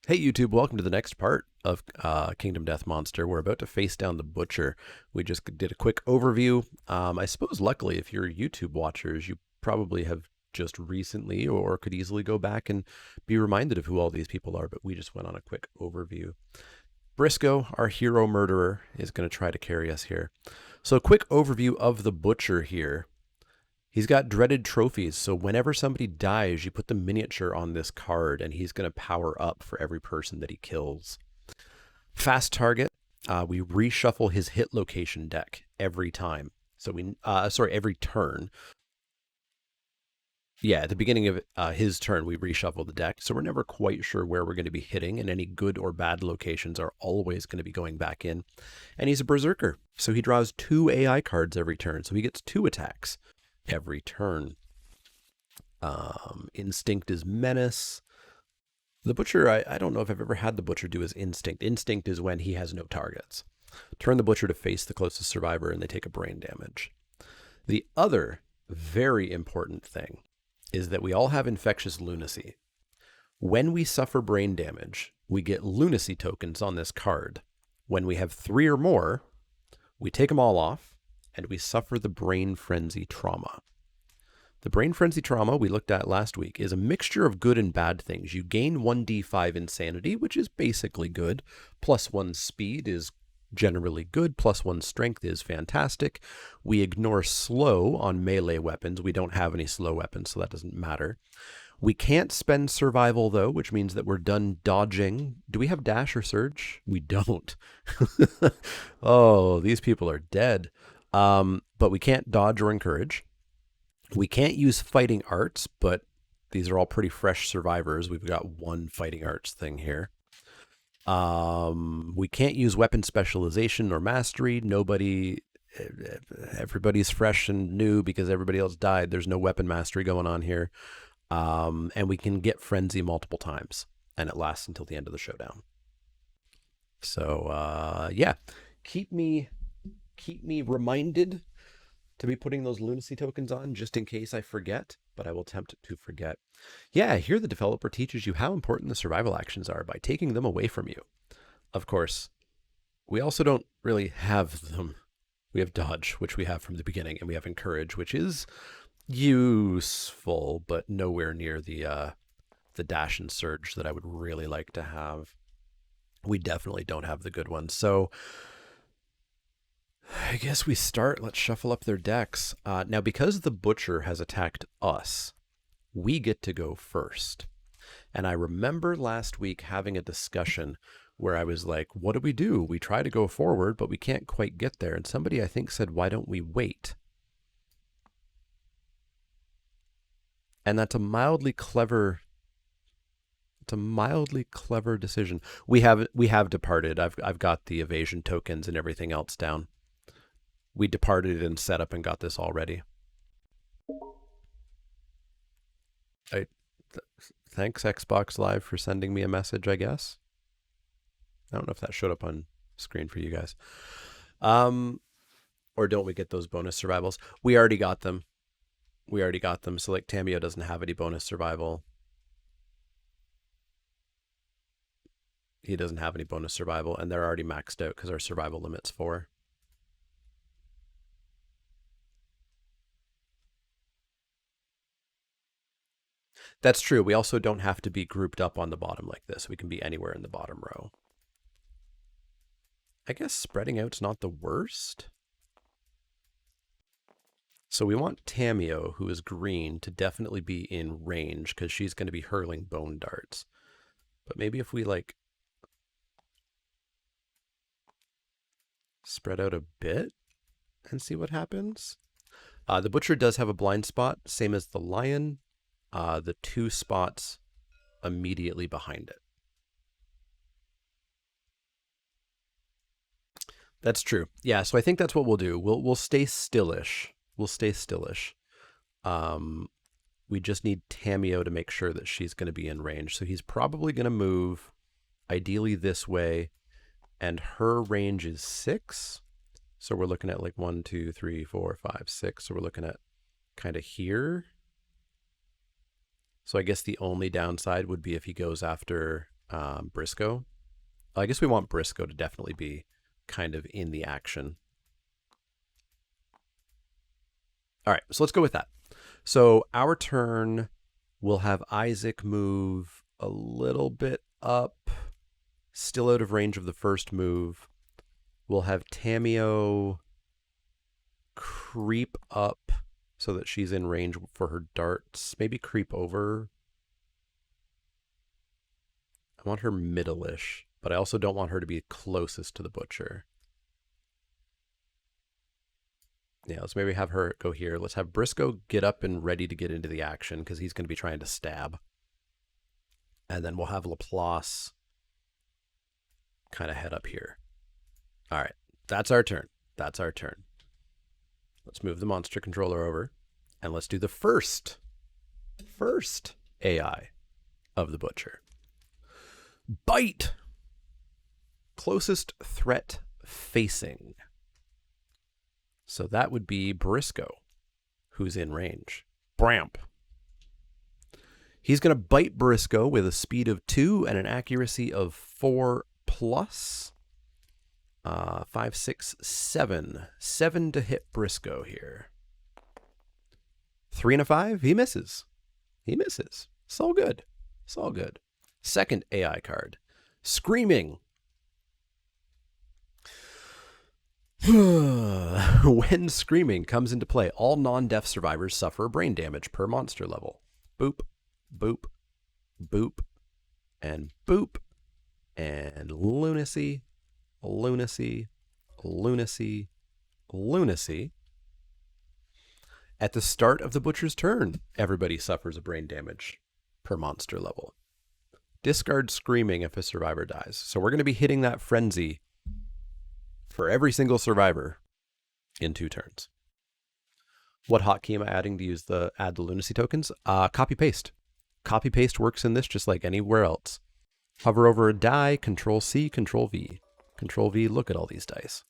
Hey YouTube, welcome to the next part of Kingdom Death Monster. We're about to face down the Butcher. We just did a quick overview. I suppose luckily if you're YouTube watchers, you probably have just recently or could easily go back and be reminded of who all these people are, but we just went on a quick overview. Briscoe, our hero murderer, is going to try to carry us here. So a quick overview of the Butcher here. He's got dreaded trophies, so whenever somebody dies, you put the miniature on this card, and he's going to power up for every person that he kills. Fast target, we reshuffle his hit location deck every time. So every turn. Yeah, at the beginning of his turn, we reshuffle the deck, so we're never quite sure where we're going to be hitting, and any good or bad locations are always going to be going back in. And he's a berserker, so he draws 2 AI cards every turn, so he gets 2 attacks every turn. Instinct is menace. The Butcher, I don't know if I've ever had the Butcher do his instinct. Instinct is when he has no targets. Turn the Butcher to face the closest survivor and they take a brain damage. The other very important thing is that we all have infectious lunacy. When we suffer brain damage, we get lunacy tokens on this card. When we have 3 or more, we take them all off and we suffer the brain frenzy trauma. The brain frenzy trauma we looked at last week is a mixture of good and bad things. You gain 1d5 insanity, which is basically good. +1 speed is generally good. +1 strength is fantastic. We ignore slow on melee weapons. We don't have any slow weapons, so that doesn't matter. We can't spend survival, though, which means that we're done dodging. Do we have dash or surge? We don't. Oh, these people are dead. But we can't dodge or encourage. We can't use fighting arts, but these are all pretty fresh survivors. We've got 1 fighting arts thing here. We can't use weapon specialization or mastery. Everybody's fresh and new because everybody else died. There's no weapon mastery going on here. And we can get frenzy multiple times, and it lasts until the end of the showdown. So, yeah, keep me reminded to be putting those lunacy tokens on just in case I forget, but I will attempt to forget. Yeah, here the developer teaches you how important the survival actions are by taking them away from you. Of course, we also don't really have them. We have dodge, which we have from the beginning, and we have encourage, which is useful, but nowhere near the dash and surge that I would really like to have. We definitely don't have the good ones. So I guess we start. Let's shuffle up their decks. Now, because the Butcher has attacked us, we get to go first. And I remember last week having a discussion where I was like, what do we do? We try to go forward, but we can't quite get there. And somebody, I think, said, why don't we wait? And that's a mildly clever decision. We have departed. I've got the evasion tokens and everything else down. We departed and set up and got this all ready. Thanks Xbox Live for sending me a message, I guess. I don't know if that showed up on screen for you guys. Or don't we get those bonus survivals? We already got them. So like Tamio doesn't have any bonus survival. He doesn't have any bonus survival, and they're already maxed out because our survival limit's 4. That's true. We also don't have to be grouped up on the bottom like this. We can be anywhere in the bottom row. I guess spreading out's not the worst. So we want Tamio, who is green, to definitely be in range because she's going to be hurling bone darts. But maybe if we like spread out a bit and see what happens. The Butcher does have a blind spot, same as the Lion. The 2 spots immediately behind it. That's true. Yeah, so I think that's what we'll do. We'll stay stillish. We just need Tamio to make sure that she's going to be in range. So he's probably going to move ideally this way, and her range is 6. So we're looking at like 1, 2, 3, 4, 5, 6. So we're looking at kind of here. So I guess the only downside would be if he goes after Briscoe. I guess we want Briscoe to definitely be kind of in the action. All right, so let's go with that. So our turn, we'll have Isaac move a little bit up, still out of range of the first move. We'll have Tamio creep up so that she's in range for her darts. Maybe creep over. I want her middle-ish, but I also don't want her to be closest to the butcher. Yeah, let's maybe have her go here. Let's have Briscoe get up and ready to get into the action because he's going to be trying to stab. And then we'll have Laplace kind of head up here. All right, that's our turn. That's our turn. Let's move the monster controller over, and let's do the first AI of the butcher. Bite. Closest threat facing. So that would be Briscoe, who's in range. Bramp. He's going to bite Briscoe with a speed of 2 and an accuracy of 4 plus. 5, 6, 7. 7 to hit Briscoe here. 3 and a 5. He misses. He misses. It's all good. It's all good. Second AI card. Screaming. When screaming comes into play, all non-deaf survivors suffer brain damage per monster level. Boop, boop, boop, and boop, and lunacy, lunacy, lunacy, lunacy. At the start of the butcher's turn, everybody suffers a brain damage per monster level. Discard screaming if a survivor dies. So we're going to be hitting that frenzy for every single survivor in 2 turns. What hotkey am I adding to add the lunacy tokens? Copy paste. Copy paste works in this just like anywhere else. Hover over a die, Control C, Control V. Control V, look at all these dice.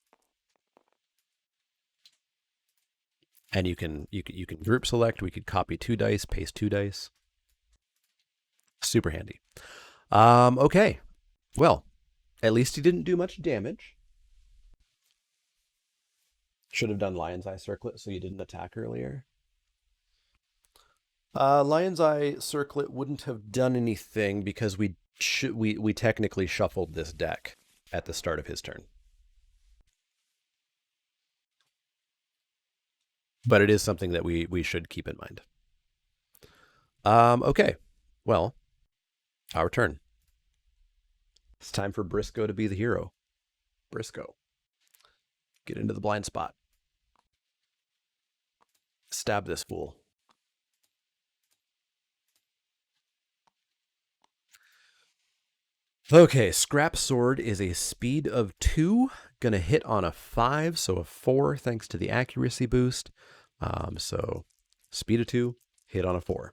And you can group select. We could copy 2 dice, paste 2 dice. Super handy. Okay. Well, at least he didn't do much damage. Should have done Lion's Eye Circlet so you didn't attack earlier. Lion's Eye Circlet wouldn't have done anything because we technically shuffled this deck at the start of his turn. But it is something that we should keep in mind. Okay. Well, our turn. It's time for Briscoe to be the hero. Briscoe. Get into the blind spot. Stab this fool. Okay, Scrap Sword is a speed of 2. Gonna hit on a 5, so a 4 thanks to the accuracy boost. So speed of 2, hit on a 4.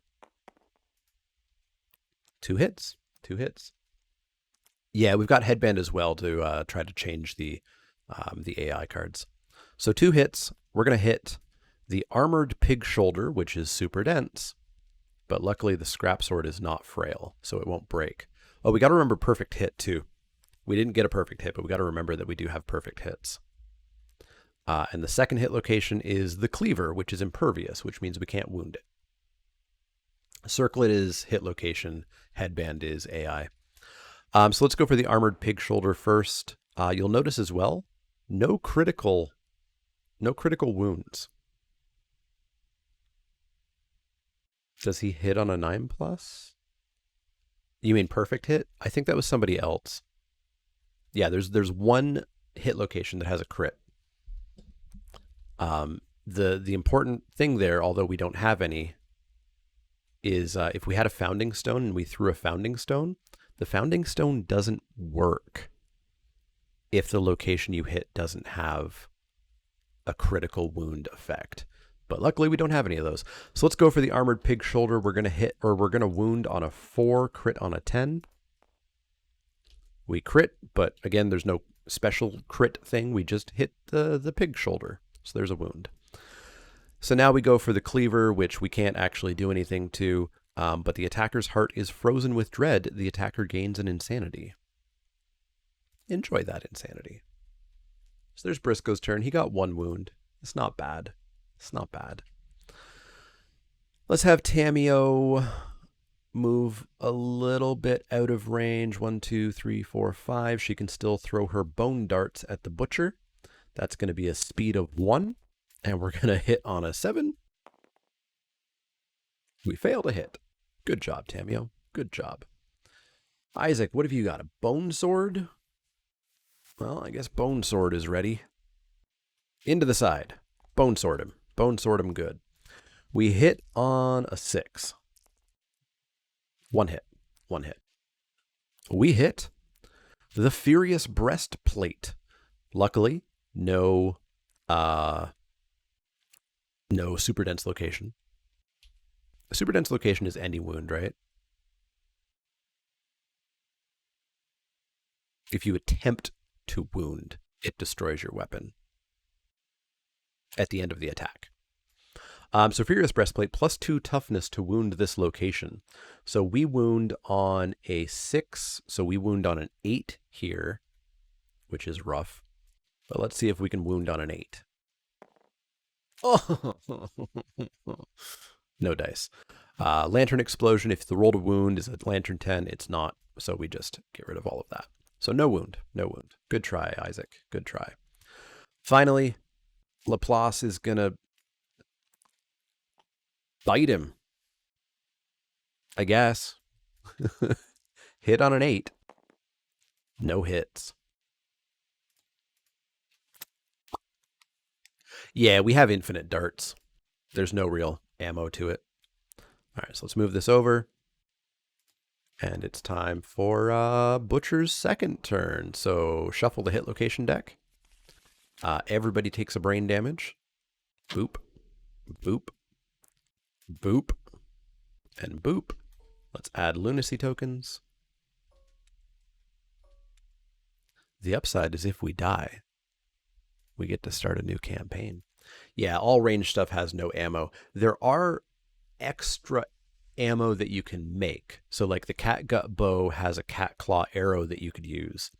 2 hits. 2 hits. Yeah, we've got Headband as well to try to change the AI cards. So 2 hits. We're going to hit the Armored Pig Shoulder, which is super dense, but luckily the Scrap Sword is not frail, so it won't break. Oh, we got to remember perfect hit too. We didn't get a perfect hit, but we got to remember that we do have perfect hits. And the second hit location is the Cleaver, which is impervious, which means we can't wound it. Circlet is hit location. Headband is AI. So let's go for the Armored Pig Shoulder first. You'll notice as well, no critical wounds. Does he hit on a 9+? You mean perfect hit? I think that was somebody else. Yeah, there's one hit location that has a crit. The important thing there, although we don't have any, is if we had a Founding Stone and we threw a Founding Stone, the Founding Stone doesn't work if the location you hit doesn't have a critical wound effect. But luckily we don't have any of those. So let's go for the Armored Pig Shoulder. We're going to wound on a 4, crit on a 10. We crit, but again, there's no special crit thing. We just hit the pig shoulder. So there's a wound. So now we go for the Cleaver, which we can't actually do anything to. But the attacker's heart is frozen with dread. The attacker gains an insanity. Enjoy that insanity. So there's Briscoe's turn. He got 1 wound. It's not bad. It's not bad. Let's have Tamiyo move a little bit out of range. 1, 2, 3, 4, 5. She can still throw her bone darts at the butcher. That's going to be a speed of 1. And we're going to hit on a 7. We fail to hit. Good job, Tamiyo. Good job. Isaac, what have you got? A bone sword? Well, I guess bone sword is ready. Into the side. Bone sword him. Bone sword him good. We hit on a 6. 1 hit. 1 hit. We hit the Furious Breastplate. Luckily, no super dense location. A super dense location is any wound, right? If you attempt to wound, it destroys your weapon at the end of the attack. So Furious Breastplate, +2 toughness to wound this location. So we wound on a 6, so we wound on an 8 here, which is rough. But let's see if we can wound on an 8. Oh, no dice. Lantern Explosion, if the roll to wound is a Lantern 10, it's not, so we just get rid of all of that. So no wound, no wound. Good try, Isaac, good try. Finally, Laplace is going to bite him, I guess. Hit on an 8. No hits. Yeah, we have infinite darts. There's no real ammo to it. All right, so let's move this over. And it's time for Butcher's second turn. So shuffle the hit location deck. Everybody takes a brain damage. Boop, boop, boop, and boop. Let's add lunacy tokens. The upside is if we die, we get to start a new campaign. Yeah, all range stuff has no ammo. There are extra ammo that you can make. So like the cat gut bow has a cat claw arrow that you could use.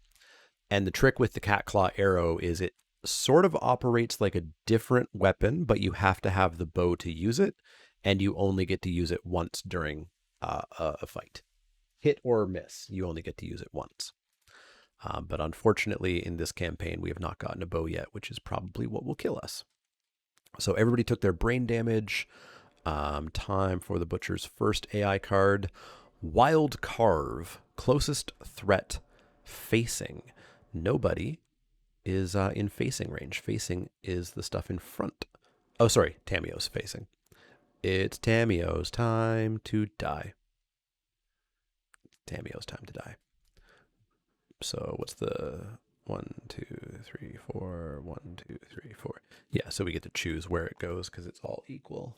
And the trick with the cat claw arrow is it sort of operates like a different weapon, but you have to have the bow to use it, and you only get to use it once during a fight. Hit or miss, you only get to use it once. But unfortunately, in this campaign, we have not gotten a bow yet, which is probably what will kill us. So everybody took their brain damage. Time for the Butcher's first AI card. Wild Carve. Closest threat facing. Nobody is in facing range. Facing is the stuff in front. Oh, sorry. Tamiyo's facing. It's Tamiyo's time to die. Tamiyo's time to die. So what's the 1, 2, 3, 4, 1, 2, 3, 4. Yeah, so we get to choose where it goes because it's all equal.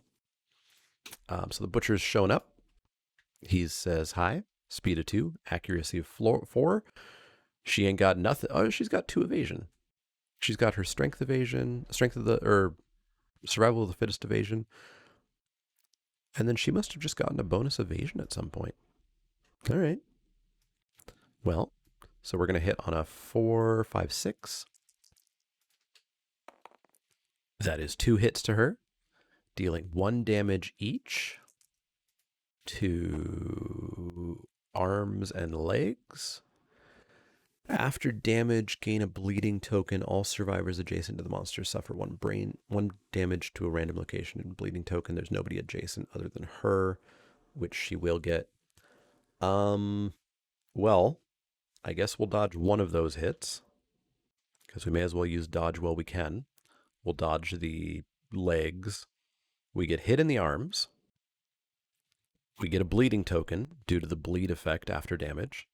So the Butcher's shown up. He says hi. Speed of 2, accuracy of 4. She ain't got nothing. Oh, she's got 2 evasion. She's got her strength evasion, survival of the fittest evasion. And then she must have just gotten a bonus evasion at some point. All right. Well, so we're going to hit on a 4, 5, 6. That is 2 hits to her, dealing 1 damage each to arms and legs. After damage, gain a bleeding token. All survivors adjacent to the monster suffer 1 damage to a random location and bleeding token. There's nobody adjacent other than her, which she will get. Well, I guess we'll dodge one of those hits because we may as well use dodge while we can. We'll dodge the legs. We get hit in the arms. We get a bleeding token due to the bleed effect after damage.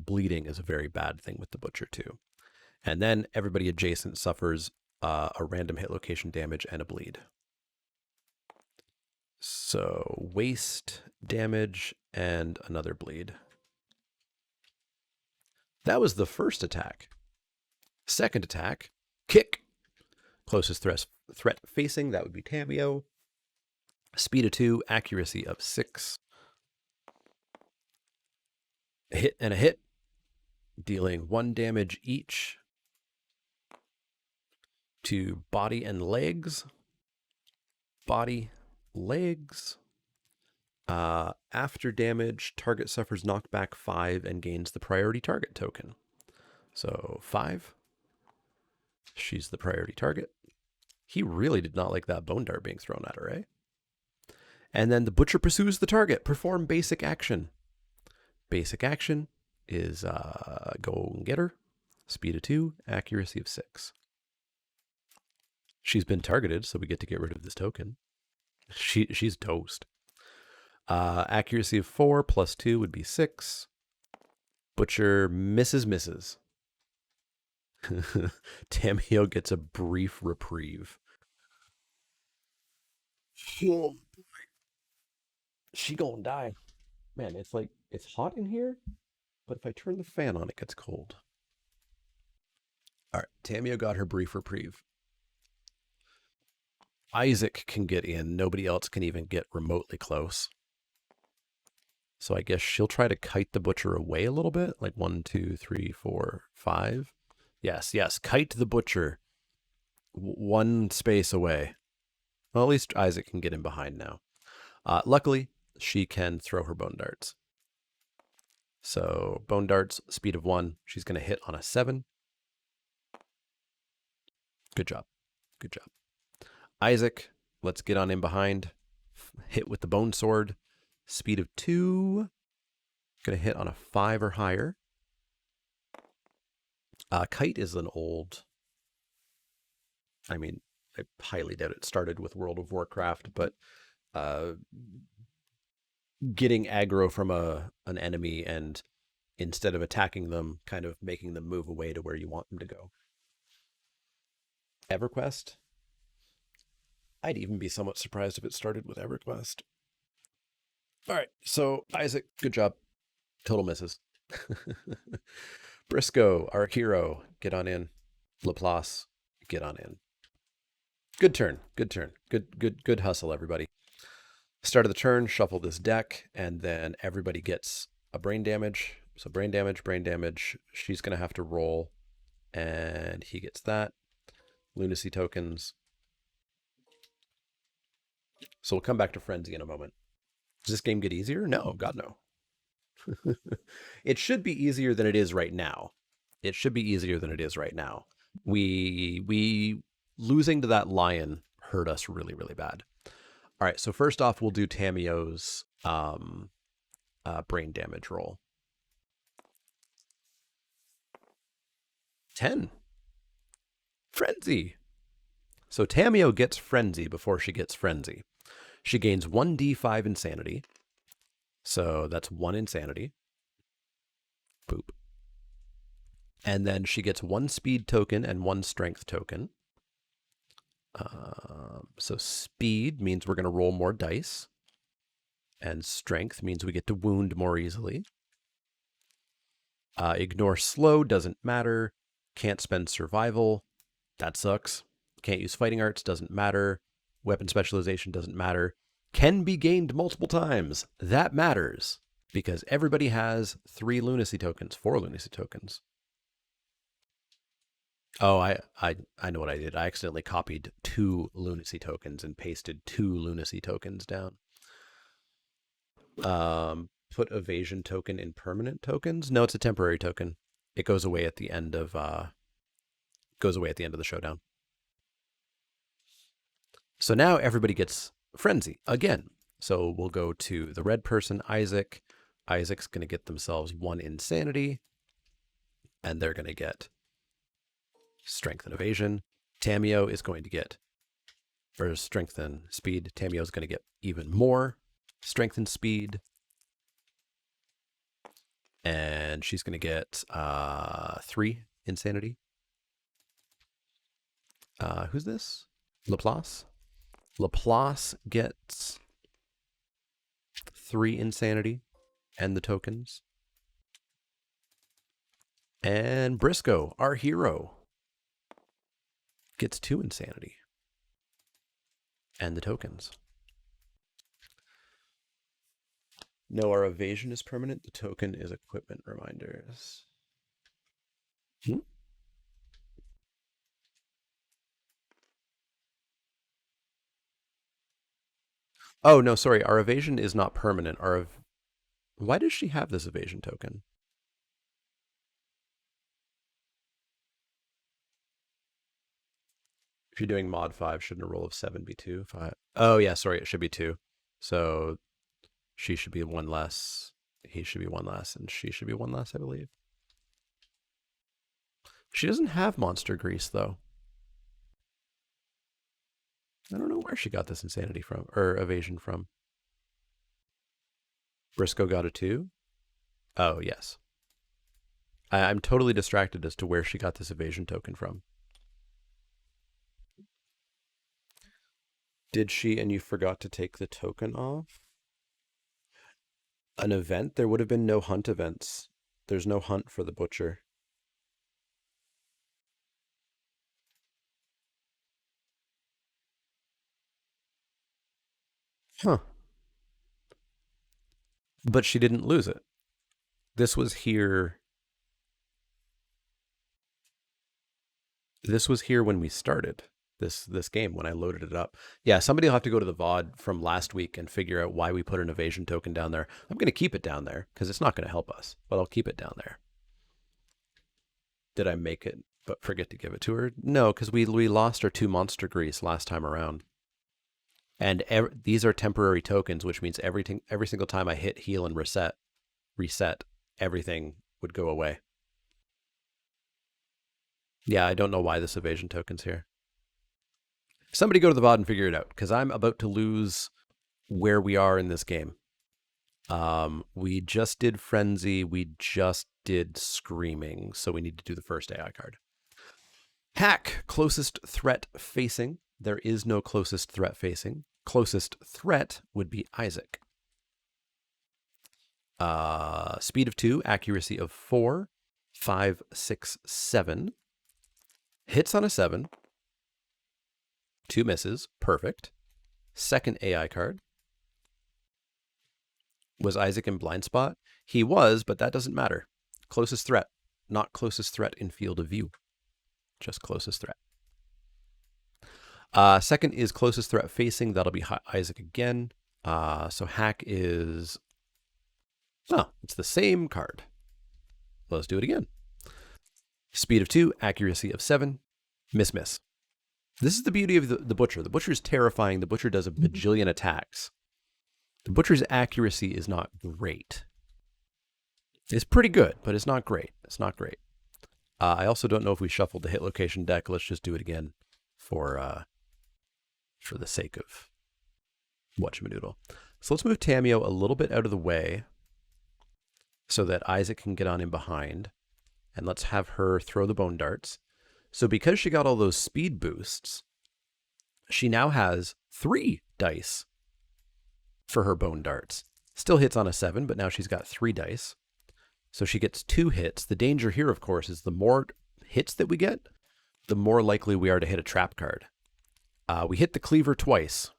Bleeding is a very bad thing with the Butcher too. And then everybody adjacent suffers a random hit location damage and a bleed. So waste damage and another bleed. That was the first attack. Second attack, kick. Closest threat facing, that would be Tamiyo. Speed of 2, accuracy of 6. A hit and a hit, dealing 1 damage each to body and legs. Body, legs. After damage, target suffers knockback 5 and gains the priority target token. So 5. She's the priority target. He really did not like that bone dart being thrown at her, eh? And then the butcher pursues the target. Perform basic action. Basic action is go and get her. Speed of 2, accuracy of 6. She's been targeted, so we get to get rid of this token. She's toast. Accuracy of 4 plus 2 would be 6. Butcher misses. Tamio gets a brief reprieve. She gonna die. Man, it's hot in here, but if I turn the fan on, it gets cold. All right, Tamio got her brief reprieve. Isaac can get in. Nobody else can even get remotely close. So I guess she'll try to kite the butcher away a little bit, like 1, 2, 3, 4, 5. Yes, kite the butcher 1 space away. Well, at least Isaac can get in behind now. Luckily, she can throw her bone darts. So bone darts, speed of 1. She's going to hit on a 7. Good job. Isaac, let's get on in behind. Hit with the bone sword. Speed of 2. Going to hit on a 5 or higher. Kite is an old... I mean, I highly doubt it started with World of Warcraft, but getting aggro from an enemy and instead of attacking them, kind of making them move away to where you want them to go. EverQuest? I'd even be somewhat surprised if it started with EverQuest. All right, so Isaac, good job. Total misses. Briscoe, our hero, get on in. Laplace, get on in. Good turn. Good hustle, everybody. Start of the turn, shuffle this deck, and then everybody gets a brain damage. So brain damage. She's going to have to roll, and he gets that. Lunacy tokens. So we'll come back to Frenzy in a moment. Does this game get easier? No, God, no. It should be easier than it is right now. We losing to that lion hurt us really, really bad. All right, so first off, we'll do Tamio's brain damage roll. 10. Frenzy. So Tamio gets Frenzy before she gets Frenzy. She gains 1d5 insanity. So that's 1 insanity. Boop. And then she gets 1 speed token and 1 strength token. So speed means we're going to roll more dice. And strength means we get to wound more easily. Ignore slow, doesn't matter. Can't spend survival. That sucks. Can't use fighting arts, doesn't matter. Weapon specialization doesn't matter. Can be gained multiple times. That matters. Because everybody has 3 lunacy tokens, 4 lunacy tokens. Oh, I know what I did. I accidentally copied 2 lunacy tokens and pasted 2 lunacy tokens down. Put evasion token in permanent tokens. No, it's a temporary token. It goes away at the end of the showdown. So now everybody gets Frenzy again. So we'll go to the red person, Isaac. Isaac's going to get themselves 1 insanity, and they're going to get strength and evasion. Tamio is going to get, or strength and speed. Tamio is going to get even more strength and speed. And she's going to get 3 insanity. Who's this? Laplace. Laplace gets 3 insanity and the tokens. And Briscoe, our hero, gets 2 insanity and the tokens. No, our evasion is permanent. The token is equipment reminders. Hmm? Oh, no, sorry. Our evasion is not permanent. Why does she have this evasion token? If you're doing mod 5, shouldn't a roll of 7 be 2? 5. Oh, yeah, sorry. It should be 2. So she should be 1 less. He should be 1 less. And she should be 1 less, I believe. She doesn't have monster grease, though. I don't know where she got this insanity from, or evasion from. Briscoe got a 2? Oh, yes. I'm totally distracted as to where she got this evasion token from. Did she and you forgot to take the token off? An event? There would have been no hunt events. There's no hunt for the butcher. Huh. But she didn't lose it. This was here. This was here when we started this game when I loaded it up. Yeah, somebody will have to go to the VOD from last week and figure out why we put an evasion token down there. I'm going to keep it down there because it's not going to help us, but I'll keep it down there. Did I make it but forget to give it to her? No, because we lost our 2 monster grease last time around. And these are temporary tokens, which means every single time I hit heal and reset, everything would go away. Yeah, I don't know why this evasion token's here. Somebody go to the VOD and figure it out, because I'm about to lose where we are in this game. We just did Frenzy, we just did Screaming, so we need to do the first AI card. Hack, closest threat facing. There is no closest threat facing. Closest threat would be Isaac. Speed of 2, accuracy of 4, 5, 6, 7. Hits on a 7. 2 misses, perfect. Second AI card. Was Isaac in blind spot? He was, but that doesn't matter. Closest threat, not closest threat in field of view. Just closest threat. Second is closest threat facing. That'll be Isaac again. So hack is... Oh, it's the same card. Let's do it again. Speed of 2, accuracy of 7. Miss. This is the beauty of the Butcher. The Butcher is terrifying. The Butcher does a bajillion attacks. The Butcher's accuracy is not great. It's pretty good, but it's not great. It's not great. I also don't know if we shuffled the hit location deck. Let's just do it again for the sake of whatchamadoodle. So let's move Tamio a little bit out of the way so that Isaac can get on in behind. And let's have her throw the bone darts. So because she got all those speed boosts, she now has 3 dice for her bone darts. Still hits on a 7, but now she's got 3 dice. So she gets 2 hits. The danger here, of course, is the more hits that we get, the more likely we are to hit a trap card. We hit the cleaver twice.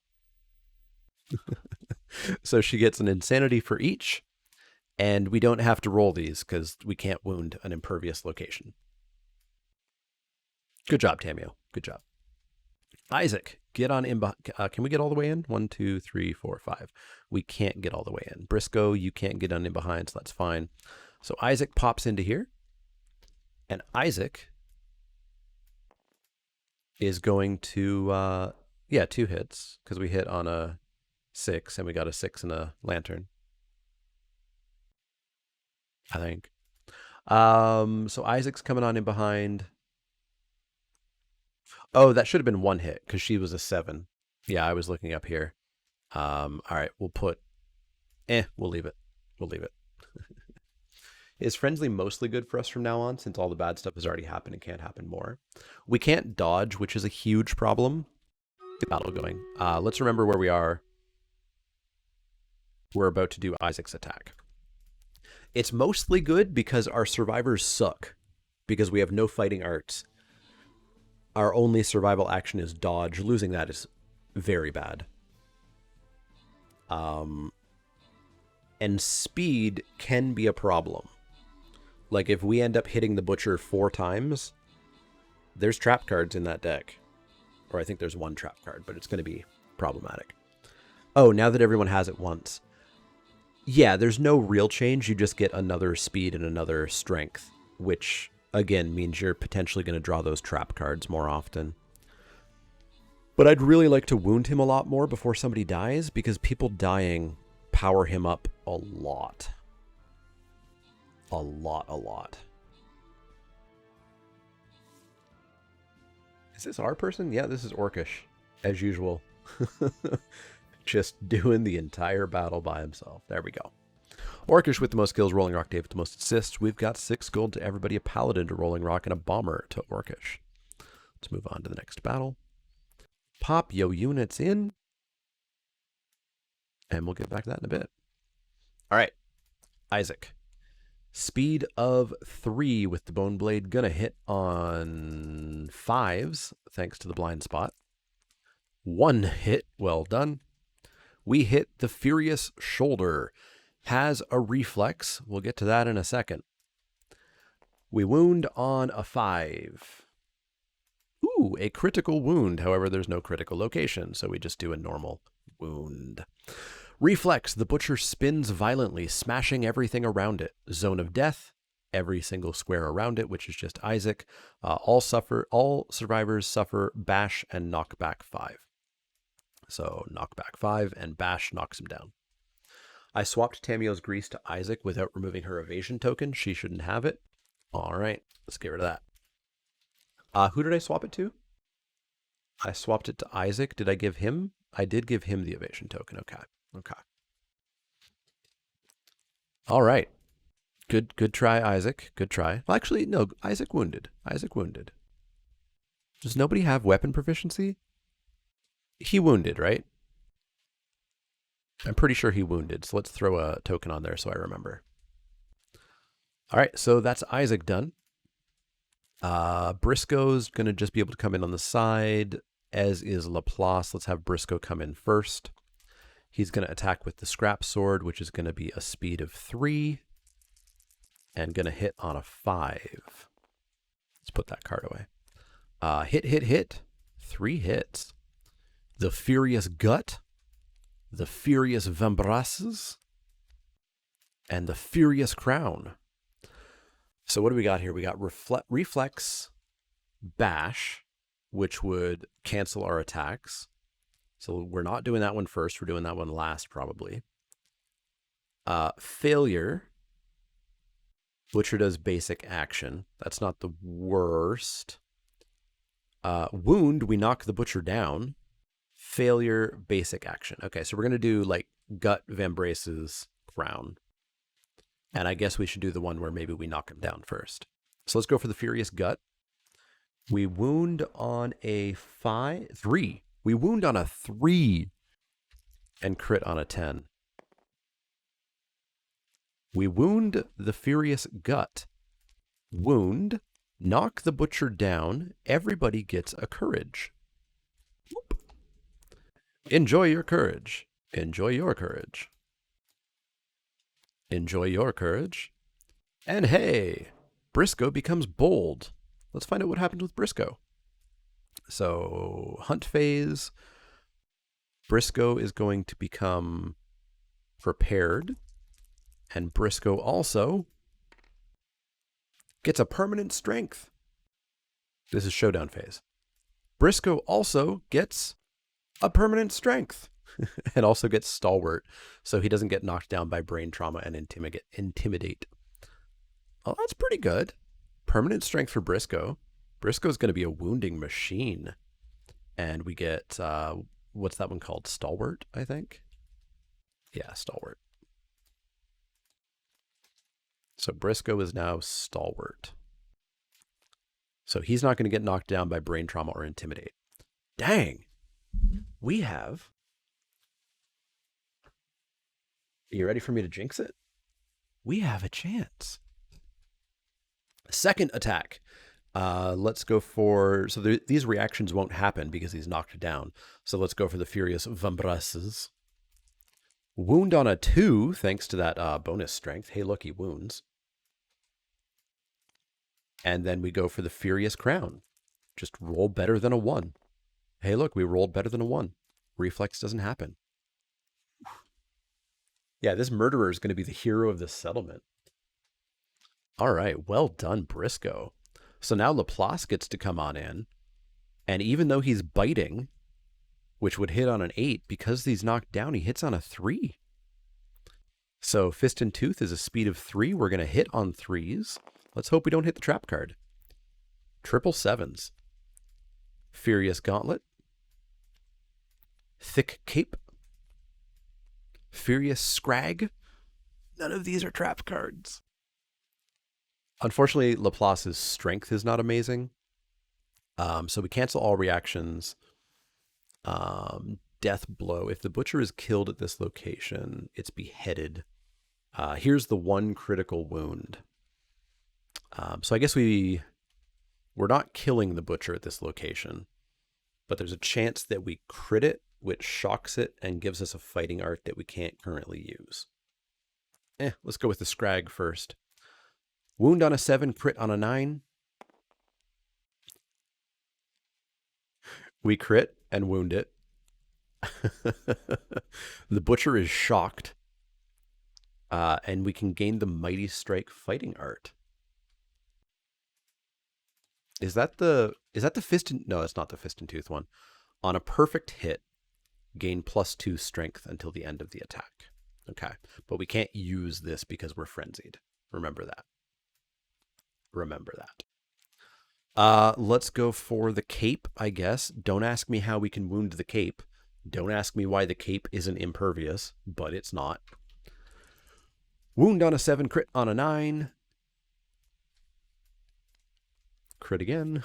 So she gets an insanity for each, and we don't have to roll these because we can't wound an impervious location. Good job, Tamio. Good job. Isaac, get on in. Can we get all the way in? 1, 2, 3, 4, 5. We can't get all the way in. Briscoe, you can't get on in behind, so that's fine. So Isaac pops into here, and Isaac is going to, 2 hits, because we hit on a 6, and we got a 6 and a lantern, I think. So Isaac's coming on in behind. Oh, that should have been 1 hit, because she was a 7. Yeah, I was looking up here. All right, we'll leave it. We'll leave it. Is Friendly mostly good for us from now on, since all the bad stuff has already happened and can't happen more? We can't dodge, which is a huge problem. Get battle going. Let's remember where we are. We're about to do Isaac's attack. It's mostly good because our survivors suck, because we have no fighting arts. Our only survival action is dodge. Losing that is very bad. And speed can be a problem. Like, if we end up hitting the Butcher 4 times, there's trap cards in that deck. Or I think there's 1 trap card, but it's going to be problematic. Oh, now that everyone has it once. Yeah, there's no real change. You just get another speed and another strength, which, again, means you're potentially going to draw those trap cards more often. But I'd really like to wound him a lot more before somebody dies, because people dying power him up a lot. A lot. Is this our person? Yeah, this is Orcish, as usual. Just doing the entire battle by himself. There we go. Orcish with the most skills, Rolling Rock Dave with the most assists. We've got 6 gold to everybody, a Paladin to Rolling Rock, and a Bomber to Orcish. Let's move on to the next battle. Pop yo units in. And we'll get back to that in a bit. All right. Isaac. Speed of 3 with the Bone Blade. Gonna hit on 5s, thanks to the blind spot. 1 hit. Well done. We hit the Furious Shoulder. Has a reflex. We'll get to that in a second. We wound on a 5. Ooh, a critical wound. However, there's no critical location, so we just do a normal wound. Reflex. The Butcher spins violently, smashing everything around it. Zone of Death. Every single square around it, which is just Isaac. All survivors suffer bash and knockback 5. So knockback 5 and bash knocks him down. I swapped Tamio's Grease to Isaac without removing her evasion token. She shouldn't have it. All right, let's get rid of that. Who did I swap it to? I swapped it to Isaac. Did I give him? I did give him the evasion token. Okay. All right. Good try, Isaac. Good try. Well, actually, no. Isaac wounded. Does nobody have weapon proficiency? He wounded, right? I'm pretty sure he wounded. So let's throw a token on there so I remember. All right. So that's Isaac done. Briscoe's going to just be able to come in on the side, as is Laplace. Let's have Briscoe come in first. He's going to attack with the Scrap Sword, which is going to be a speed of 3 and going to hit on a 5. Let's put that card away. Hit. 3 hits. The Furious Gut, the Furious Vambrasses, and the Furious Crown. So what do we got here? We got Reflex, Bash, which would cancel our attacks. So we're not doing that one first. We're doing that one last, probably. Failure. Butcher does basic action. That's not the worst. Wound, we knock the Butcher down. Failure, basic action. Okay, so we're going to do like Gut, Vambrace's Crown. And I guess we should do the one where maybe we knock him down first. So let's go for the Furious Gut. We wound on a 3. We wound on a 3 and crit on a 10. We wound the Furious Gut. Wound, knock the Butcher down. Everybody gets a courage. Whoop. Enjoy your courage. Enjoy your courage. Enjoy your courage. And hey, Briscoe becomes bold. Let's find out what happened with Briscoe. So, Hunt Phase. Briscoe is going to become prepared. And Briscoe also gets a permanent strength. This is Showdown Phase. Briscoe also gets a permanent strength. And also gets Stalwart, so he doesn't get knocked down by brain trauma and intimidate. Oh, that's pretty good. Permanent strength for Briscoe. Briscoe's going to be a wounding machine. And we get, what's that one called? Stalwart, I think? Yeah, Stalwart. So Briscoe is now Stalwart. So he's not going to get knocked down by brain trauma or intimidate. Dang. We have... Are you ready for me to jinx it? We have a chance. Second attack. Let's go for... So these reactions won't happen because he's knocked down. So let's go for the Furious Vambrasses. Wound on a 2, thanks to that bonus strength. Hey, look, he wounds. And then we go for the Furious Crown. Just roll better than a 1. Hey, look, we rolled better than a 1. Reflex doesn't happen. Yeah, this murderer is going to be the hero of this settlement. All right, well done, Briscoe. So now Laplace gets to come on in. And even though he's biting, which would hit on an 8, because he's knocked down, he hits on a 3. So Fist and Tooth is a speed of 3. We're going to hit on 3s. Let's hope we don't hit the trap card. Triple 7s. Furious Gauntlet. Thick Cape. Furious Scrag. None of these are trap cards. Unfortunately, Laplace's strength is not amazing. So we cancel all reactions. Death Blow. If the Butcher is killed at this location, it's beheaded. Here's the 1 critical wound. So I guess we're not killing the Butcher at this location, but there's a chance that we crit it, which shocks it and gives us a fighting art that we can't currently use. Let's go with the Scrag first. Wound on a 7, crit on a 9. We crit and wound it. The Butcher is shocked. And we can gain the Mighty Strike fighting art. Is that the Fist and... No, it's not the Fist and Tooth one. On a perfect hit, gain +2 strength until the end of the attack. Okay. But we can't use this because we're frenzied. Remember that. Remember that. Let's go for the cape, I guess. Don't ask me how we can wound the cape. Don't ask me why the cape isn't impervious, but it's not. Wound on a 7, crit on a 9. Crit again.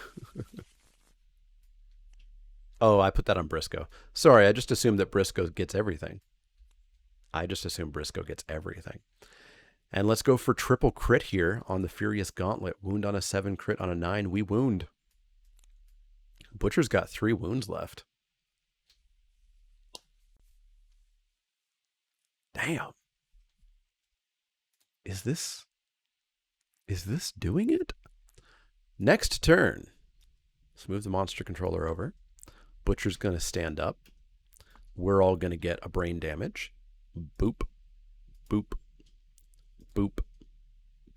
Oh, I put that on Briscoe. Sorry, I just assumed that Briscoe gets everything. I just assume Briscoe gets everything. And let's go for triple crit here on the Furious Gauntlet. Wound on a 7, crit on a 9. We wound. Butcher's got 3 wounds left. Damn. Is this doing it? Next turn. Let's move the monster controller over. Butcher's going to stand up. We're all going to get a brain damage. Boop. Boop. Boop.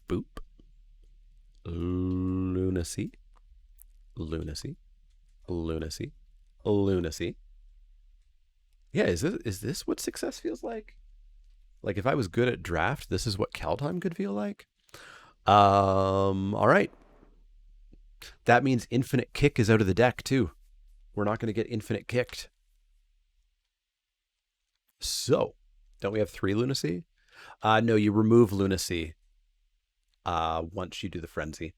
Boop. Lunacy. Lunacy. Lunacy. Lunacy. Yeah, is this what success feels like? Like if I was good at draft, this is what Kaldheim could feel like? All right. That means Infinite Kick is out of the deck too. We're not going to get Infinite Kicked. So, don't we have 3 Lunacy? No, you remove Lunacy once you do the Frenzy.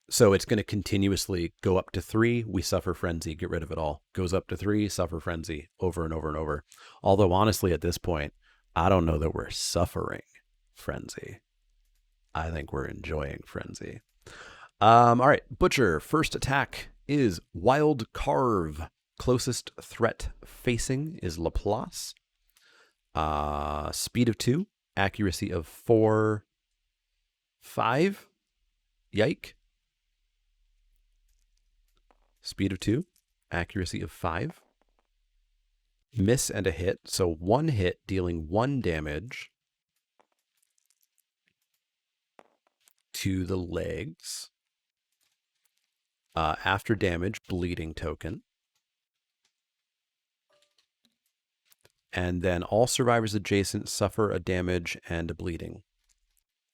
So it's going to continuously go up to 3, we suffer Frenzy, get rid of it all. Goes up to 3, suffer Frenzy, over and over and over. Although honestly at this point, I don't know that we're suffering Frenzy. I think we're enjoying Frenzy. All right, Butcher, first attack is Wild Carve. Closest threat facing is Laplace. Speed of 2, accuracy of 4, 5. Yike. Speed of 2, accuracy of 5. Miss and a hit, so 1 hit dealing 1 damage to the legs. After damage, bleeding token. And then all survivors adjacent suffer a damage and a bleeding.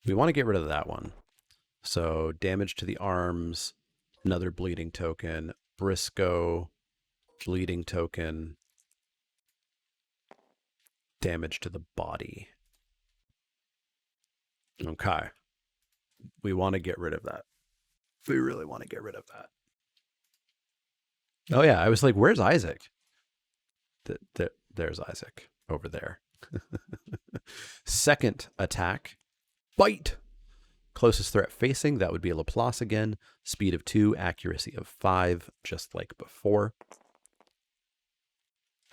We want to get rid of that one. So damage to the arms, another bleeding token, Briscoe, bleeding token, damage to the body. Okay. We want to get rid of that. We really want to get rid of that. Oh yeah, I was like, where's Isaac? There's Isaac over there. Second attack, bite. Closest threat facing, that would be a Laplace again. Speed of 2, accuracy of 5, just like before.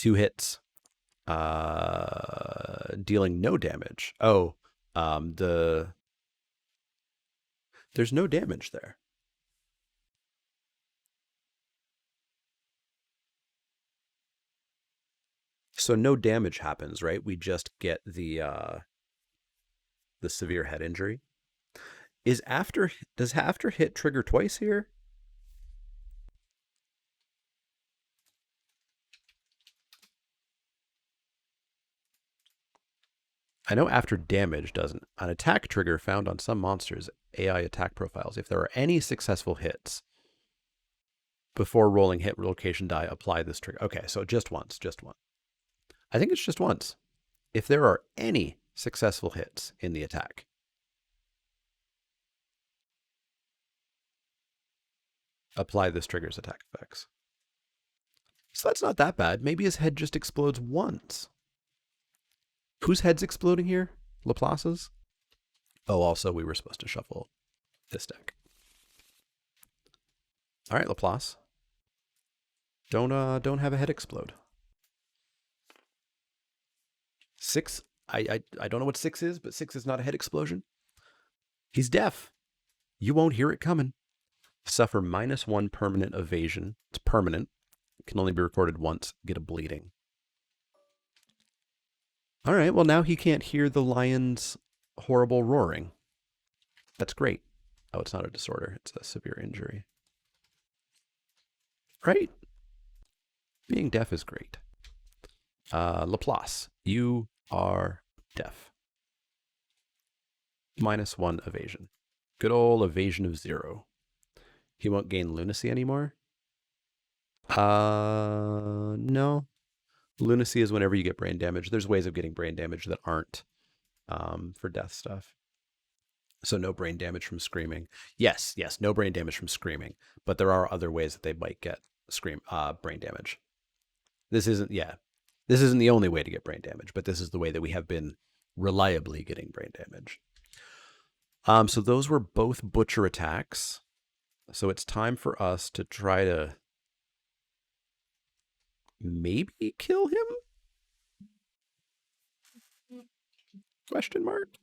2 hits, dealing no damage. Oh, there's no damage there. So no damage happens, right? We just get the severe head injury. Does after hit trigger twice here? I know after damage doesn't. An attack trigger found on some monsters' AI attack profiles. If there are any successful hits before rolling hit location die, apply this trigger. Okay, so just once, just one. I think it's just once. If there are any successful hits in the attack, apply this trigger's attack effects. So that's not that bad. Maybe his head just explodes once. Whose head's exploding here? Laplace's? Oh, also, we were supposed to shuffle this deck. All right, Laplace. Don't have a head explode. 6. I don't know what 6 is, but 6 is not a head explosion. He's deaf. You won't hear it coming. Suffer -1 permanent evasion. It's permanent. It can only be recorded once. Get a bleeding. All right, well, now he can't hear the lion's horrible roaring. That's great. Oh, it's not a disorder. It's a severe injury. Right? Being deaf is great. Laplace, you are deaf. -1 evasion. Good old evasion of 0. He won't gain lunacy anymore? No. Lunacy is whenever you get brain damage. There's ways of getting brain damage that aren't for death stuff. So no brain damage from screaming. Yes, no brain damage from screaming. But there are other ways that they might get brain damage. This isn't the only way to get brain damage, but this is the way that we have been reliably getting brain damage. So those were both butcher attacks. So it's time for us to try to maybe kill him? Question mark.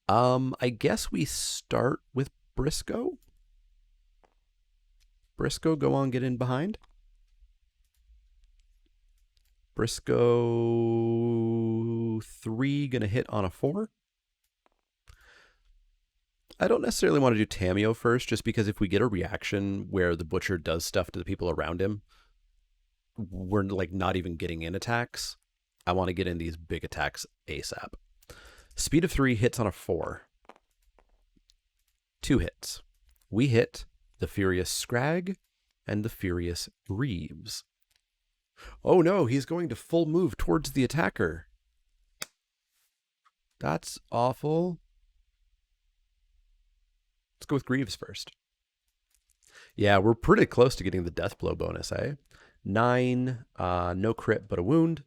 I guess we start with Briscoe. Briscoe, go on, get in behind. Briscoe 3 gonna hit on a 4. I don't necessarily want to do Tamio first, just because if we get a reaction where the butcher does stuff to the people around him, we're like not even getting in attacks. I want to get in these big attacks ASAP. Speed of 3 hits on a 4. 2 hits. We hit the Furious Scrag and the Furious Greaves. Oh no, he's going to full move towards the attacker. That's awful. Let's go with Greaves first. Yeah, we're pretty close to getting the death blow bonus, eh? 9, no crit, but a wound.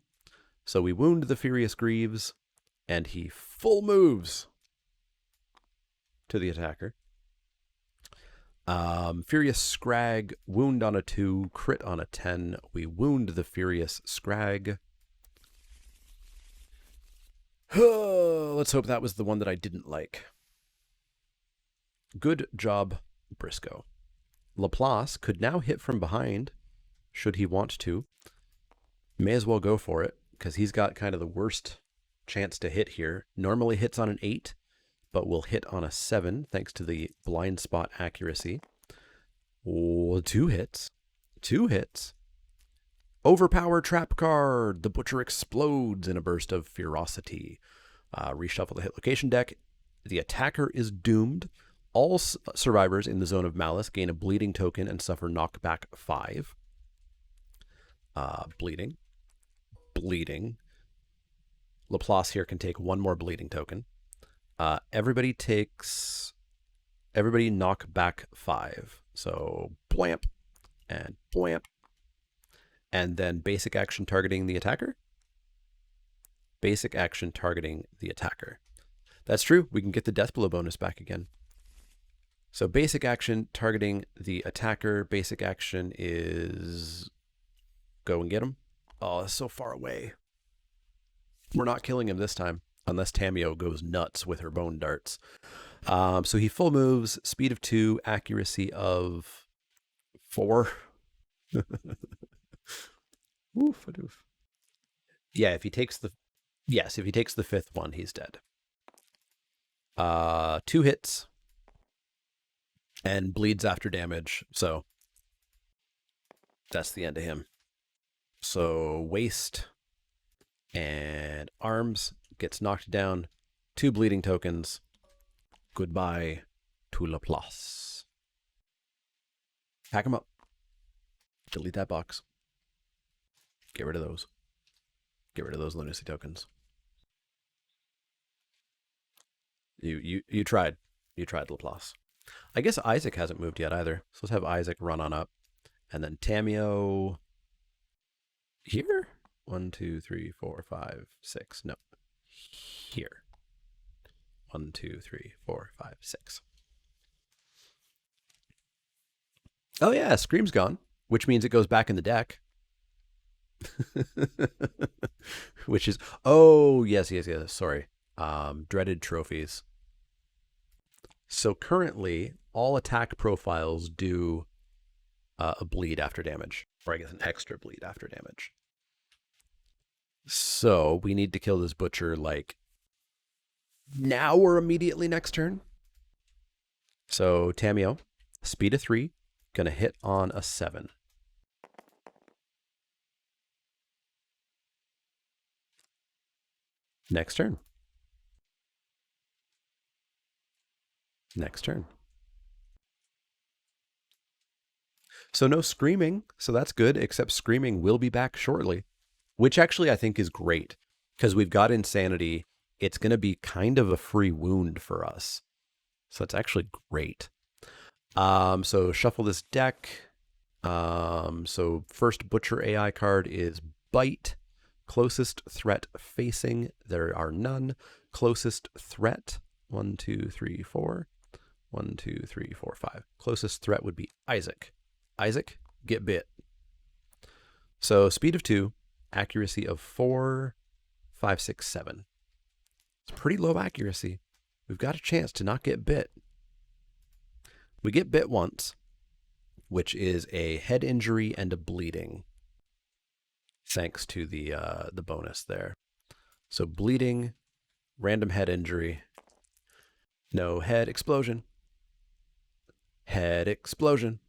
So we wound the Furious Greaves, and he full moves to the attacker. Furious Scrag, wound on a 2, crit on a 10. We wound the Furious Scrag. Let's hope that was the one that I didn't like. Good job, Briscoe. Laplace could now hit from behind, should he want to. May as well go for it, because he's got kind of the worst chance to hit here. Normally hits on an 8, but will hit on a 7, thanks to the blind spot accuracy. Oh, 2 hits. 2 hits. Overpower trap card. The butcher explodes in a burst of ferocity. Reshuffle the hit location deck. The attacker is doomed. All survivors in the zone of malice gain a bleeding token and suffer knockback 5. Bleeding. Bleeding. Laplace here can take 1 more bleeding token. Everybody knock back 5. So blamp and blamp. And then basic action targeting the attacker. Basic action targeting the attacker. That's true. We can get the death blow bonus back again. So basic action, targeting the attacker. Basic action is go and get him. Oh, it's so far away. We're not killing him this time, unless Tamio goes nuts with her bone darts. So he full moves, speed of 2, accuracy of 4. Oof, adoof. Yeah, if he takes the fifth one, he's dead. 2 hits and bleeds after damage. So that's the end of him. So waist and arms gets knocked down. 2 bleeding tokens. Goodbye to Laplace. Pack him up. Delete that box. Get rid of those. Get rid of those lunacy tokens. You tried. You tried, Laplace. I guess Isaac hasn't moved yet either. So let's have Isaac run on up. And then Tamio here? 1, 2, 3, 4, 5, 6. No. Here. 1, 2, 3, 4, 5, 6. Oh yeah, Scream's gone, which means it goes back in the deck. Which is, oh, yes. Sorry. Dreaded trophies. So currently, all attack profiles do a bleed after damage, or I guess an extra bleed after damage. So we need to kill this butcher like now or immediately next turn. So Tamio, speed of 3, gonna hit on a 7. Next turn. Next turn. So no screaming, so that's good, except screaming will be back shortly, which actually I think is great, because we've got insanity. It's going to be kind of a free wound for us. So it's actually great. So shuffle this deck. So first Butcher AI card is Bite. Closest threat facing, there are none. Closest threat, 1, 2, 3, 4. 1, 2, 3, 4, 5. Closest threat would be Isaac. Isaac, get bit. So speed of 2, accuracy of 4, 5, 6, 7. It's pretty low accuracy. We've got a chance to not get bit. We get bit once, which is a head injury and a bleeding, thanks to the bonus there. So bleeding, random head injury, no head explosion. Head explosion.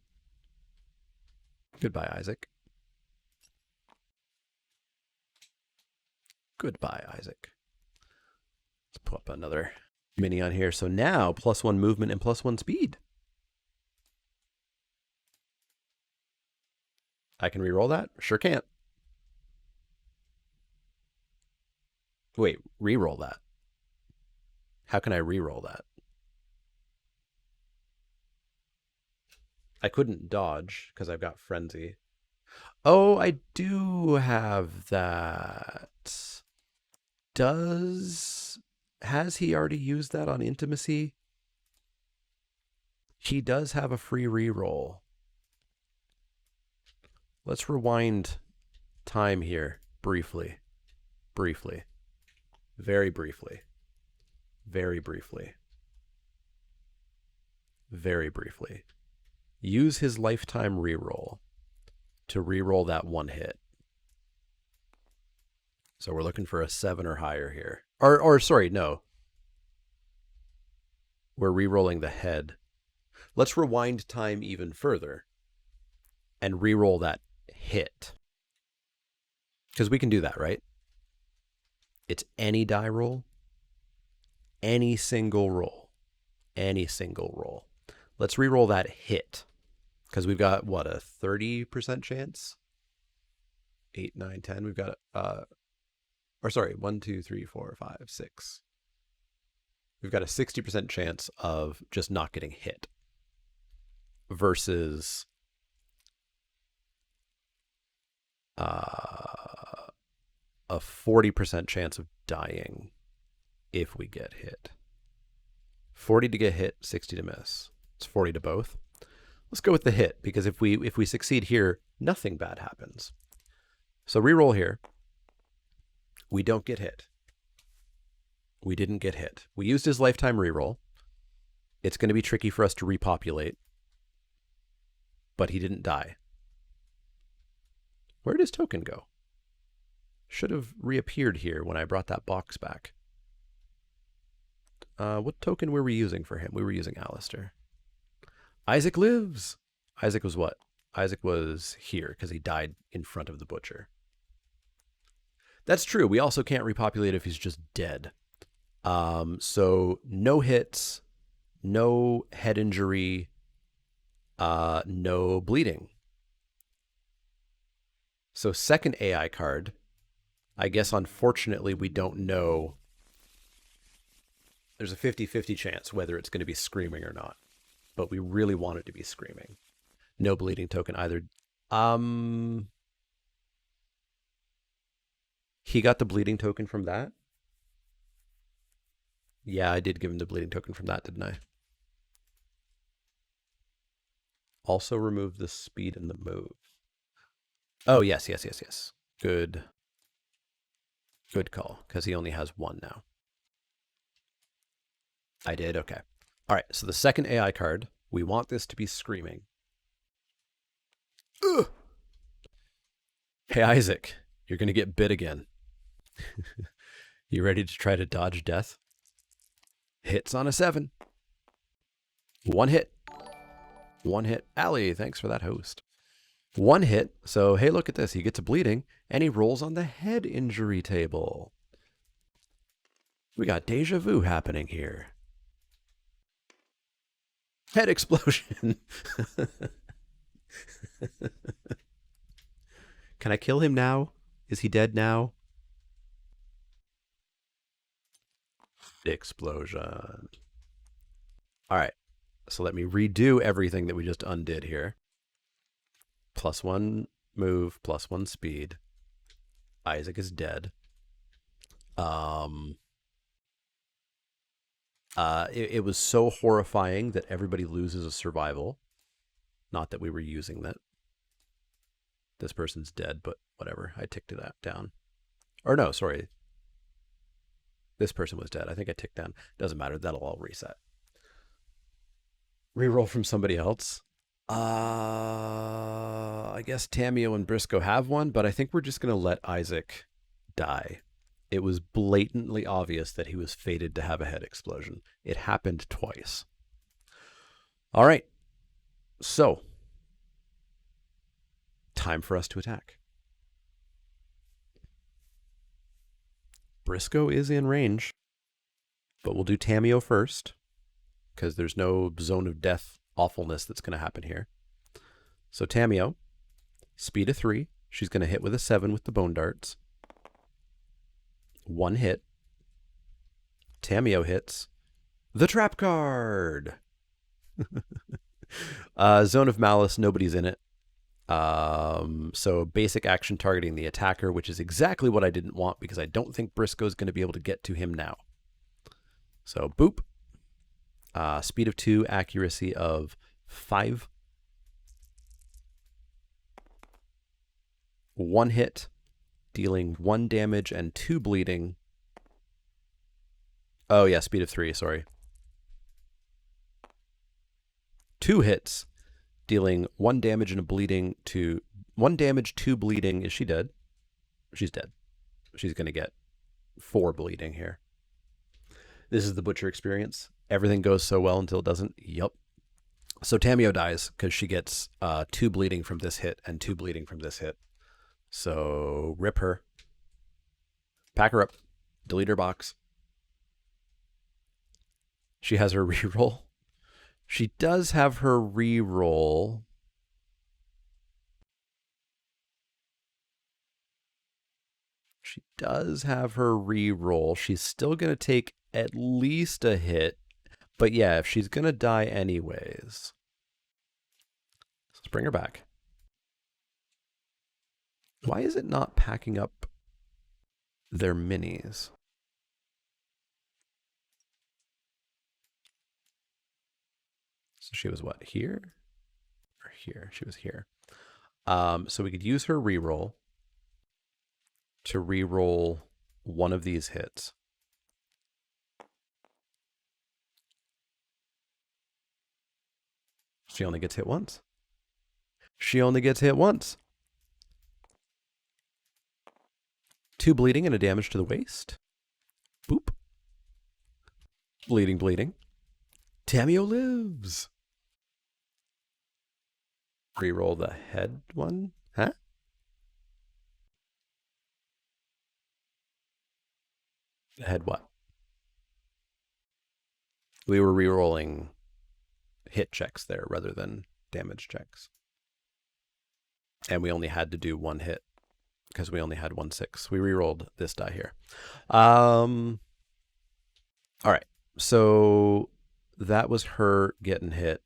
Goodbye, Isaac. Goodbye, Isaac. Let's pull up another mini on here. So now +1 movement and +1 speed. I can reroll that? Sure can't. Wait, reroll that. How can I reroll that? I couldn't dodge because I've got Frenzy. Oh, I do have that. Has he already used that on Intimacy? He does have a free reroll. Let's rewind time here briefly. Very briefly. Use his lifetime reroll to reroll that 1 hit. So we're looking for a 7 or higher here. Or sorry, no. We're rerolling the head. Let's rewind time even further and reroll that hit. Because we can do that, right? It's any die roll, any single roll. Let's reroll that hit. Because we've got, what, a 30% chance? 8, 9, 10. We've got, 1, 2, 3, 4, 5, 6. We've got a 60% chance of just not getting hit. Versus a 40% chance of dying if we get hit. 40 to get hit, 60 to miss. It's 40 to both. Let's go with the hit, because if we succeed here, nothing bad happens. So reroll here. We don't get hit. We didn't get hit. We used his lifetime reroll. It's going to be tricky for us to repopulate. But he didn't die. Where did his token go? Should have reappeared here when I brought that box back. What token were we using for him? We were using Alistair. Isaac lives. Isaac was what? Isaac was here because he died in front of the butcher. That's true. We also can't repopulate if he's just dead. So no hits, no head injury, no bleeding. So second AI card, I guess unfortunately we don't know. There's a 50-50 chance whether it's going to be screaming or not. But we really want it to be screaming. No bleeding token either. He got the bleeding token from that? Yeah, I did give him the bleeding token from that, didn't I? Also remove the speed and the move. Oh, yes. Good call, because he only has one now. I did, okay. All right, so the second AI card, we want this to be screaming. Ugh. Hey, Isaac, you're going to get bit again. You ready to try to dodge death? Hits on a 7. One hit. One hit. Allie, thanks for that host. One hit, so hey, look at this. He gets a bleeding, and he rolls on the head injury table. We got deja vu happening here. Head explosion. Can I kill him now? Is he dead now? Explosion. All right. So let me redo everything that we just undid here. +1 move, +1 speed. Isaac is dead. It was so horrifying that everybody loses a survival. Not that we were using that. This person's dead, but whatever. I ticked it down. Or no, sorry. This person was dead. I think I ticked down. Doesn't matter. That'll all reset. Reroll from somebody else. I guess Tamio and Briscoe have one, but I think we're just going to let Isaac die. It was blatantly obvious that he was fated to have a head explosion. It happened twice. All right. So, time for us to attack. Briscoe is in range, but we'll do Tamio first because there's no zone of death awfulness that's going to happen here. So Tamio, speed of 3. She's going to hit with a 7 with the bone darts. One hit. Tamio hits the trap card. Zone of Malice, nobody's in it. So basic action targeting the attacker, which is exactly what I didn't want because I don't think Briscoe's going to be able to get to him now. So boop. Speed of 2, accuracy of 5. One hit, dealing 1 damage and 2 bleeding. Oh yeah, speed of 3, sorry. 2 hits, dealing 1 damage and a bleeding to 1 damage, 2 bleeding. Is she dead? She's dead. She's going to get 4 bleeding here. This is the Butcher experience. Everything goes so well until it doesn't. Yup. So Tamio dies because she gets 2 bleeding from this hit and 2 bleeding from this hit. So rip her. Pack her up. Delete her box. She has her reroll. She does have her reroll. She does have her reroll. She's still going to take at least a hit. But yeah, if she's going to die anyways. Let's bring her back. Why is it not packing up their minis? She was what, here or here? She was here. So we could use her reroll to reroll one of these hits. She only gets hit once. She only gets hit once. 2 bleeding and a damage to the waist. Boop. Bleeding, bleeding. Tamio lives. Reroll the head one. Huh? The head what? We were rerolling hit checks there rather than damage checks. And we only had to do one hit because we only had 1/6. We rerolled this die here. All right. So that was her getting hit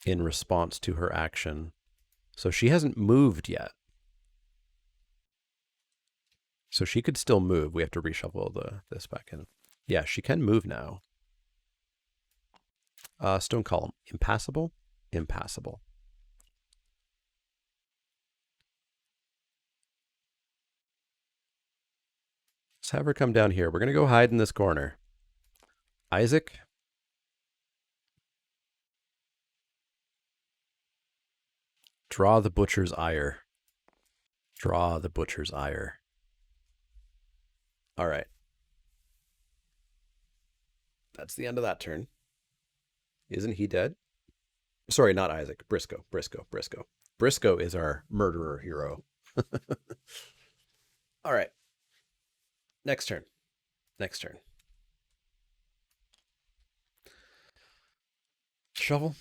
in response to her action. So she hasn't moved yet. So she could still move. We have to reshuffle this back in. Yeah, she can move now. Stone column. Impassable? Impassable. Let's have her come down here. We're going to go hide in this corner. Isaac? Draw the butcher's ire. Draw the butcher's ire. All right. That's the end of that turn. Isn't he dead? Sorry, not Isaac. Briscoe. Briscoe is our murderer hero. All right. Next turn. Shovel.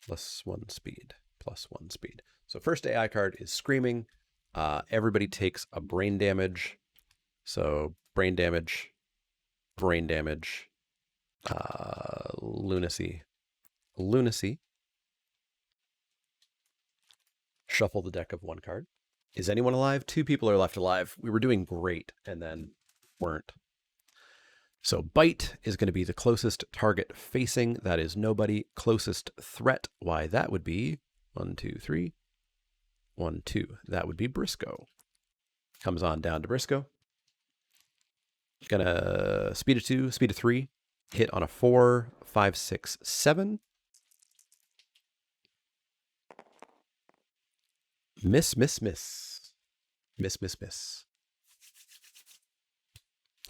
+1 speed. +1 speed. So first AI card is Screaming. Everybody takes a brain damage. So brain damage, lunacy. Shuffle the deck of 1 card. Is anyone alive? 2 people are left alive. We were doing great and then weren't. So Bite is going to be the closest target facing. That is nobody. Closest threat. Why, that would be 1, 2, 3. 1, 2. That would be Briscoe. Comes on down to Briscoe. Gonna speed of 2, speed of 3. Hit on a 4, 5, 6, 7. Miss.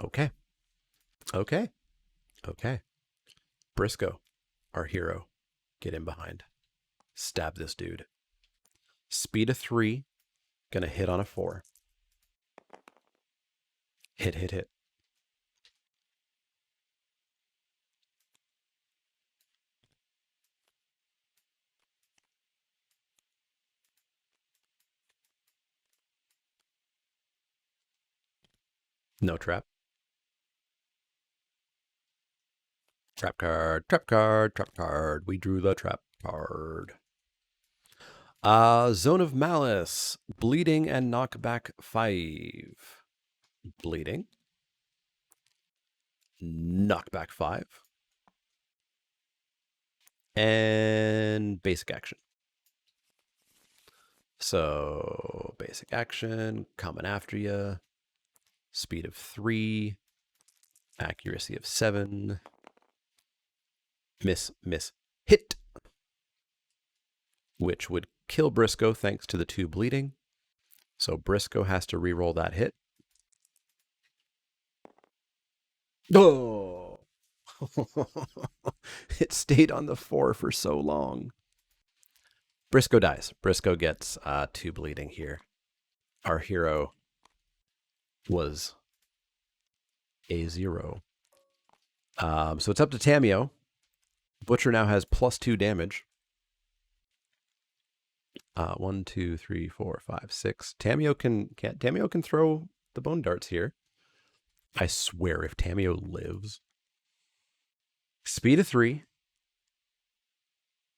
Okay. Briscoe, our hero. Get in behind. Stab this dude. Speed of 3. Gonna hit on a 4. Hit. No trap. Trap card. We drew the trap card. Zone of Malice. Bleeding and knockback 5. Bleeding. Knockback 5. And basic action. So basic action, coming after you. Speed of 3. Accuracy of 7. Miss. Hit. Which would kill Briscoe thanks to the 2 bleeding. So Briscoe has to reroll that hit. Oh! It stayed on the 4 for so long. Briscoe dies. Briscoe gets 2 bleeding here. Our hero was a 0. So it's up to Tamio. Butcher now has +2 damage. 1, 2, 3, 4, 5, 6. Tamio can throw the bone darts here. I swear, if Tamio lives. Speed of 3.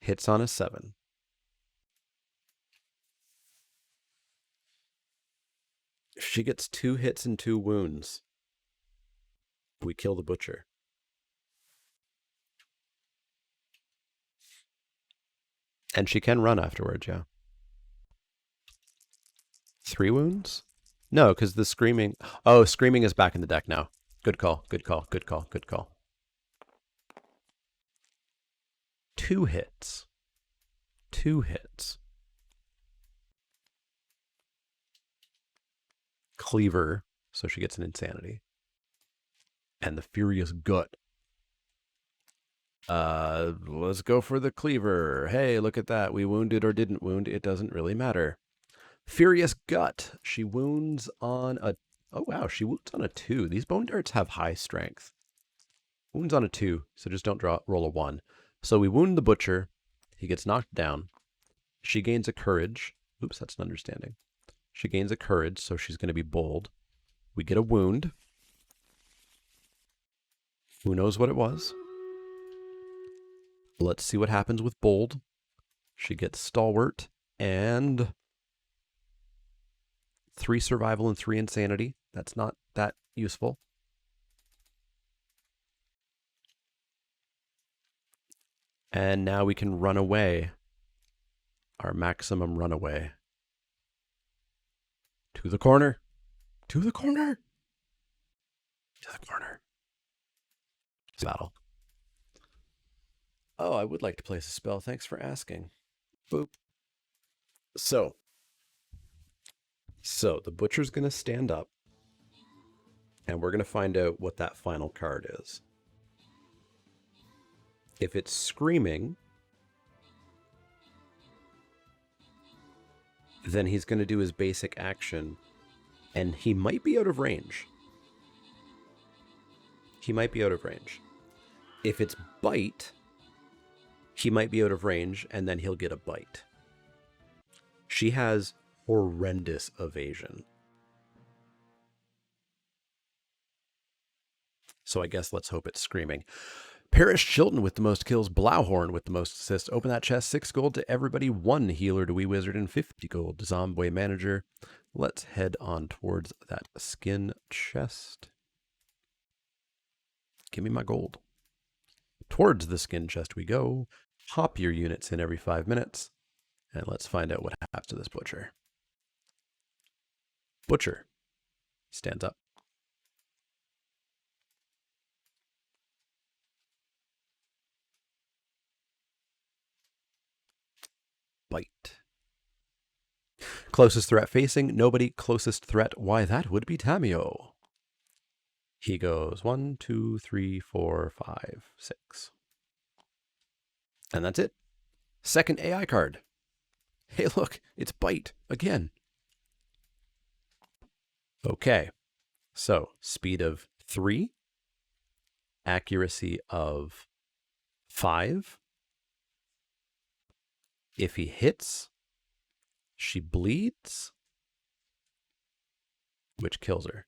Hits on a 7. She gets 2 hits and 2 wounds. We kill the butcher. And she can run afterwards, yeah. 3 wounds? No, because the screaming... Oh, screaming is back in the deck now. Good call, good call, good call, good call. 2 hits. 2 hits. Cleaver, so she gets an insanity. And the Furious Gut. Let's go for the Cleaver. Hey, look at that. We wounded or didn't wound. It doesn't really matter. Furious Gut. She wounds on a... Oh, wow. She wounds on a 2. These bone darts have high strength. Wounds on a 2, so just don't roll a 1. So we wound the butcher. He gets knocked down. She gains a courage. Oops, that's an understanding. She gains a courage, so she's going to be bold. We get a wound. Who knows what it was? Let's see what happens with bold. She gets stalwart and 3 survival and 3 insanity. That's not that useful. And now we can run away. Our maximum runaway. To the corner. To the corner. To the corner. Battle. Oh, I would like to place a spell. Thanks for asking. Boop. So the butcher's going to stand up. And we're going to find out what that final card is. If it's screaming, then he's going to do his basic action. And he might be out of range. He might be out of range. If it's bite, he might be out of range, and then he'll get a bite. She has horrendous evasion. So I guess let's hope it's screaming. Parrish Chilton with the most kills. Blauhorn with the most assists. Open that chest. 6 gold to everybody. 1 healer to Wee Wizard and 50 gold to Zomboy Manager. Let's head on towards that skin chest. Give me my gold. Towards the skin chest we go. Hop your units in every 5 minutes. And let's find out what happens to this butcher. Butcher stands up. Bite. Closest threat facing, nobody. Closest threat, why that would be Tamio. He goes 1, 2, 3, 4, 5, 6. And that's it. Second AI card. Hey, look, it's Bite again. Okay, so speed of 3, accuracy of 5. If he hits, she bleeds, which kills her.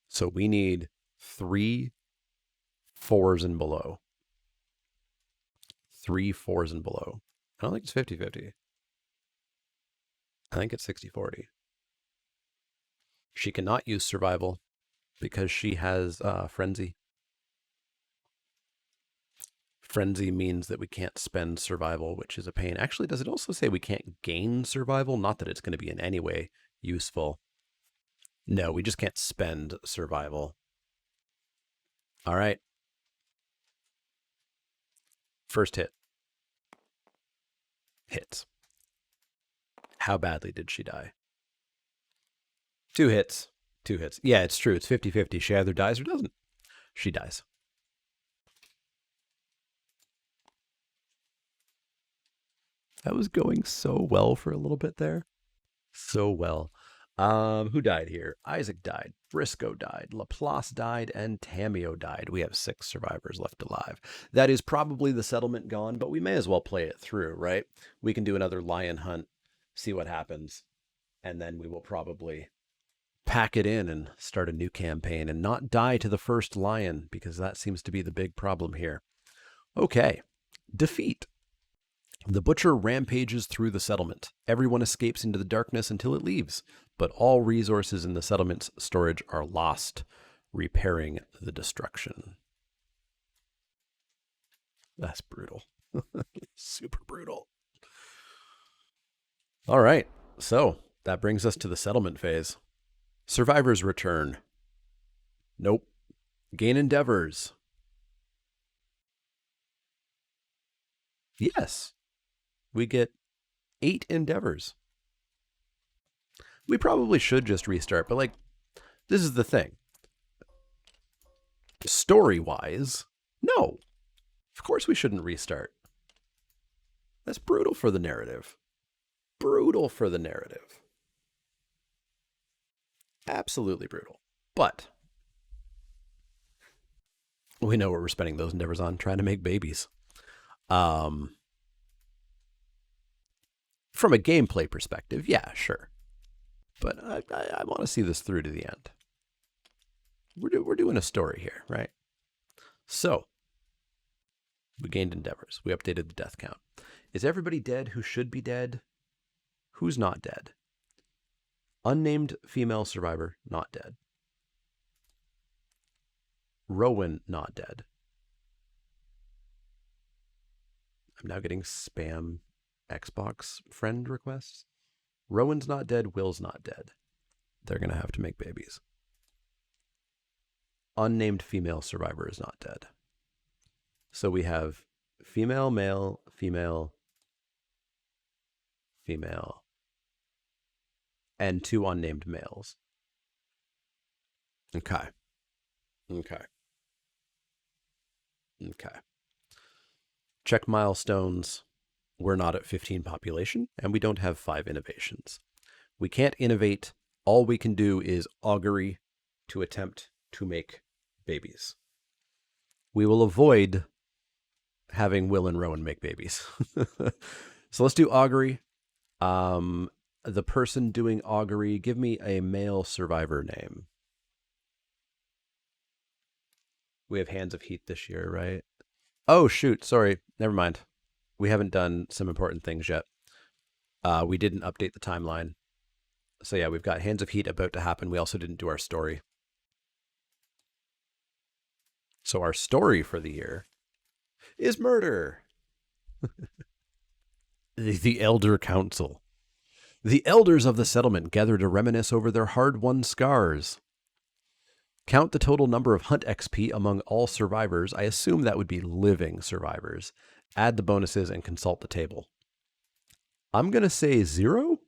So we need 3 4s and below. 3 4s and below. I don't think it's 50-50. I think it's 60-40. She cannot use survival because she has frenzy. Frenzy means that we can't spend survival, which is a pain. Actually, does it also say we can't gain survival? Not that it's going to be in any way useful. No, we just can't spend survival. All right. First hit. Hits. How badly did she die? 2 hits. 2 hits. Yeah, it's true. It's 50-50. She either dies or doesn't. She dies. That was going so well for a little bit there. So well. Who died here? Isaac died. Briscoe died. Laplace died. And Tamio died. We have 6 survivors left alive. That is probably the settlement gone, but we may as well play it through, right? We can do another lion hunt, see what happens, and then we will probably pack it in and start a new campaign and not die to the first lion, because that seems to be the big problem here. Okay. Defeat. The butcher rampages through the settlement. Everyone escapes into the darkness until it leaves, but all resources in the settlement's storage are lost. repairing the destruction. That's brutal. Super brutal. All right. So that brings us to the settlement phase. Survivors return. Nope. Gain endeavors. Yes. We get 8 endeavors. We probably should just restart, but like, this is the thing. Story-wise, no. Of course we shouldn't restart. That's brutal for the narrative. Brutal for the narrative. Absolutely brutal. But we know what we're spending those endeavors on, trying to make babies. From a gameplay perspective, yeah, sure. But I want to see this through to the end. We're doing a story here, right? So, we gained endeavors. We updated the death count. Is everybody dead who should be dead? Who's not dead? Unnamed female survivor, not dead. Rowan, not dead. I'm now getting spam Xbox friend requests. Rowan's not dead. Will's not dead. They're going to have to make babies. Unnamed female survivor is not dead. So we have female, male, female, female, and 2 unnamed males. Okay. Check milestones. We're not at 15 population, and we don't have 5 innovations. We can't innovate. All we can do is augury to attempt to make babies. We will avoid having Will and Rowan make babies. So let's do augury. The person doing augury, give me a male survivor name. We have Hands of Heat this year, right? Oh, shoot. Sorry. Never mind. We haven't done some important things yet. We didn't update the timeline. So yeah, we've got Hands of Heat about to happen. We also didn't do our story. So our story for the year is murder. The Elder Council. The elders of the settlement gather to reminisce over their hard-won scars. Count the total number of hunt XP among all survivors. I assume that would be living survivors. Add the bonuses and consult the table. I'm going to say 0.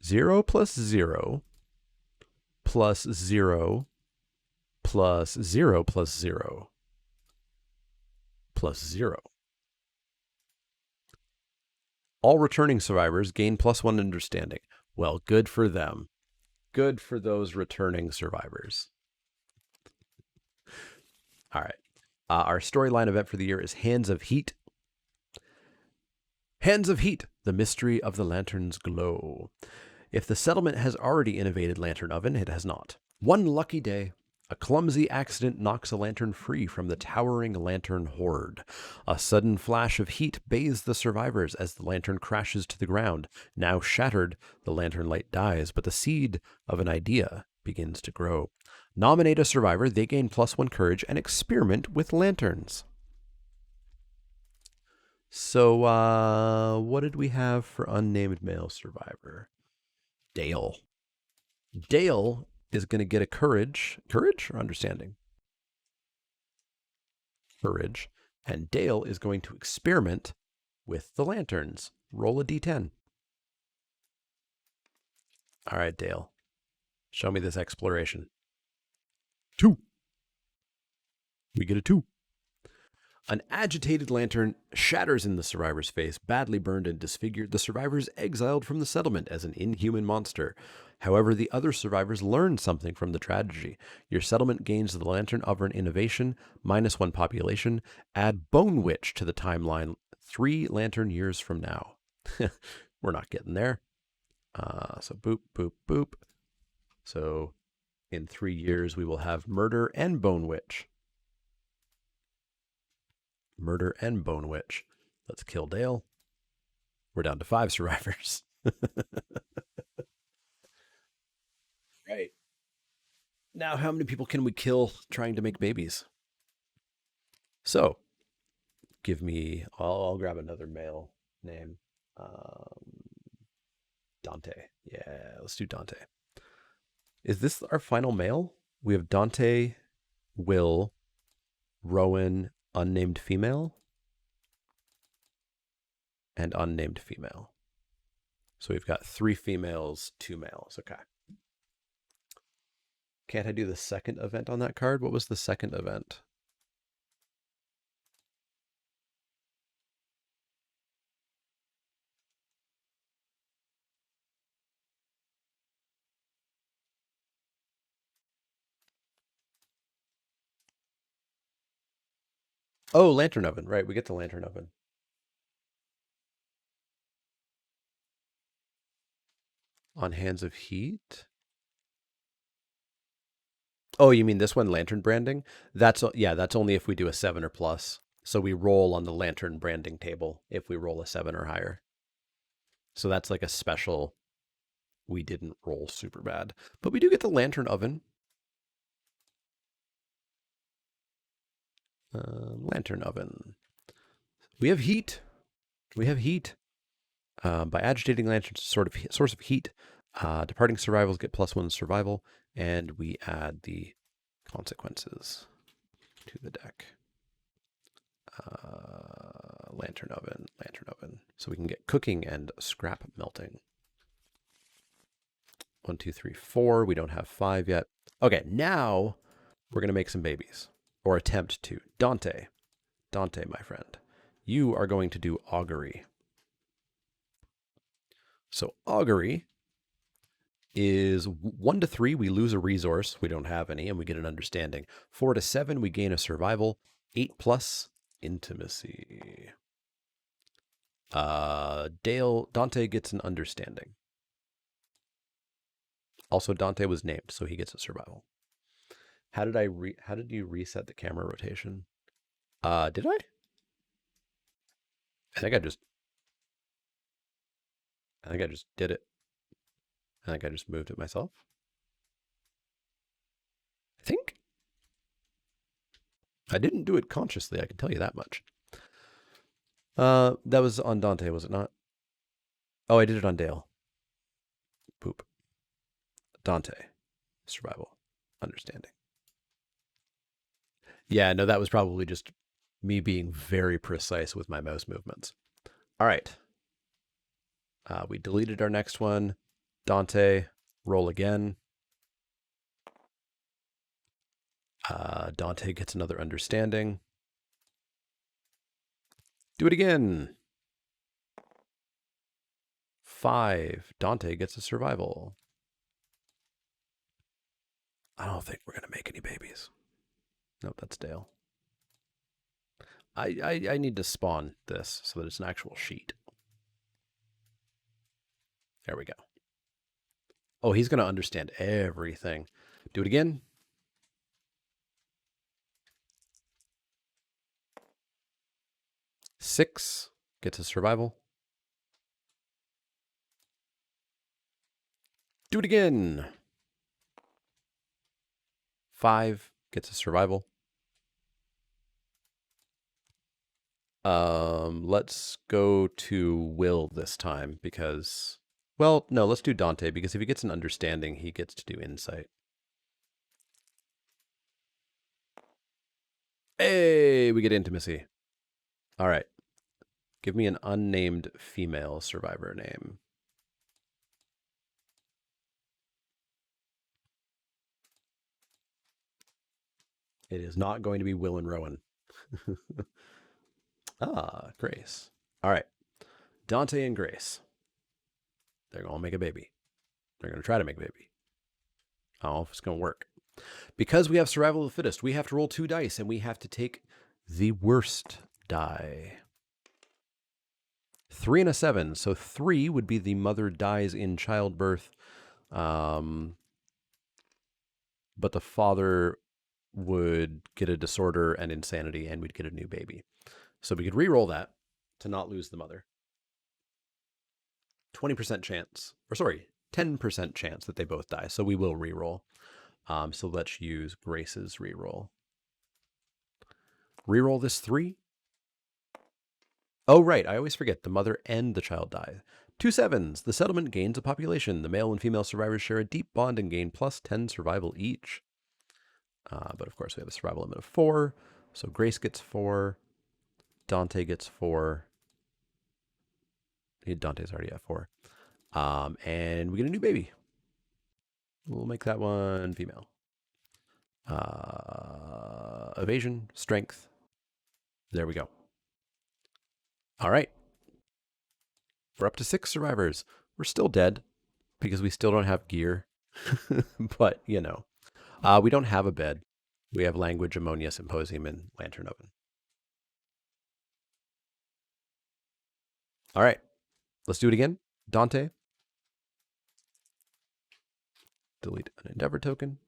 0 plus 0 plus 0 plus 0 plus 0 plus 0. All returning survivors gain +1 understanding. Well, good for them. Good for those returning survivors. All right. Our storyline event for the year is Hands of Heat. Hands of Heat, the mystery of the lantern's glow. If the settlement has already innovated lantern oven, it has not. One lucky day, a clumsy accident knocks a lantern free from the towering lantern horde. A sudden flash of heat bathes the survivors as the lantern crashes to the ground. Now shattered, the lantern light dies, but the seed of an idea begins to grow. Nominate a survivor, they gain +1 courage, and experiment with lanterns. So, what did we have for unnamed male survivor? Dale. Dale is going to get a courage. Courage or understanding? Courage. And Dale is going to experiment with the lanterns. Roll a d10. All right, Dale. Show me this exploration. 2. We get a 2. An agitated lantern shatters in the survivor's face, badly burned and disfigured. The survivor is exiled from the settlement as an inhuman monster. However, the other survivors learn something from the tragedy. Your settlement gains the lantern oven innovation, -1 population. Add Bone Witch to the timeline 3 lantern years from now. We're not getting there. So boop, boop, boop. So in 3 years, we will have Murder and Bone Witch. Murder and Bone Witch. Let's kill Dale. We're down to 5 survivors. Right. Now, how many people can we kill trying to make babies? So, give me. I'll grab another male name. Um, Dante. Yeah, let's do Dante. Is this our final male? We have Dante, Will, Rowan, unnamed female, and unnamed female. So we've got 3 females, 2 males. Okay. Can't I do the second event on that card? What was the second event? Oh, Lantern Oven. Right, we get the Lantern Oven. On Hands of Heat? Oh, you mean this one, Lantern Branding? That's only if we do a 7 or plus. So we roll on the Lantern Branding table if we roll a 7 or higher. So that's like a special. We didn't roll super bad. But we do get the Lantern Oven. Lantern Oven. We have heat. We have heat. By agitating lanterns, source of heat, departing survivals get +1 survival, and we add the consequences to the deck. Lantern Oven, Lantern Oven. So we can get cooking and scrap melting. 1, 2, 3, 4. We don't have 5 yet. Okay, now we're going to make some babies, or attempt to. Dante, my friend, you are going to do augury. So augury is 1 to 3, we lose a resource. We don't have any, and we get an understanding. 4 to 7, we gain a survival. 8 plus intimacy. Dante gets an understanding. Also, Dante was named, so he gets a survival. How did you reset the camera rotation? Did I? I think I just did it. I think I just moved it myself. I think I didn't do it consciously, I can tell you that much. That was on Dante, was it not? Oh, I did it on Dale. Poop. Dante. Survival. Understanding. Yeah, no, that was probably just me being very precise with my mouse movements. All right. We deleted our next one. Dante, roll again. Dante gets another understanding. Do it again. 5. Dante gets a survival. I don't think we're going to make any babies. Nope, that's Dale. I need to spawn this so that it's an actual sheet. There we go. Oh, he's going to understand everything. Do it again. Six gets a survival. Do it again. 5 gets a survival. Let's go to Will this time because, well, no, let's do Dante because if he gets an understanding, he gets to do insight. Hey, we get intimacy. All right. Give me an unnamed female survivor name. It is not going to be Will and Rowan. Grace. All right. Dante and Grace. They're going to make a baby. They're going to try to make a baby. I don't know if it's going to work. Because we have survival of the fittest, we have to roll 2 dice and we have to take the worst die. 3 and a 7. So 3 would be the mother dies in childbirth. But the father would get a disorder and insanity and we'd get a new baby. So we could re-roll that to not lose the mother. 20% chance, or sorry, 10% chance that they both die. So we will re-roll. So let's use Grace's reroll. Reroll this 3. Oh, right. I always forget. The mother and the child die. 2 7s. The settlement gains a population. The male and female survivors share a deep bond and gain plus 10 survival each. But of course, we have a survival limit of 4. So Grace gets 4. Dante gets 4. Dante's already at 4. And we get a new baby. We'll make that one female. Evasion, strength. There we go. All right. We're up to 6 survivors. We're still dead because we still don't have gear. But, you know, we don't have a bed. We have language, ammonia, symposium, and lantern oven. All right. Let's do it again. Dante. Delete an endeavor token.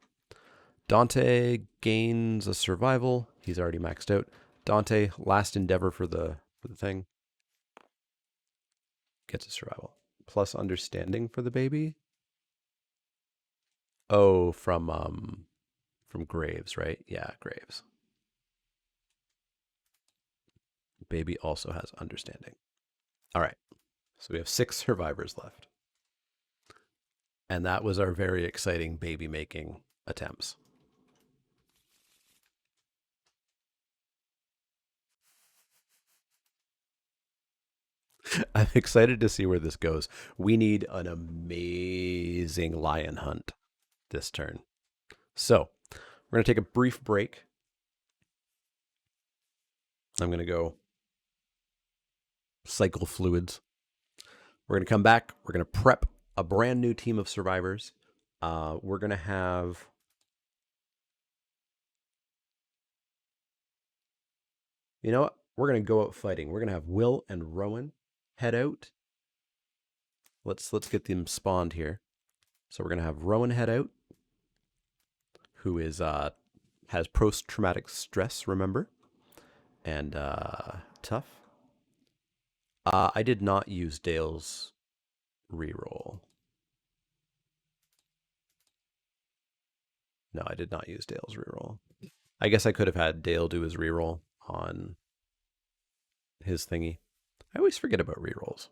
Dante gains a survival. He's already maxed out. Dante, last endeavor for the thing. Gets a survival. Plus understanding for the baby. Oh, from Graves, right? Yeah, Graves. Baby also has understanding. All right. So we have 6 survivors left. And that was our very exciting baby making attempts. I'm excited to see where this goes. We need an amazing lion hunt this turn. So we're going to take a brief break. I'm going to go cycle fluids. We're going to come back. We're going to prep a brand new team of survivors. We're going to have... You know what? We're going to go out fighting. We're going to have Will and Rowan head out. Let's get them spawned here. So we're going to have Rowan head out, who is has post-traumatic stress, remember? And tough. I did not use Dale's reroll. No, I did not use Dale's reroll. I guess I could have had Dale do his reroll on his thingy. I always forget about rerolls.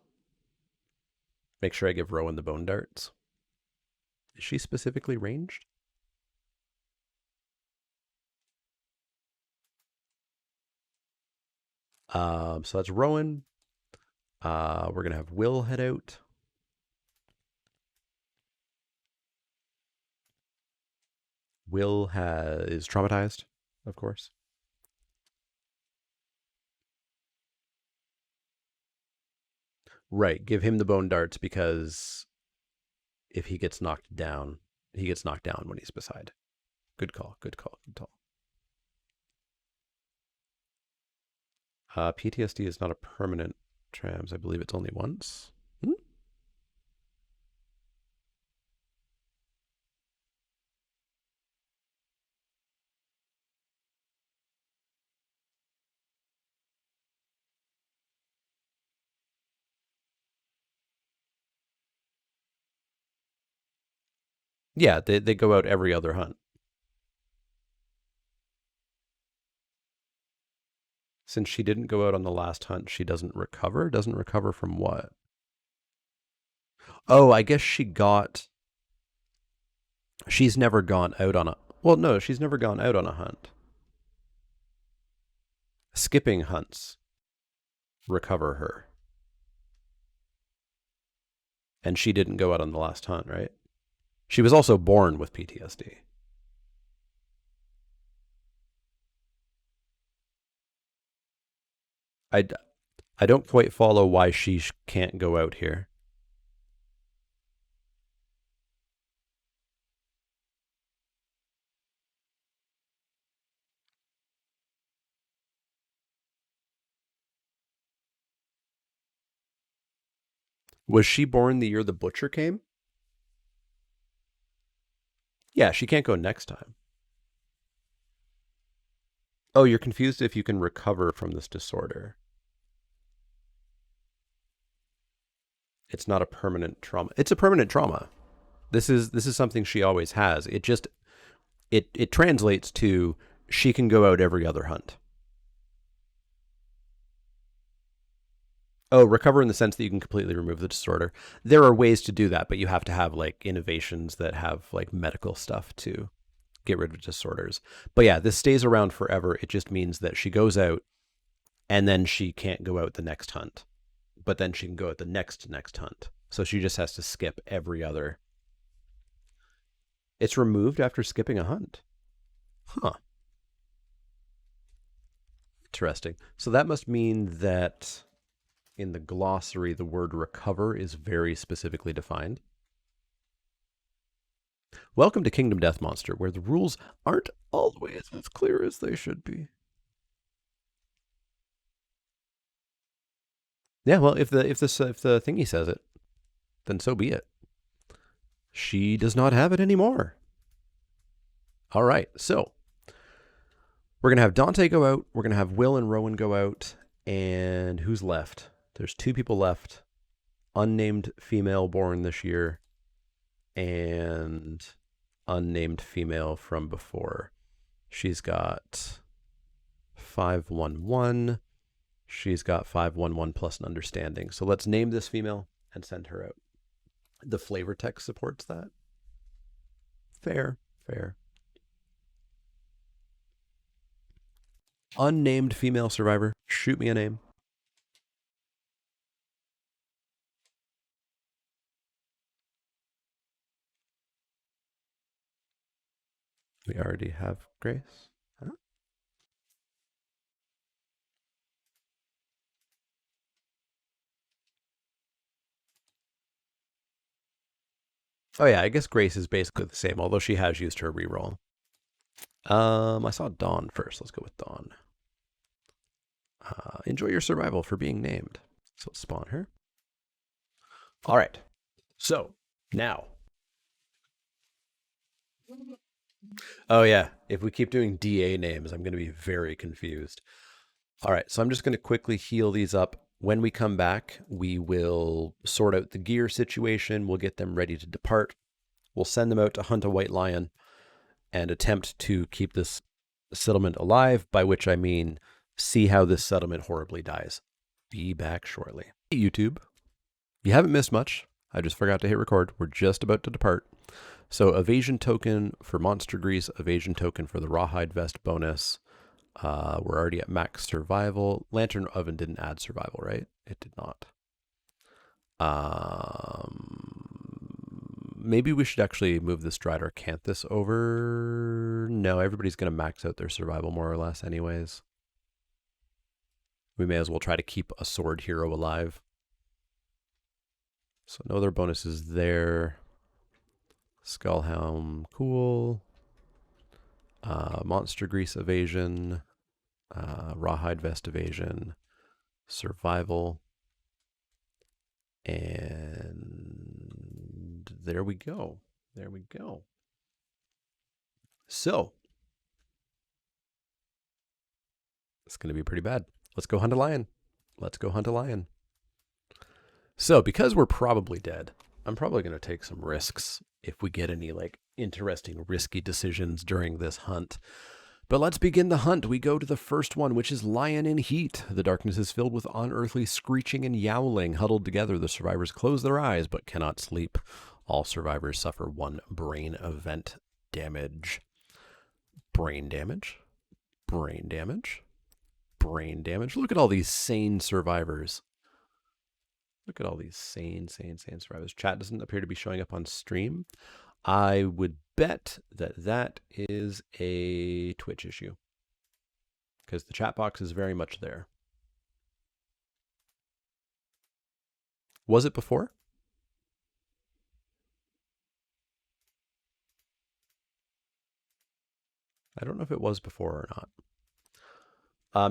Make sure I give Rowan the bone darts. Is she specifically ranged? So that's Rowan. We're going to have Will head out. Will is traumatized, of course. Right, give him the bone darts because if he gets knocked down, he gets knocked down when he's beside. Good call, good call, good call. PTSD is not a permanent trams. I believe it's only once. Yeah, they go out every other hunt. Since she didn't go out on the last hunt, she doesn't recover? Doesn't recover from what? Oh, I guess she's never gone out on a... Well, no, she's never gone out on a hunt. Skipping hunts recover her. And she didn't go out on the last hunt, right? She was also born with PTSD. I don't quite follow why she can't go out here. Was she born the year the butcher came? Yeah, she can't go next time. Oh, you're confused if you can recover from this disorder. It's not a permanent trauma. It's a permanent trauma. This is something she always has. It just it translates to she can go out every other hunt. Oh, recover in the sense that you can completely remove the disorder. There are ways to do that, but you have to have like innovations that have like medical stuff to get rid of disorders. But yeah, this stays around forever. It just means that she goes out and then she can't go out the next hunt. But then she can go out the next hunt. So she just has to skip every other. It's removed after skipping a hunt. Huh. Interesting. So that must mean that in the glossary, the word recover is very specifically defined. Welcome to Kingdom Death Monster, where the rules aren't always as clear as they should be. Yeah, well, if the thingy says it, then so be it. She does not have it anymore. All right, so we're gonna have Dante go out. We're gonna have Will and Rowan go out, and who's left? There's 2 people left. Unnamed female born this year, and unnamed female from before. She's got 511. She's got 511 plus an understanding. So let's name this female and send her out. The flavor text supports that. Fair. Unnamed female survivor. Shoot me a name. We already have Grace. Huh? Oh yeah, I guess Grace is basically the same, although she has used her reroll. I saw Dawn first. Let's go with Dawn. Enjoy your survival for being named. So let's spawn her. All right. So now. Oh yeah, if we keep doing DA names, I'm going to be very confused. All right, so I'm just going to quickly heal these up. When we come back, we will sort out the gear situation. We'll get them ready to depart. We'll send them out to hunt a white lion and attempt to keep this settlement alive, by which I mean see how this settlement horribly dies. Be back shortly. Hey, YouTube. You haven't missed much. I just forgot to hit record. We're just about to depart. So evasion token for Monster Grease, evasion token for the Rawhide Vest bonus. We're already at max survival. Lantern Oven didn't add survival, right? It did not. Maybe we should actually move this Dried Arcanthus over. No, everybody's going to max out their survival more or less anyways. We may as well try to keep a sword hero alive. So no other bonuses there. Skullhelm, cool. Monster Grease evasion. Rawhide Vest evasion. Survival. And there we go. There we go. So it's going to be pretty bad. Let's go hunt a lion. Let's go hunt a lion. So because we're probably dead, I'm probably going to take some risks if we get any like interesting risky decisions during this hunt. But let's begin the hunt. We go to the first one, which is Lion in Heat. The darkness is filled with unearthly screeching and yowling. Huddled together, the survivors close their eyes but cannot sleep. All survivors suffer 1 brain event damage. Brain damage. Brain damage. Brain damage. Look at all these sane survivors. Look at all these sane survivors. Chat doesn't appear to be showing up on stream. I would bet that that is a Twitch issue because the chat box is very much there. Was it before? I don't know if it was before or not.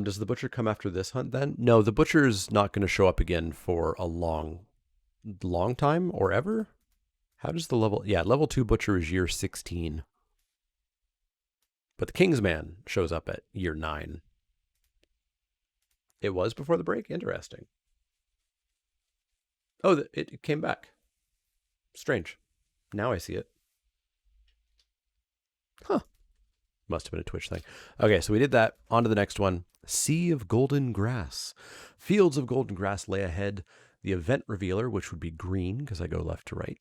Does the butcher come after this hunt then? No, the butcher's not going to show up again for a long time or ever. How does the level... Yeah, level 2 butcher is year 16. But the Kingsman shows up at year 9. It was before the break? Interesting. Oh, it came back. Strange. Now I see it. Huh. Must have been a Twitch thing. Okay, so we did that. On to the next one. Sea of Golden Grass. Fields of golden grass lay ahead. The event revealer, which would be green because I go left to right,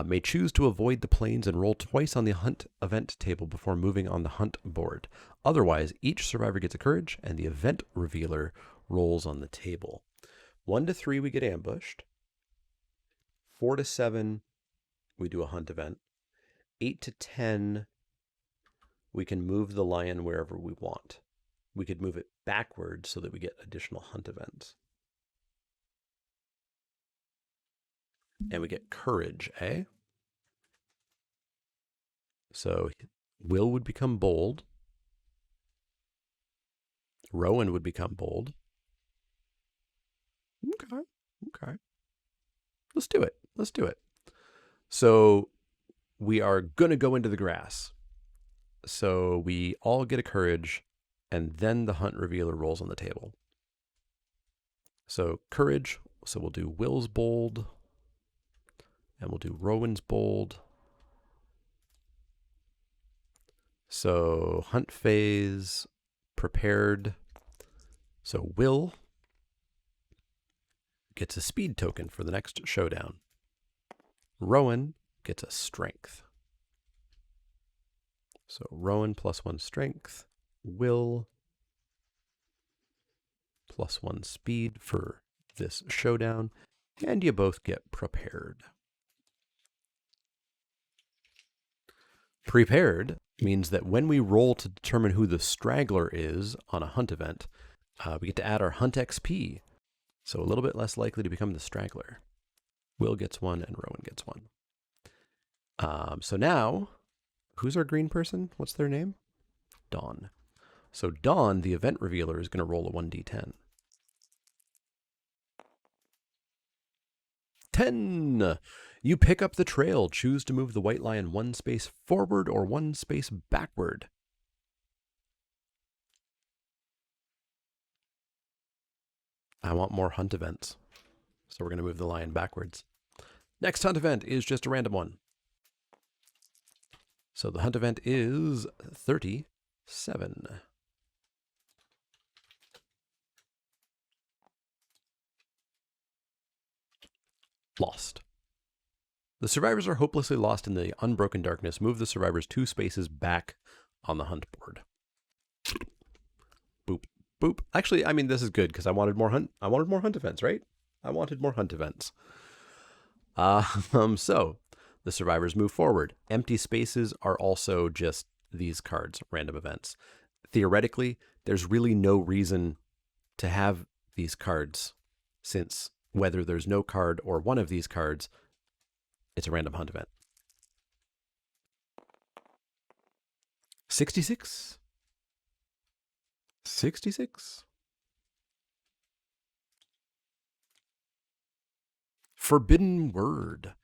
may choose to avoid the plains and roll twice on the hunt event table before moving on the hunt board. Otherwise, each survivor gets a courage, and the event revealer rolls on the table. 1 to 3, we get ambushed. 4 to 7, we do a hunt event. 8 to 10, we can move the lion wherever we want. We could move it backwards so that we get additional hunt events. And we get courage, eh? So Will would become bold. Rowan would become bold. Okay. Let's do it. So we are going to go into the grass. So we all get a courage, and then the hunt revealer rolls on the table. So courage, so we'll do Will's bold, and we'll do Rowan's bold. So hunt phase, prepared. So Will gets a speed token for the next showdown. Rowan gets a strength. So Rowan +1 strength, Will +1 speed for this showdown, and you both get prepared. Prepared means that when we roll to determine who the straggler is on a hunt event, we get to add our hunt XP. So a little bit less likely to become the straggler. Will gets 1 and Rowan gets 1. So now, who's our green person? What's their name? Dawn. So Dawn, the event revealer, is going to roll a 1d10. 10! You pick up the trail. Choose to move the white lion 1 space forward or 1 space backward. I want more hunt events. So we're going to move the lion backwards. Next hunt event is just a random one. So the hunt event is 37. Lost. The survivors are hopelessly lost in the unbroken darkness. Move the survivors 2 spaces back on the hunt board. Boop, boop. Actually, I mean, this is good because I wanted more hunt events, right? I wanted more hunt events. So the survivors move forward. Empty spaces are also just these cards, random events. Theoretically, there's really no reason to have these cards, since whether there's no card or one of these cards, it's a random hunt event. 66. 66. Forbidden word.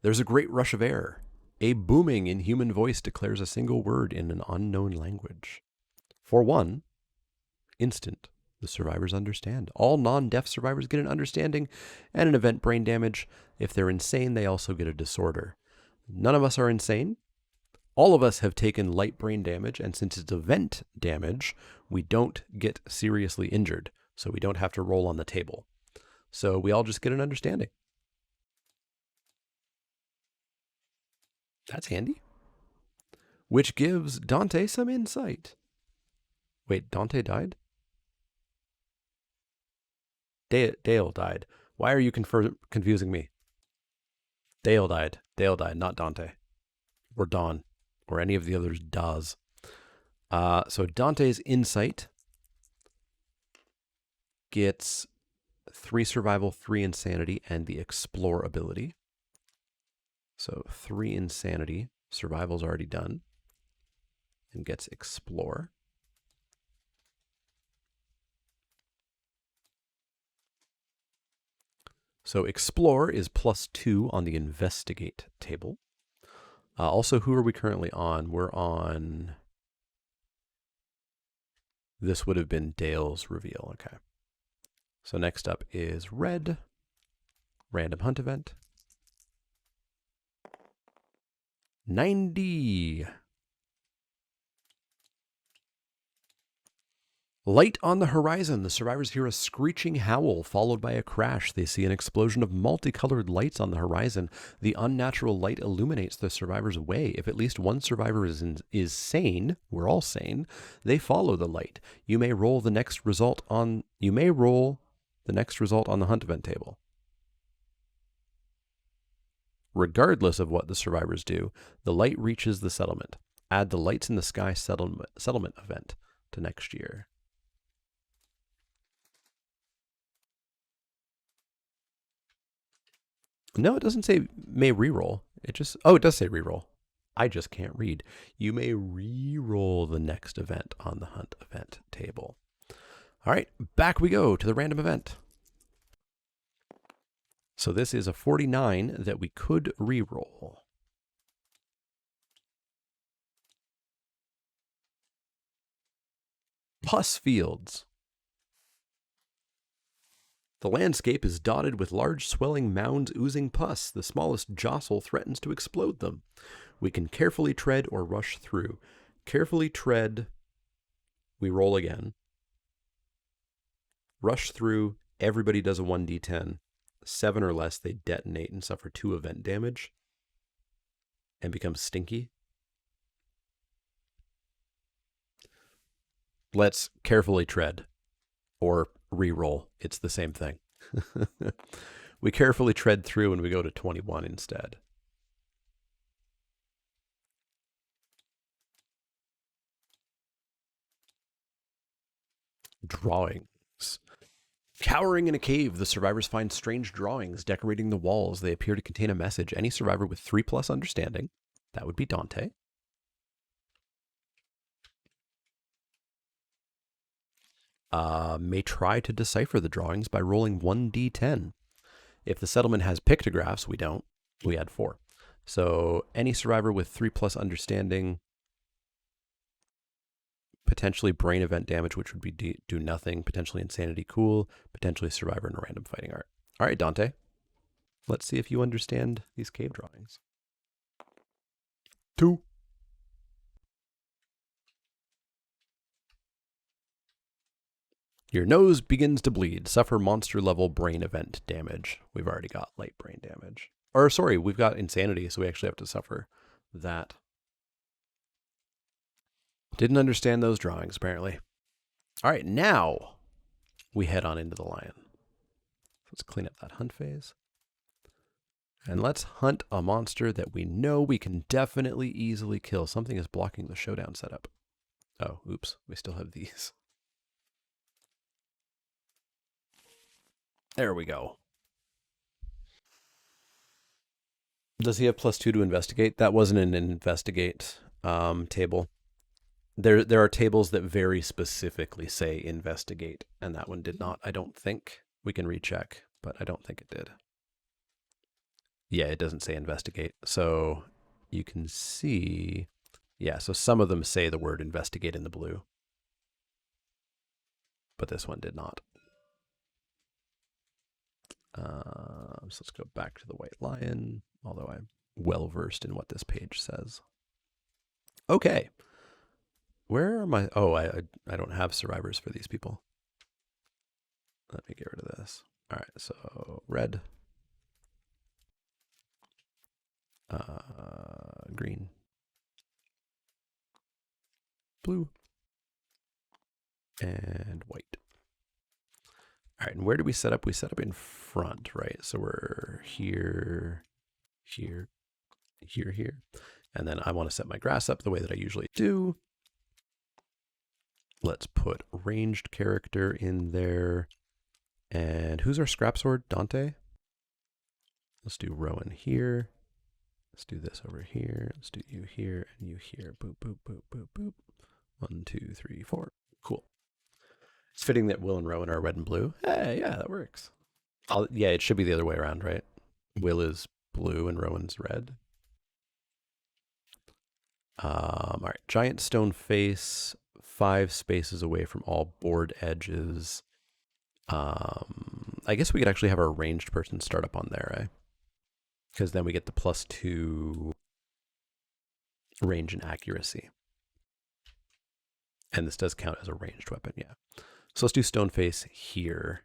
There's a great rush of air. A booming inhuman voice declares a single word in an unknown language. For 1, instant. The survivors understand. All non-deaf survivors get an understanding and an event brain damage. If they're insane, they also get a disorder. None of us are insane. All of us have taken light brain damage, and since it's event damage, we don't get seriously injured, so we don't have to roll on the table. So we all just get an understanding. That's handy. Which gives Dante some insight. Wait, Dante died? Dale died. Why are you confusing me? Dale died. Dale died, not Dante. Or Dawn. Or any of the others does. So Dante's insight gets 3 survival, 3 insanity, and the explore ability. So 3 insanity. Survival's already done. And gets explore. So explore is +2 on the investigate table. Also, who are we currently on? We're on... This would have been Dale's reveal. Okay. So next up is red. Random hunt event. 90. Light on the horizon. The survivors hear a screeching howl followed by a crash. They see an explosion of multicolored lights on the horizon. The unnatural light illuminates the survivors' way. If at least one survivor is sane, we're all sane, they follow the light. You may roll the next result on the hunt event table. Regardless of what the survivors do, the light reaches the settlement. Add the lights in the sky settlement event to next year. No, it doesn't say may reroll. It does say reroll. I just can't read. You may reroll the next event on the hunt event table. All right, back we go to the random event. So this is a 49 that we could reroll. Pus fields. The landscape is dotted with large swelling mounds oozing pus. The smallest jostle threatens to explode them. We can carefully tread or rush through. Carefully tread, we roll again. Rush through, everybody does a 1d10. 7 or less, they detonate and suffer 2 event damage and become stinky. Let's carefully tread or re-roll. It's the same thing. We carefully tread through and we go to 21 instead. Drawings. Cowering in a cave, the survivors find strange drawings decorating the walls. They appear to contain a message. Any survivor with 3+ understanding, that would be Dante, may try to decipher the drawings by rolling 1d10. If the settlement has pictographs, we don't. We add 4. So any survivor with 3+ understanding, potentially brain event damage, which would be do nothing, potentially insanity cool, potentially survivor in a random fighting art. All right, Dante. Let's see if you understand these cave drawings. 2. Your nose begins to bleed. Suffer monster level brain event damage. We've already got light brain damage. Or sorry, we've got insanity, so we actually have to suffer that. Didn't understand those drawings, apparently. All right, now we head on into the lion. Let's clean up that hunt phase. And let's hunt a monster that we know we can definitely easily kill. Something is blocking the showdown setup. Oh, oops. We still have these. There we go. Does he have +2 to investigate? That wasn't an investigate table. There are tables that very specifically say investigate, and that one did not, I don't think. We can recheck, but I don't think it did. Yeah, it doesn't say investigate. So you can see, yeah, so some of them say the word investigate in the blue, but this one did not. So let's go back to the white lion, although I'm well versed in what this page says. Okay. Where are my, oh, I don't have survivors for these people. Let me get rid of this. All right, so red, green, blue, and white. All right, and where do we set up? We set up in front, right? So we're here, here, here, here. And then I want to set my grass up the way that I usually do. Let's put ranged character in there. And who's our scrap sword? Dante? Let's do Rowan here. Let's do this over here. Let's do you here and you here. Boop, boop, boop, boop, boop. 1, 2, 3, 4. Cool. It's fitting that Will and Rowan are red and blue. Hey, yeah, that works. Yeah, it should be the other way around, right? Will is blue and Rowan's red. All right, giant stone face, 5 spaces away from all board edges. I guess we could actually have our ranged person start up on there, right? Because then we get the +2 range and accuracy. And this does count as a ranged weapon, yeah. So let's do stone face here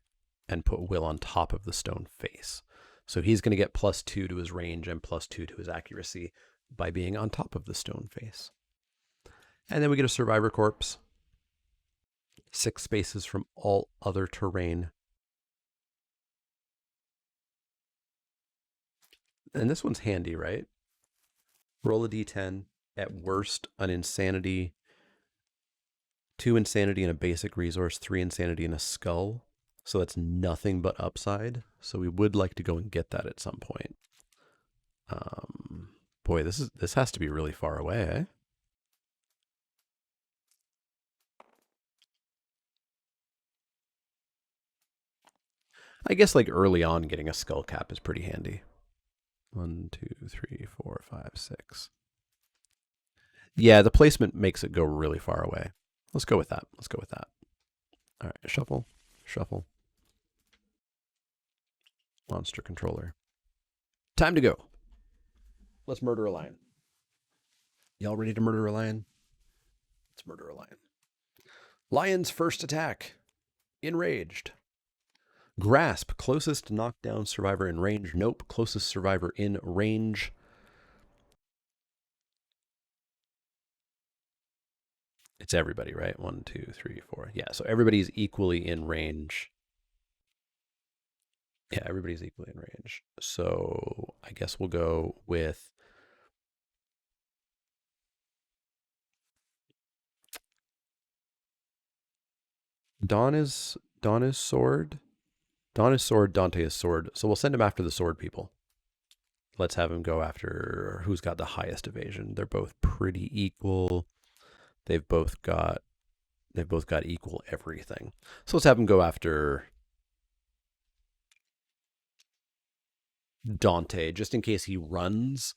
and put Will on top of the stone face. So he's going to get +2 to his range and +2 to his accuracy by being on top of the stone face. And then we get a survivor corpse. 6 spaces from all other terrain. And this one's handy, right? Roll a d10. At worst, an insanity, 2 insanity and a basic resource, 3 insanity and a skull. So that's nothing but upside. So we would like to go and get that at some point. Boy, this has to be really far away, eh? I guess like early on getting a skull cap is pretty handy. 1, 2, 3, 4, 5, 6. Yeah, the placement makes it go really far away. Let's go with that. Let's go with that. All right, shuffle, shuffle. Monster controller. Time to go. Let's murder a lion. Y'all ready to murder a lion? Let's murder a lion. Lion's first attack. Enraged. Grasp. Closest knockdown survivor in range. Nope. Closest survivor in range. It's everybody, right? 1, 2, 3, 4. Yeah, so everybody's equally in range. Yeah, everybody's equally in range. So I guess we'll go with Dawn is sword. Dawn is sword, Dante is sword. So we'll send him after the sword people. Let's have him go after who's got the highest evasion. They're both pretty equal. They've both got equal everything. So let's have him go after Dante, just in case he runs.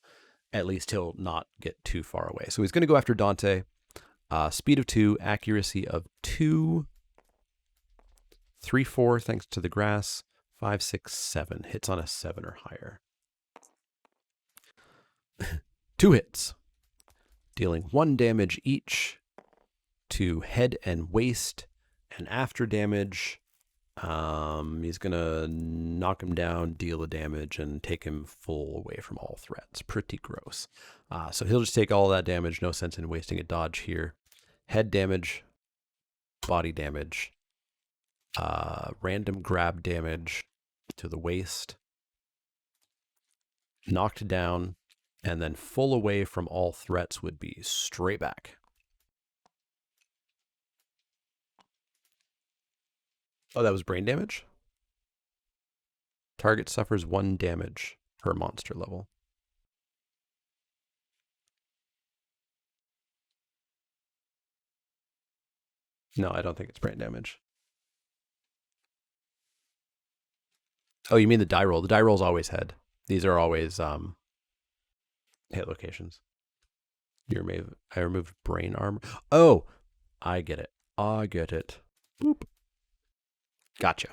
At least he'll not get too far away. So he's going to go after Dante. Speed of 2, accuracy of 2, 3, 4, thanks to the grass, 5, 6, 7. Hits on a 7 or higher. 2 hits, dealing 1 damage each to head and waist, and after damage, he's gonna knock him down, deal the damage, and take him full away from all threats. Pretty gross. So he'll just take all that damage. No sense in wasting a dodge here. Head damage, body damage, random grab damage to the waist, knocked down, and then full away from all threats would be straight back. Oh, that was brain damage? Target suffers 1 damage per monster level. No, I don't think it's brain damage. Oh, you mean the die roll? The die roll's always head. These are always hit locations. I removed brain armor. Oh, I get it. I get it. Boop. Gotcha.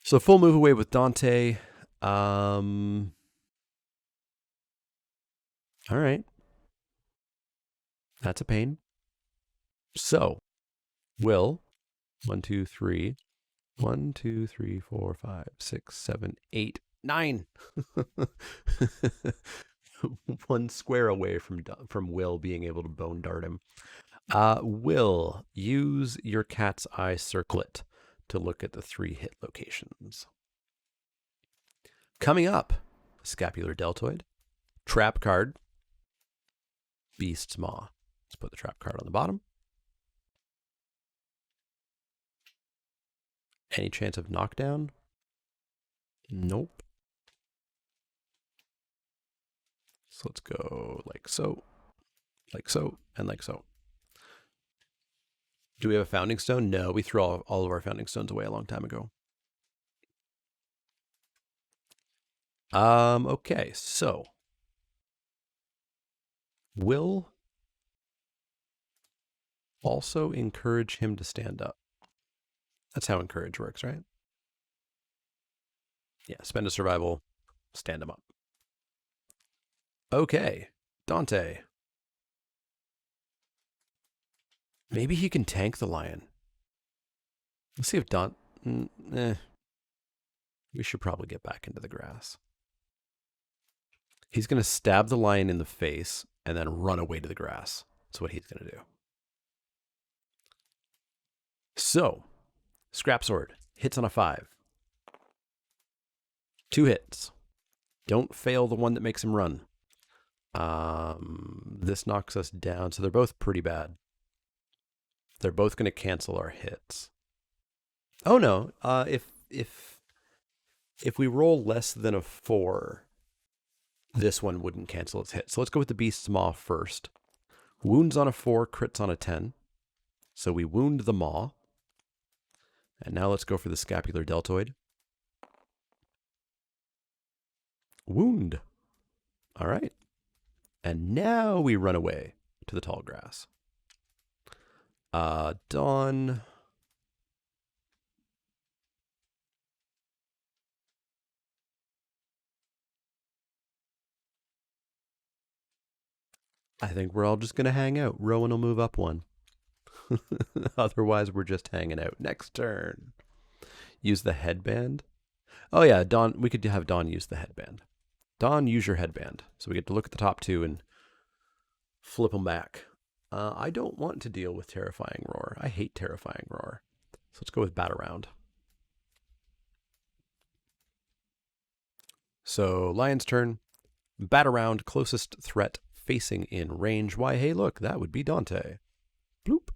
So full move away with Dante. All right. That's a pain. So, Will, 1, 2, 3. 1, 2, 3, 4, 5, 6, 7, 8, 9. 1 square away from Will being able to bone dart him. Will, use your cat's eye circlet to look at the 3 hit locations. Coming up, scapular deltoid, trap card, beast's maw. Let's put the trap card on the bottom. Any chance of knockdown? Nope. So let's go like so, and like so. Do we have a founding stone? No, we threw all of our founding stones away a long time ago. Okay, so will also encourage him to stand up. That's how encourage works, right? Yeah, spend a survival, stand him up. Okay, Dante. Maybe he can tank the lion. Let's see if Don... We should probably get back into the grass. He's going to stab the lion in the face and then run away to the grass. That's what he's going to do. So, Scrap Sword hits on a 5. 2 hits. Don't fail the one that makes him run. This knocks us down, so they're both pretty bad. They're both going to cancel our hits. Oh no! If we roll less than a 4, this one wouldn't cancel its hit. So let's go with the Beast's Maw first. Wounds on a 4, crits on a 10. So we wound the Maw. And now let's go for the Scapular Deltoid. Wound. All right. And now we run away to the tall grass. Dawn. I think we're all just going to hang out. Rowan will move up 1. Otherwise, we're just hanging out. Next turn. Use the headband. Oh, yeah, Dawn. We could have Dawn use the headband. Dawn, use your headband. So we get to look at the top 2 and flip them back. I don't want to deal with Terrifying Roar. I hate Terrifying Roar. So let's go with Bat Around. So, Lion's turn. Bat Around, closest threat facing in range. Why, hey, look, that would be Dante. Bloop.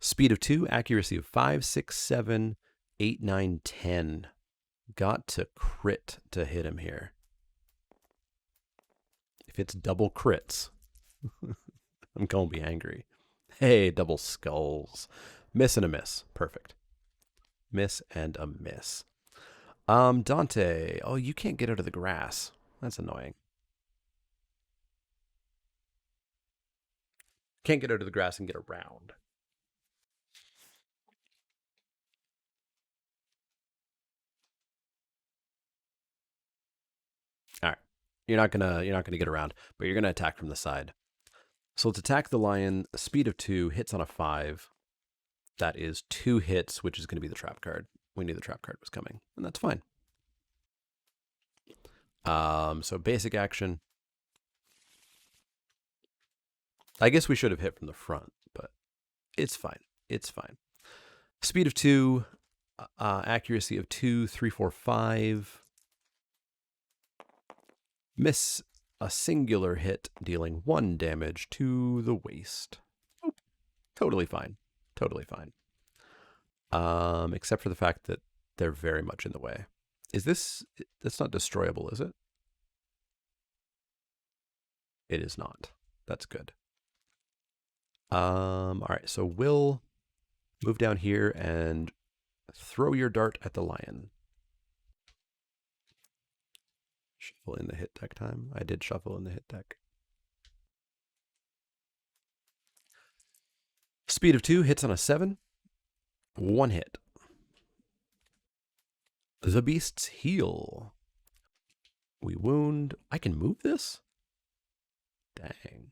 Speed of 2, accuracy of 5, 6, 7, 8, 9, 10. Got to crit to hit him here. If it's double crits, I'm going to be angry. Hey, double skulls. Miss and a miss. Perfect. Miss and a miss. Dante. Oh, you can't get out of the grass. That's annoying. Can't get out of the grass and get around. All right. You're not gonna get around, but you're gonna attack from the side. So let's attack the lion. Speed of 2, hits on a 5. That is 2 hits, which is going to be the trap card. We knew the trap card was coming, and that's fine. So basic action. I guess we should have hit from the front, but it's fine. It's fine. Speed of 2, accuracy of 2, 3, 4, 5. Miss a singular hit, dealing 1 damage to the waist. Oh, totally fine. Totally fine. Except for the fact that they're very much in the way. That's not destroyable, is it? It is not. That's good. All right, so we'll move down here and throw your dart at the lion. Shuffle in the hit deck time. I did shuffle in the hit deck. Speed of 2, hits on a 7. 1 hit. The beasts heal. We wound. I can move this? Dang.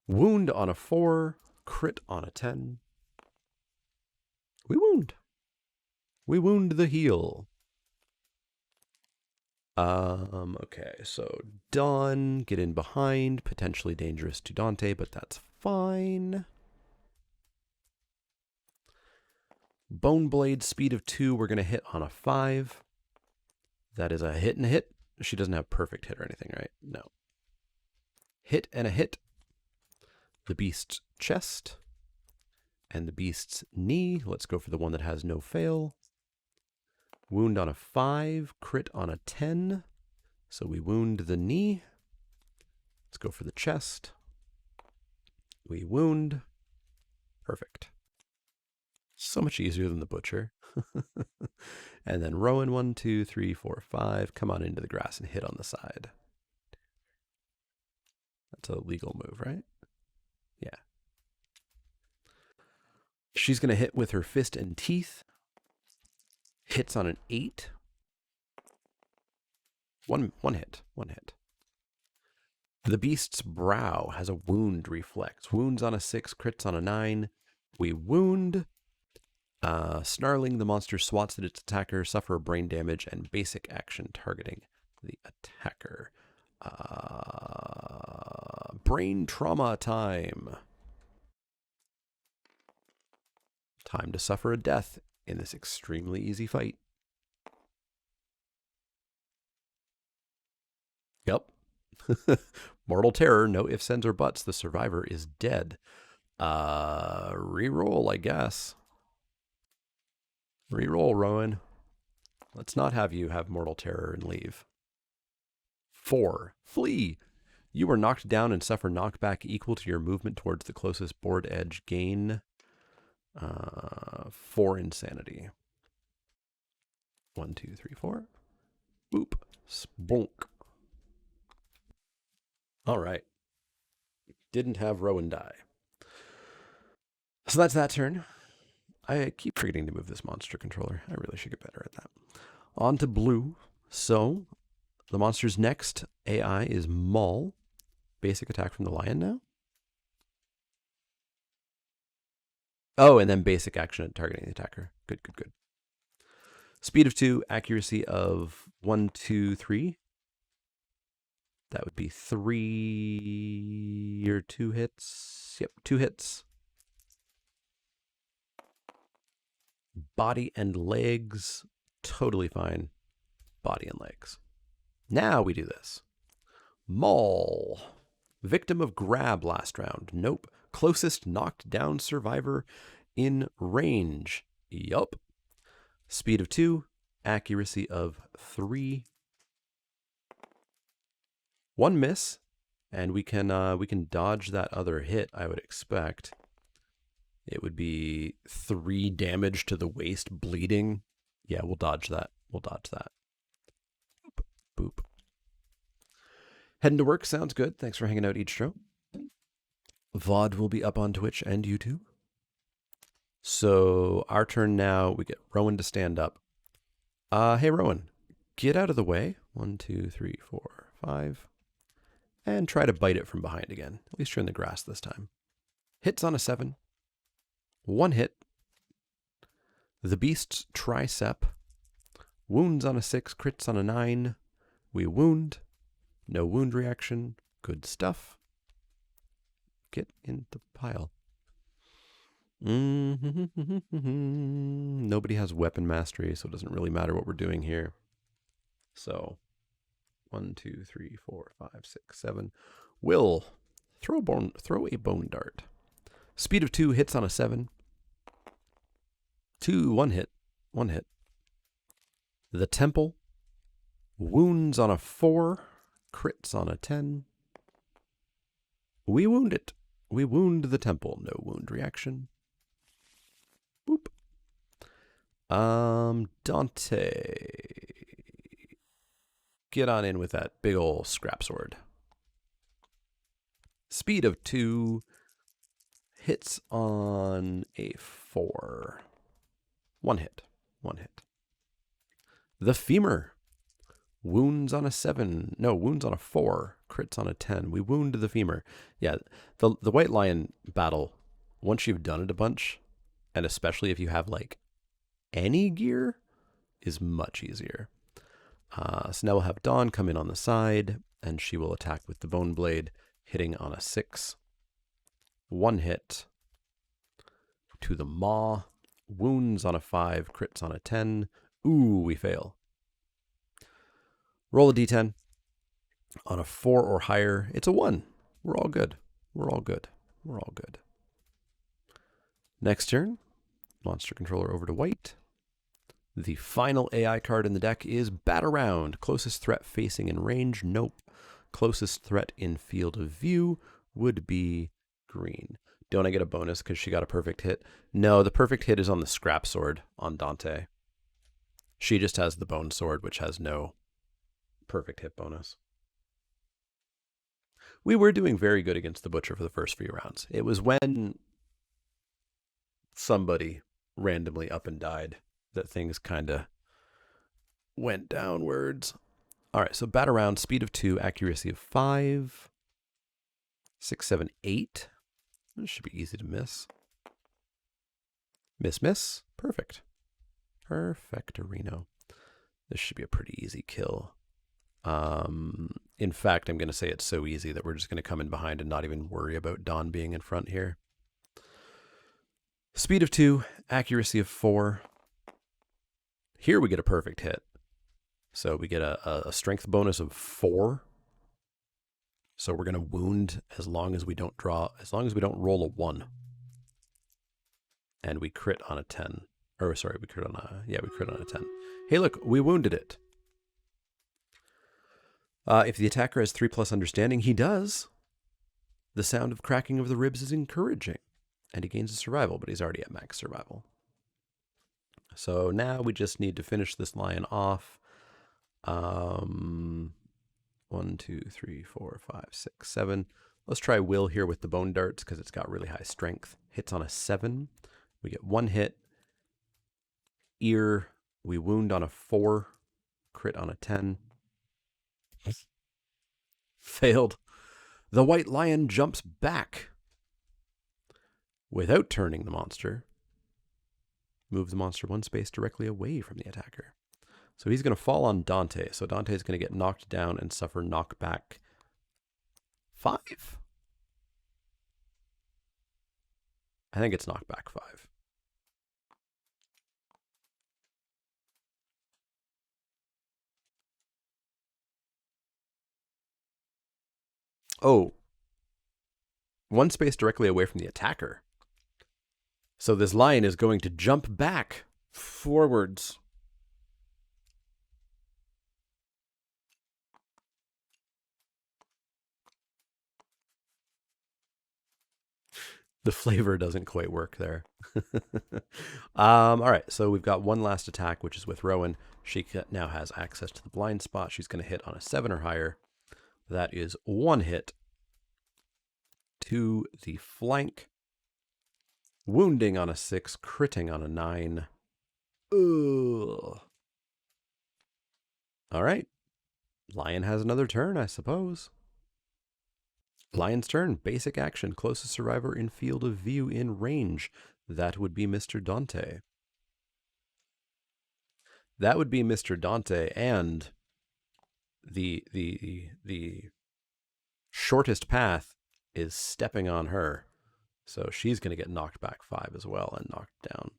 Wound on a 4. Crit on a 10. We wound. We wound the heal. Okay, so Dawn, get in behind. Potentially dangerous to Dante, but that's fine. Bone Blade, speed of 2, we're going to hit on a 5. That is a hit and a hit. She doesn't have perfect hit or anything, right? No. Hit and a hit. The beast's chest and the beast's knee. Let's go for the one that has no fail. Wound on a 5, crit on a 10. So we wound the knee. Let's go for the chest. We wound. Perfect. So much easier than the butcher. And then Rowan, 1, 2, 3, 4, 5. Come on into the grass and hit on the side. That's a legal move, right? Yeah. She's going to hit with her fist and teeth. Hits on an 8. One hit. The beast's brow has a wound reflex. Wounds on a 6, crits on a 9. We wound. Snarling, the monster swats at its attacker, suffer brain damage, and basic action targeting the attacker. Brain trauma time. Time to suffer a death in this extremely easy fight. Yep. Mortal terror, no ifs, ands, or buts. The survivor is dead. Reroll, I guess. Reroll, Rowan. Let's not have you have mortal terror and leave. 4. Flee. You are knocked down and suffer knockback equal to your movement towards the closest board edge. Gain 4 insanity. 1, 2, 3, 4. Boop. Spunk. All right. Didn't have Rowan die. So that's that turn. I keep forgetting to move this monster controller. I really should get better at that. On to blue. So the monster's next AI is Maul. Basic attack from the lion now. Oh, and then basic action at targeting the attacker. Good. Speed of 2, accuracy of 1, 2, 3. That would be 3 or 2 hits. Yep, 2 hits. Body and legs, totally fine. Body and legs. Now we do this. Maul. Victim of grab last round. Nope. Closest knocked down survivor in range. Yup. Speed of 2. Accuracy of 3. 1 miss. And we can dodge that other hit, I would expect. It would be 3 damage to the waist, bleeding. Yeah, we'll dodge that. Boop. Boop. Heading to work sounds good. Thanks for hanging out, Eatstro. VOD will be up on Twitch and YouTube. So our turn now. We get Rowan to stand up. Hey, Rowan, get out of the way. 1, 2, 3, 4, 5. And try to bite it from behind again. At least you're in the grass this time. Hits on a 7. 1 hit. The beast's tricep. Wounds on a 6, crits on a 9. We wound. No wound reaction. Good stuff. Get in the pile. Nobody has weapon mastery, so it doesn't really matter what we're doing here. So, 1, 2, 3, 4, 5, 6, 7. Will throw a bone dart. Speed of 2, hits on a 7. 1 hit. The temple. Wounds on a 4. Crits on a 10. We wound it. We wound the temple. No wound reaction. Boop. Dante. Get on in with that big ol' scrap sword. Speed of 2. Hits on a 4. 1 hit. The femur. Wounds on a 7. No, wounds on a 4. Crits on a 10. We wound the femur. Yeah, the White Lion battle, once you've done it a bunch, and especially if you have, like, any gear, is much easier. So now we'll have Dawn come in on the side, and she will attack with the Bone Blade, hitting on a 6. 1 hit. To the maw. Wounds on a 5. Crits on a 10. Ooh, we fail. Roll a d10. On a 4 or higher, it's a 1. We're all good. Next turn, monster controller over to white. The final AI card in the deck is Bat Around. Closest threat facing in range, nope. Closest threat in field of view would be green. Don't I get a bonus because she got a perfect hit? No, the perfect hit is on the scrap sword on Dante. She just has the bone sword, which has no perfect hit bonus. We were doing very good against the Butcher for the first few rounds. It was when somebody randomly up and died that things kind of went downwards. All right, so Bat Around, speed of 2, accuracy of 5. 6, 7, 8. This should be easy to miss. Miss, miss. Perfect. Perfectorino. This should be a pretty easy kill. In fact, I'm going to say it's so easy that we're just going to come in behind and not even worry about Don being in front here. Speed of 2, accuracy of 4. Here we get a perfect hit. So we get a strength bonus of 4. So we're going to wound as long as we don't roll a 1. And we crit on a 10. Or sorry, we crit on a 10. Hey, look, we wounded it. If the attacker has 3+ understanding, he does. The sound of cracking of the ribs is encouraging. And he gains a survival, but he's already at max survival. So now we just need to finish this lion off. 1, 2, 3, 4, 5, 6, 7. Let's try Will here with the bone darts because it's got really high strength. Hits on a 7. We get 1 hit. Ear, we wound on a 4. Crit on a 10. Failed. The white lion jumps back. Without turning the monster, move the monster 1 space directly away from the attacker. So he's going to fall on Dante. So Dante's going to get knocked down and suffer knockback 5. I think it's knockback 5. Oh. 1 space directly away from the attacker. So this lion is going to jump back forwards. The flavor doesn't quite work there. All right, so we've got 1 last attack, which is with Rowan. She now has access to the blind spot. She's going to hit on a 7 or higher. That is 1 hit to the flank. Wounding on a 6, critting on a 9. Ugh. All right. Lion has another turn, I suppose. Lion's turn. Basic action. Closest survivor in field of view in range. That would be Mr. Dante. That would be Mr. Dante, and the shortest path is stepping on her. So she's going to get knocked back 5 as well and knocked down.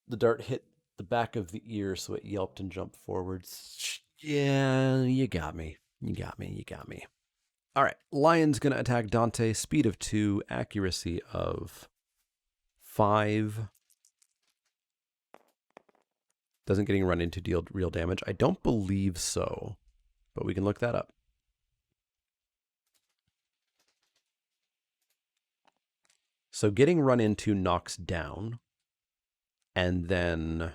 The dart hit the back of the ear, so it yelped and jumped forwards. Yeah, you got me. You got me. You got me. All right. Lion's going to attack Dante. Speed of 2, accuracy of 5. Doesn't getting run into deal real damage? I don't believe so, but we can look that up. So getting run into knocks down, and then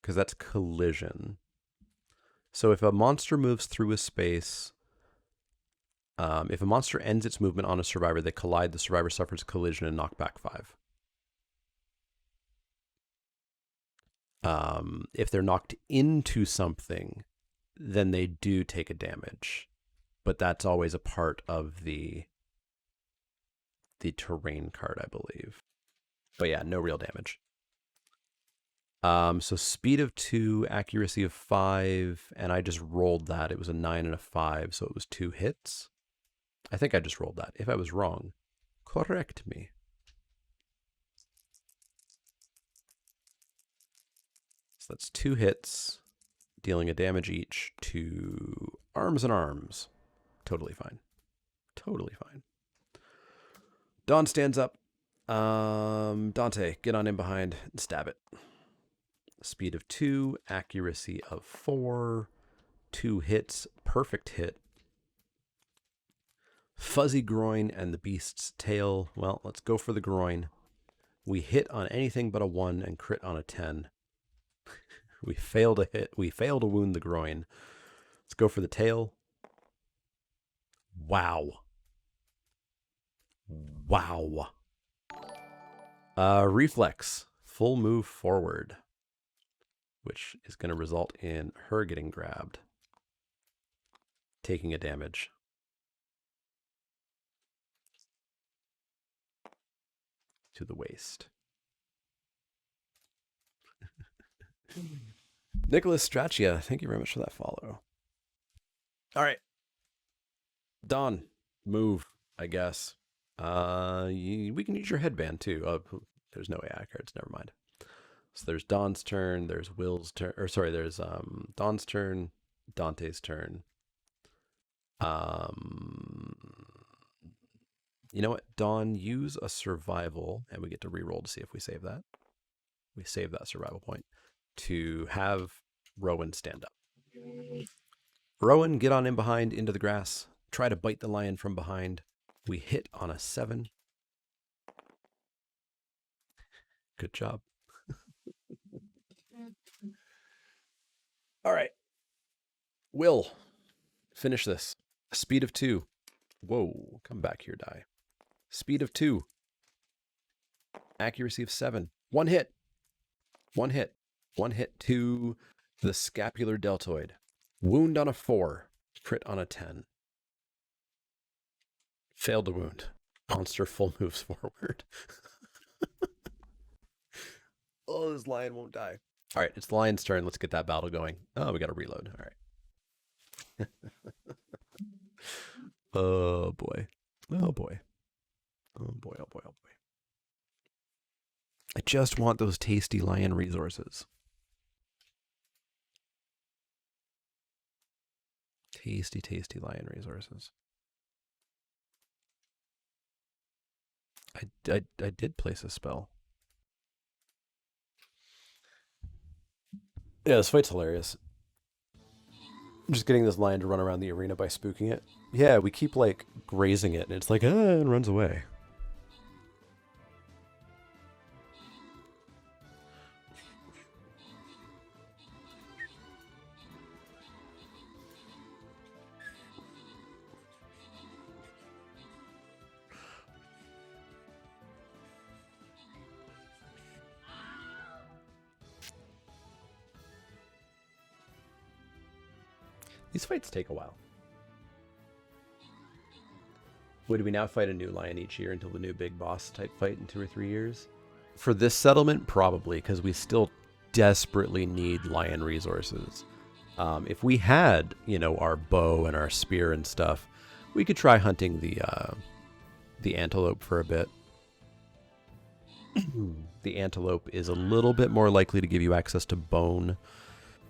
because that's collision. So if a monster moves through a space, if a monster ends its movement on a survivor, they collide, the survivor suffers collision and knockback 5. If they're knocked into something, then they do take a damage. But that's always a part of the terrain card, I believe. But yeah, no real damage. So speed of 2, accuracy of 5, and I just rolled that. It was a 9 and a 5, so it was 2 hits. I think I just rolled that. If I was wrong, correct me. So that's 2 hits, dealing a damage each to arms and arms. Totally fine. Totally fine. Dawn stands up. Dante, get on in behind and stab it. Speed of 2, accuracy of 4, 2 hits, perfect hit. Fuzzy groin and the beast's tail. Well, let's go for the groin. We hit on anything but a 1 and crit on a 10. We fail to hit. We fail to wound the groin. Let's go for the tail. Wow. Wow. Reflex. full move forward, which is going to result in her getting grabbed, taking a damage. To the waist. Nicholas Strachia, thank you very much for that follow. All right. Dawn, move, I guess. We can use your headband too. There's no AI cards, never mind. So there's Dawn's turn, there's Will's turn, or sorry, there's Dawn's turn, Dante's turn. You know what? Dawn, use a survival, and we get to reroll to see if we save that. We save that survival point to have Rowan stand up. Rowan, get on in behind into the grass. Try to bite the lion from behind. We hit on a 7. Good job. All right. Will, finish this. Speed of 2. Whoa, come back here, die. Speed of 2. Accuracy of 7. One hit. One hit. One hit to the scapular deltoid. Wound on a 4. Crit on a 10. Failed to wound. Monster full moves forward. Oh, this lion won't die. All right, it's the lion's turn. Let's get that battle going. Oh, we got to reload. All right. Oh, boy. Oh, boy. Oh, boy. Oh, boy. Oh, boy. I just want those tasty lion resources. Tasty, tasty lion resources. I did place a spell. Yeah, this fight's hilarious. I'm just getting this lion to run around the arena by spooking it. Yeah, we keep like grazing it, and it's like, and runs away. These fights take a while. Would we now fight a new lion each year until the new big boss type fight in 2 or 3 years? For this settlement, probably, because we still desperately need lion resources. If we had, our bow and our spear and stuff, we could try hunting the antelope for a bit. The antelope is a little bit more likely to give you access to bone.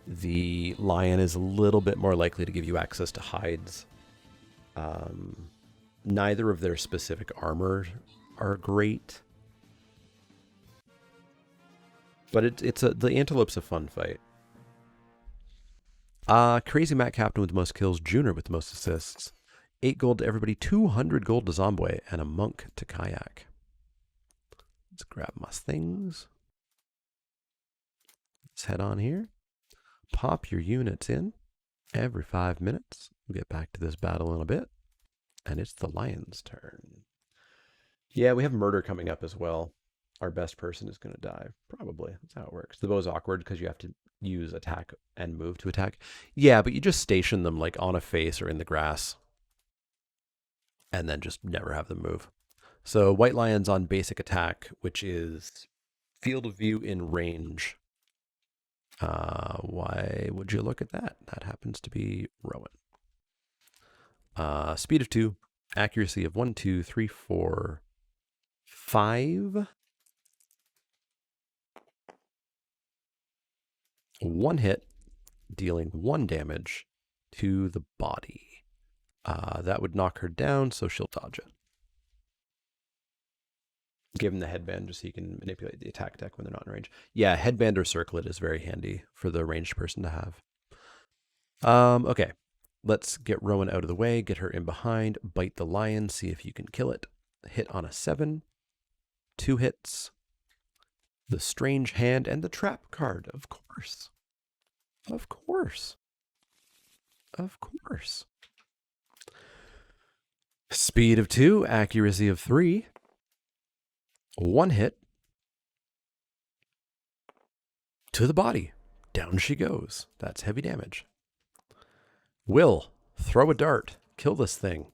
The lion is a little bit more likely to give you access to hides. Neither of their specific armor are great. But the antelope's a fun fight. Crazy Matt Captain with the most kills, Junior with the most assists. 8 gold to everybody, 200 gold to Zombway, and a monk to Kayak. Let's grab my things. Let's head on here. Pop your units in every 5 minutes. We'll get back to this battle in a bit. And it's the lion's turn. Yeah, we have murder coming up as well. Our best person is going to die. Probably. That's how it works. The bow's awkward because you have to use attack and move to attack. Yeah, but you just station them like on a face or in the grass. And then just never have them move. So White Lion's on basic attack, which is field of view in range. Why would you look at that? That happens to be Rowan. Speed of 2, accuracy of 1, 2, 3, 4, 5. 1 hit, dealing 1 damage to the body. That would knock her down, so she'll dodge it. Give him the headband just so you can manipulate the attack deck when they're not in range. Yeah, headband or circlet is very handy for the ranged person to have. Okay. Let's get Rowan out of the way, get her in behind, bite the lion, see if you can kill it. Hit on a 7. 2 hits. The strange hand and the trap card, of course. Of course. Of course. Speed of 2, accuracy of 3. 1 hit. To the body. Down she goes. That's heavy damage. Will, throw a dart. Kill this thing.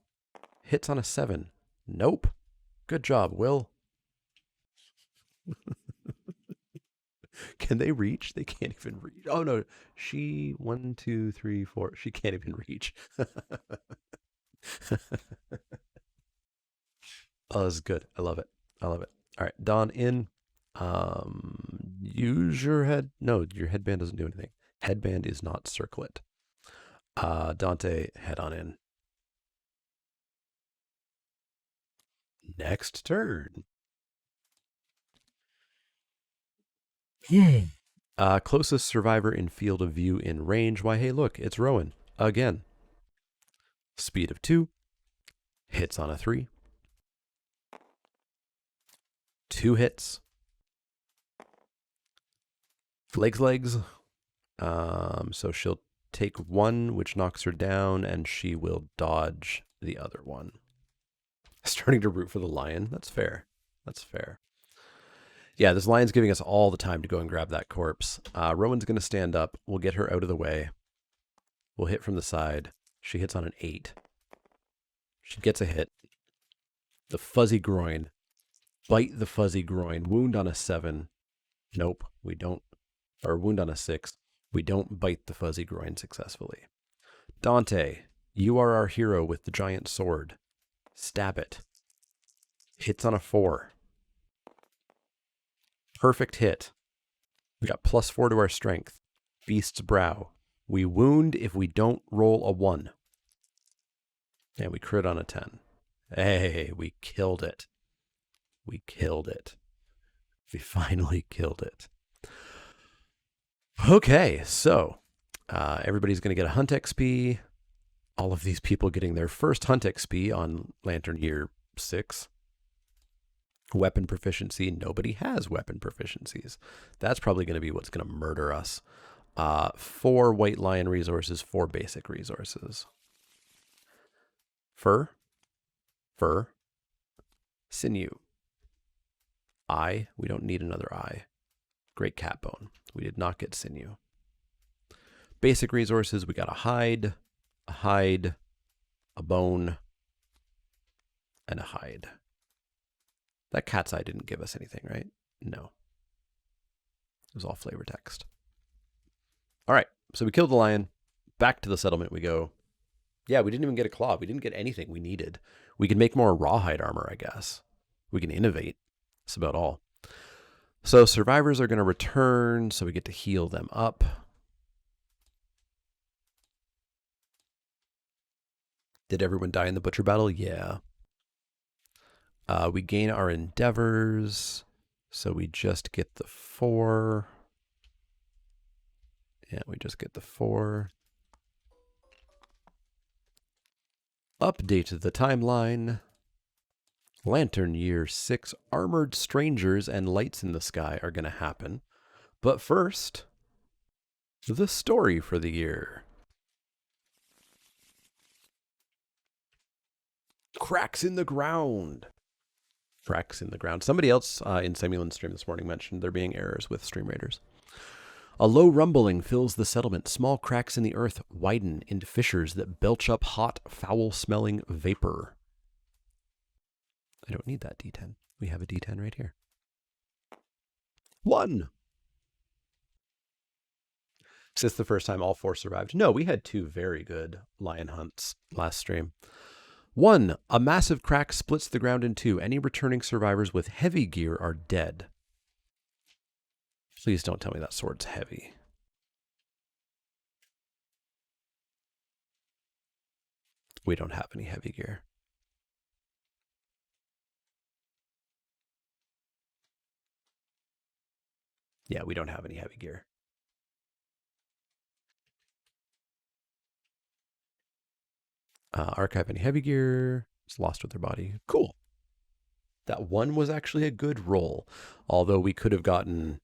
Hits on a 7. Nope. Good job, Will. Can they reach? They can't even reach. Oh, no. She, 1, 2, 3, 4. She can't even reach. Oh, this is good. I love it. I love it. All right, Dawn in. Use your head. No, your headband doesn't do anything. Headband is not circlet. Dante, head on in. Next turn. Closest survivor in field of view in range. Why, hey, look, it's Rowan. Again. Speed of 2. Hits on a 3. 2 hits. Legs. So she'll take 1, which knocks her down, and she will dodge the other one. Starting to root for the lion. That's fair. That's fair. Yeah, this lion's giving us all the time to go and grab that corpse. Rowan's going to stand up. We'll get her out of the way. We'll hit from the side. She hits on an 8. She gets a hit. The fuzzy groin. Bite the fuzzy groin. Wound on a 7. Nope, we don't. Or wound on a 6. We don't bite the fuzzy groin successfully. Dante, you are our hero with the giant sword. Stab it. Hits on a 4. Perfect hit. We got +4 to our strength. Beast's brow. We wound if we don't roll a 1. And we crit on a 10. Hey, we killed it. We killed it. We finally killed it. Okay, so everybody's going to get a hunt XP. All of these people getting their first hunt XP on Lantern Year 6. Weapon proficiency. Nobody has weapon proficiencies. That's probably going to be what's going to murder us. 4 white lion resources, 4 basic resources. Fur. Sinew. Eye. We don't need another eye. Great cat bone. We did not get sinew. Basic resources. We got a hide, a bone, and a hide. That cat's eye didn't give us anything, right? No. It was all flavor text. All right, so we killed the lion. Back to the settlement we go. Yeah, we didn't even get a claw. We didn't get anything we needed. We can make more rawhide armor, I guess. We can innovate. That's about all. So survivors are going to return, so we get to heal them up. Did everyone die in the butcher battle? Yeah. We gain our endeavors, so we just get the 4. Yeah, we just get the 4. Update the timeline. Lantern Year 6 Armored Strangers and Lights in the Sky are going to happen. But first, the story for the year. Cracks in the ground. Cracks in the ground. Somebody else in Simulan's stream this morning mentioned there being errors with Stream Raiders. A low rumbling fills the settlement. Small cracks in the earth widen into fissures that belch up hot, foul-smelling vapor. I don't need that D10. We have a D10 right here. 1! Is this the first time all 4 survived? No, we had 2 very good lion hunts last stream. 1. A massive crack splits the ground in 2. Any returning survivors with heavy gear are dead. Please don't tell me that sword's heavy. We don't have any heavy gear. Yeah, we don't have any heavy gear. Archive any heavy gear. It's lost with their body. Cool. That 1 was actually a good roll. Although we could have gotten...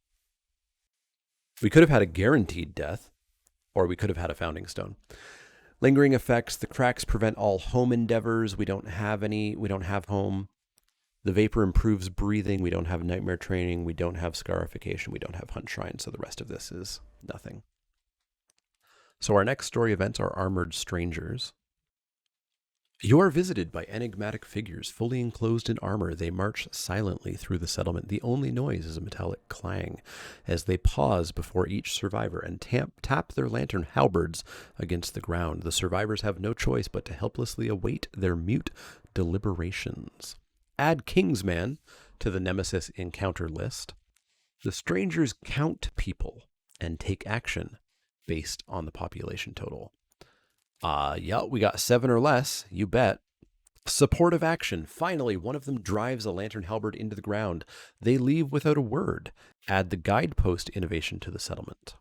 We could have had a guaranteed death. Or we could have had a founding stone. Lingering effects. The cracks prevent all home endeavors. We don't have any. We don't have home. The vapor improves breathing. We don't have nightmare training. We don't have scarification. We don't have hunt shrine. So the rest of this is nothing. So our next story events are Armored Strangers. You are visited by enigmatic figures fully enclosed in armor. They march silently through the settlement. The only noise is a metallic clang as they pause before each survivor and tap their lantern halberds against the ground. The survivors have no choice but to helplessly await their mute deliberations. Add Kingsman to the Nemesis encounter list. The strangers count people and take action based on the population total. Yeah, we got 7 or less, you bet. Supportive action. Finally, one of them drives a lantern halberd into the ground. They leave without a word. Add the guidepost innovation to the settlement.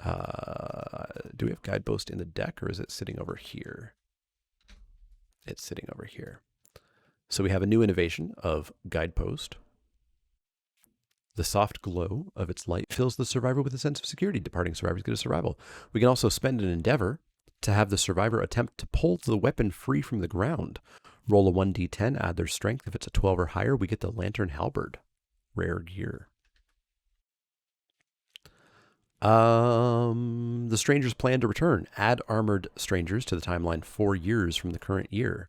Do we have guidepost in the deck, or is it sitting over here? It's sitting over here. So we have a new innovation of guidepost. The soft glow of its light fills the survivor with a sense of security. Departing survivors get a survival. We can also spend an endeavor to have the survivor attempt to pull the weapon free from the ground. Roll a 1d10, add their strength. If it's a 12 or higher, we get the lantern halberd. Rare gear. The strangers plan to return. Add armored strangers to the timeline 4 years from the current year.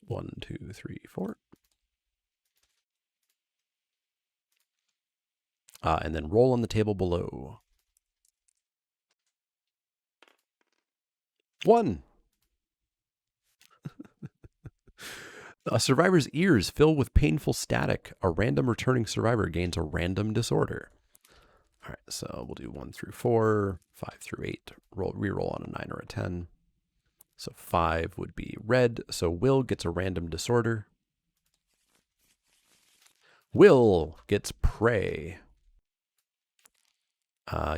1, 2, 3, 4. And then roll on the table below. 1. A survivor's ears fill with painful static. A random returning survivor gains a random disorder. All right, so we'll do 1 through 4, 5 through 8. Reroll on a 9 or a 10. So 5 would be red. So Will gets a random disorder. Will gets prey.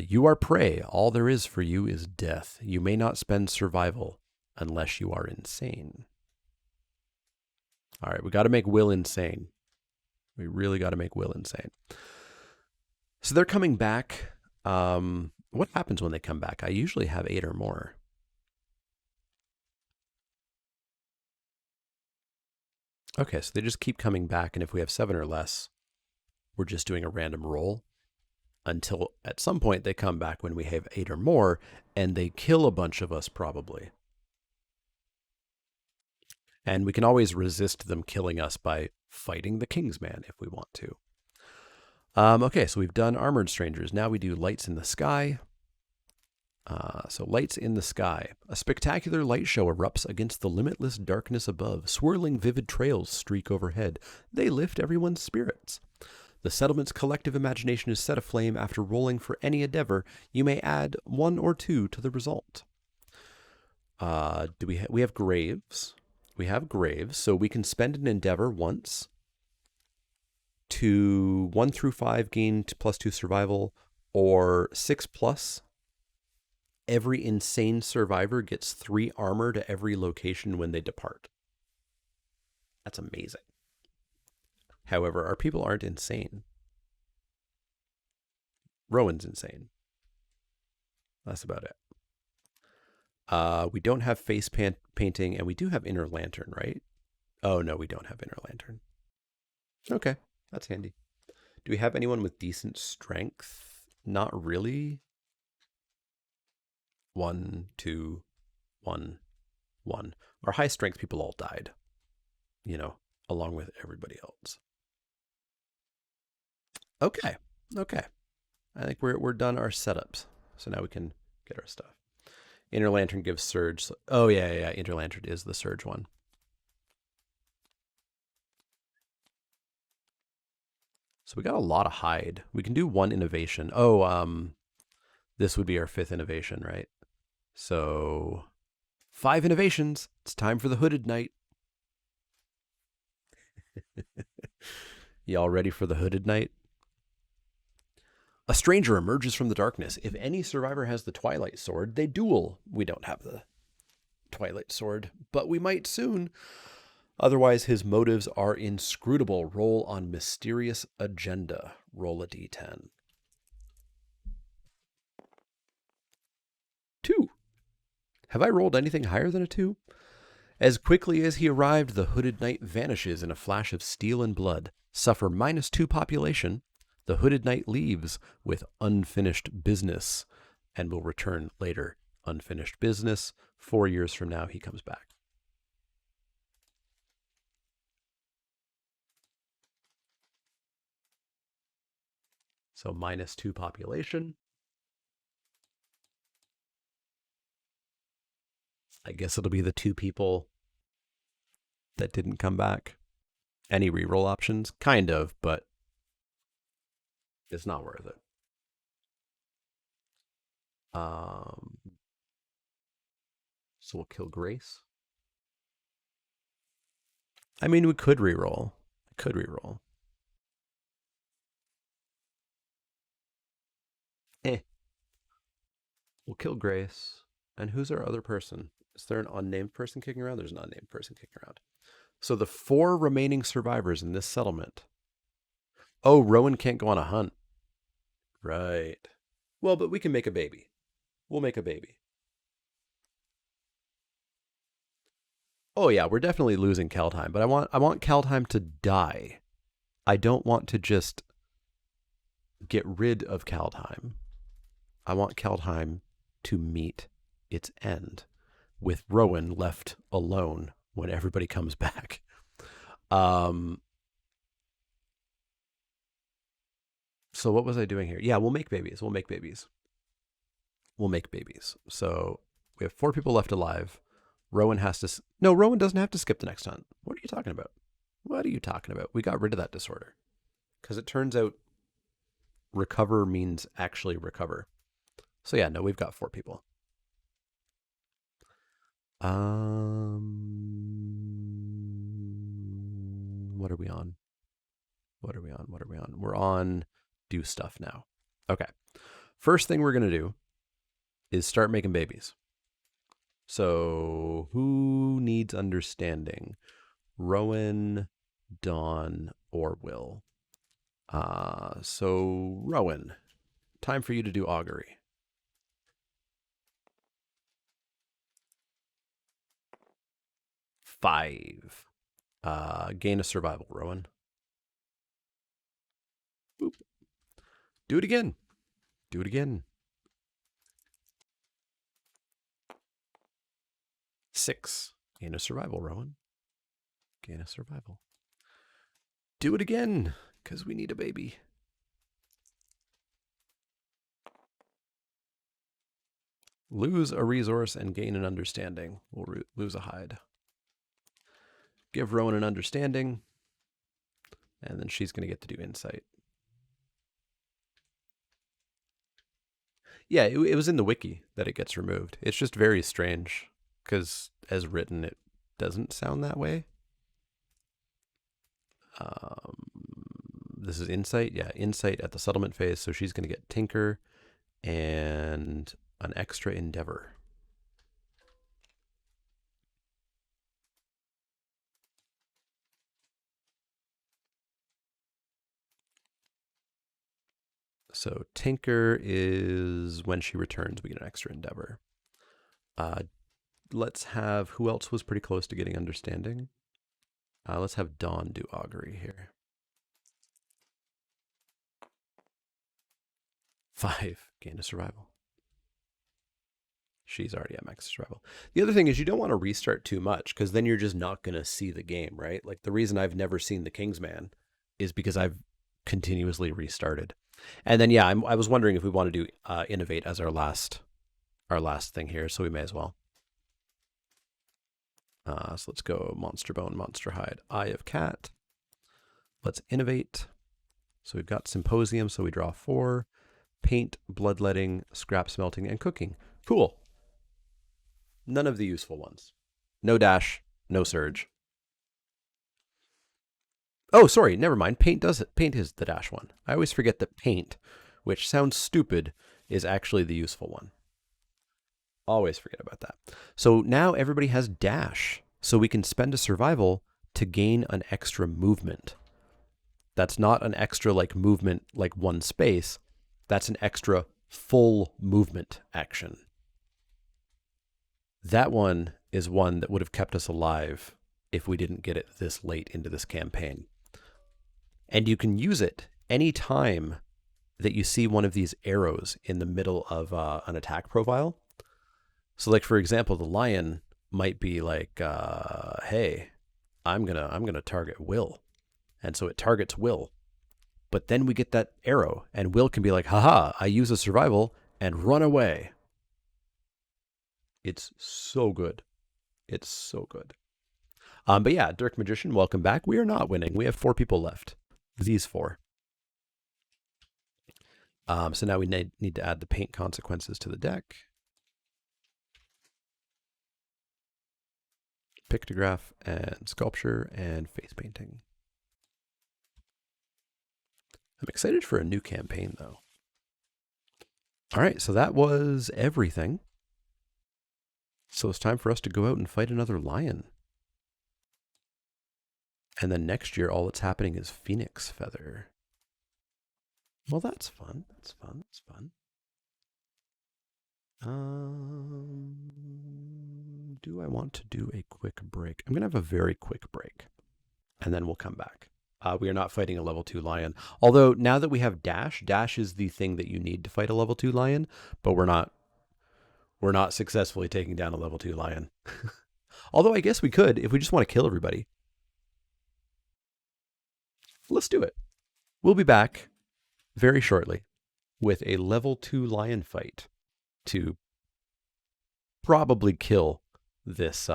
You are prey. All there is for you is death. You may not spend survival unless you are insane. All right, we got to make Will insane. We really got to make Will insane. So they're coming back. What happens when they come back? I usually have 8 or more. Okay, so they just keep coming back, and if we have 7 or less, we're just doing a random roll until at some point they come back when we have 8 or more, and they kill a bunch of us probably. And we can always resist them killing us by fighting the Kingsman if we want to. Okay, so we've done Armored Strangers. Now we do Lights in the Sky. So Lights in the Sky. A spectacular light show erupts against the limitless darkness above. Swirling vivid trails streak overhead. They lift everyone's spirits. The settlement's collective imagination is set aflame. After rolling for any endeavor, you may add 1 or 2 to the result. We have graves. We have graves, so we can spend an endeavor once to 1 through 5 gain +2 survival, or 6+. Every insane survivor gets 3 armor to every location when they depart. That's amazing. However, our people aren't insane. Rowan's insane. That's about it. We don't have face painting, and we do have inner lantern, right? Oh, no, we don't have inner lantern. Okay, that's handy. Do we have anyone with decent strength? Not really. 1, 2, 1, 1. Our high strength people all died, along with everybody else. Okay. I think we're done our setups. So now we can get our stuff. Inner Lantern gives Surge. Oh, yeah. Inner Lantern is the Surge one. So we got a lot of hide. We can do 1 innovation. Oh, this would be our 5th innovation, right? So 5 innovations. It's time for the Hooded Knight. Y'all ready for the Hooded Knight? A stranger emerges from the darkness. If any survivor has the Twilight Sword, they duel. We don't have the Twilight Sword, but we might soon. Otherwise, his motives are inscrutable. Roll on Mysterious Agenda. Roll a d10. 2. Have I rolled anything higher than a 2? As quickly as he arrived, the hooded knight vanishes in a flash of steel and blood. Suffer -2 population. The hooded knight leaves with unfinished business and will return later. Unfinished business. 4 years from now, he comes back. So -2 population. I guess it'll be the 2 people that didn't come back. Any reroll options? Kind of, but it's not worth it. So we'll kill Grace. I mean, we could reroll. Eh. We'll kill Grace. And who's our other person? Is there an unnamed person kicking around? There's an unnamed person kicking around. So the 4 remaining survivors in this settlement. Oh, Rowan can't go on a hunt. Right. Well, but we can make a baby. We'll make a baby. Oh yeah, we're definitely losing Kaldheim, but I want Kaldheim to die. I don't want to just get rid of Kaldheim. I want Kaldheim to meet its end with Rowan left alone when everybody comes back. So what was I doing here? Yeah, we'll make babies. So we have 4 people left alive. Rowan has to... No, Rowan doesn't have to skip the next hunt. What are you talking about? We got rid of that disorder. Because it turns out recover means actually recover. So yeah, no, we've got 4 people. What are we on? We're on do stuff now. Okay. First thing we're going to do is start making babies. So who needs understanding? Rowan, Dawn, or Will? So Rowan, time for you to do augury. Five. Gain a survival, Rowan. Boop. Do it again. 6. Gain a survival, Rowan. Do it again, because we need a baby. Lose a resource and gain an understanding. We'll lose a hide. Give Rowan an understanding, and then she's going to get to do insight. Yeah, it was in the wiki that it gets removed. It's just very strange, because as written, it doesn't sound that way. This is insight. Yeah, insight at the settlement phase. So she's going to get Tinker and an extra endeavor. So Tinker is when she returns, we get an extra endeavor. Let's have, who else was pretty close to getting understanding? Let's have Dawn do augury here. 5, gain a survival. She's already at max survival. The other thing is you don't want to restart too much because then you're just not going to see the game, right? Like the reason I've never seen the Kingsman is because I've continuously restarted. And then, yeah, I was wondering if we want to do innovate as our last thing here, so we may as well. So let's go monster bone, monster hide, eye of cat. Let's innovate. So we've got symposium, so we draw 4. Paint, bloodletting, scrap smelting, and cooking. Cool. None of the useful ones. No dash, no surge. Oh, sorry, never mind. Paint does it. Paint is the dash one. I always forget that paint, which sounds stupid, is actually the useful one. Always forget about that. So now everybody has dash, so we can spend a survival to gain an extra movement. That's not an extra like movement, like 1 space. That's an extra full movement action. That one is one that would have kept us alive if we didn't get it this late into this campaign. And you can use it anytime that you see one of these arrows in the middle of an attack profile. So, like, for example, the lion might be like, hey, I'm gonna target Will. And so it targets Will. But then we get that arrow, and Will can be like, haha, I use a survival and run away. It's so good. It's so good. But yeah, Dirk Magician, welcome back. We are not winning. We have 4 people left. These 4. So now we need to add the paint consequences to the deck. Pictograph and sculpture and face painting. I'm excited for a new campaign, though. All right, so that was everything. So it's time for us to go out and fight another lion. And then next year, all that's happening is Phoenix Feather. Well, that's fun. That's fun. That's fun. Do I want to do a quick break? I'm going to have a very quick break, and then we'll come back. We are not fighting a level 2 lion. Although now that we have dash, dash is the thing that you need to fight a level 2 lion, but we're not successfully taking down a level 2 lion. Although I guess we could if we just want to kill everybody. Let's do it. We'll be back very shortly with a level 2 lion fight to probably kill this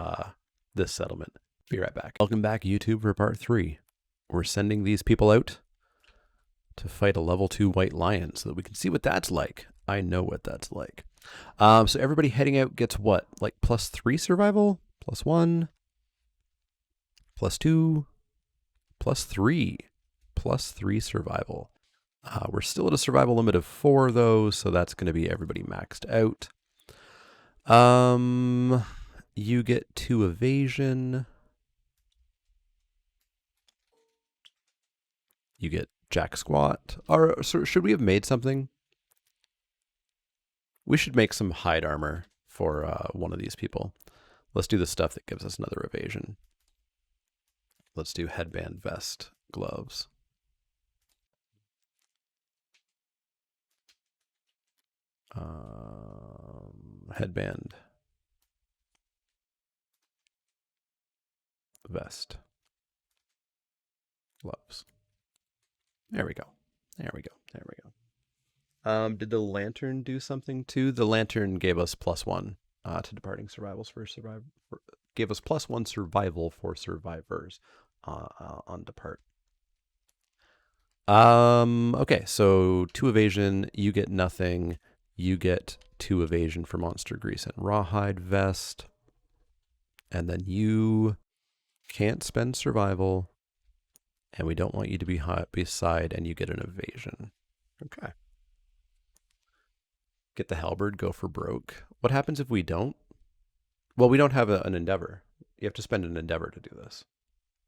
this settlement. Be right back. Welcome back, YouTube, for part 3. We're sending these people out to fight a level 2 white lion so that we can see what that's like. I know what that's like. So everybody heading out gets what? Like +3 survival? +1? +2? +3? +3 survival. We're still at a survival limit of 4, though, so that's going to be everybody maxed out. You get 2 evasion. You get Jack Squat. Or so should we have made something? We should make some hide armor for one of these people. Let's do the stuff that gives us another evasion. Let's do headband, vest, gloves. Headband, vest, gloves. There we go. There we go. There we go. Did the lantern do something too? The lantern gave us +1 to departing survivals for survival. Gave us +1 survival for survivors on depart. Okay, so 2 evasion. You get nothing. You get 2 evasion for monster grease and rawhide vest. And then you can't spend survival. And we don't want you to be beside, and you get an evasion. Okay. Get the halberd, go for broke. What happens if we don't? Well, we don't have an endeavor. You have to spend an endeavor to do this.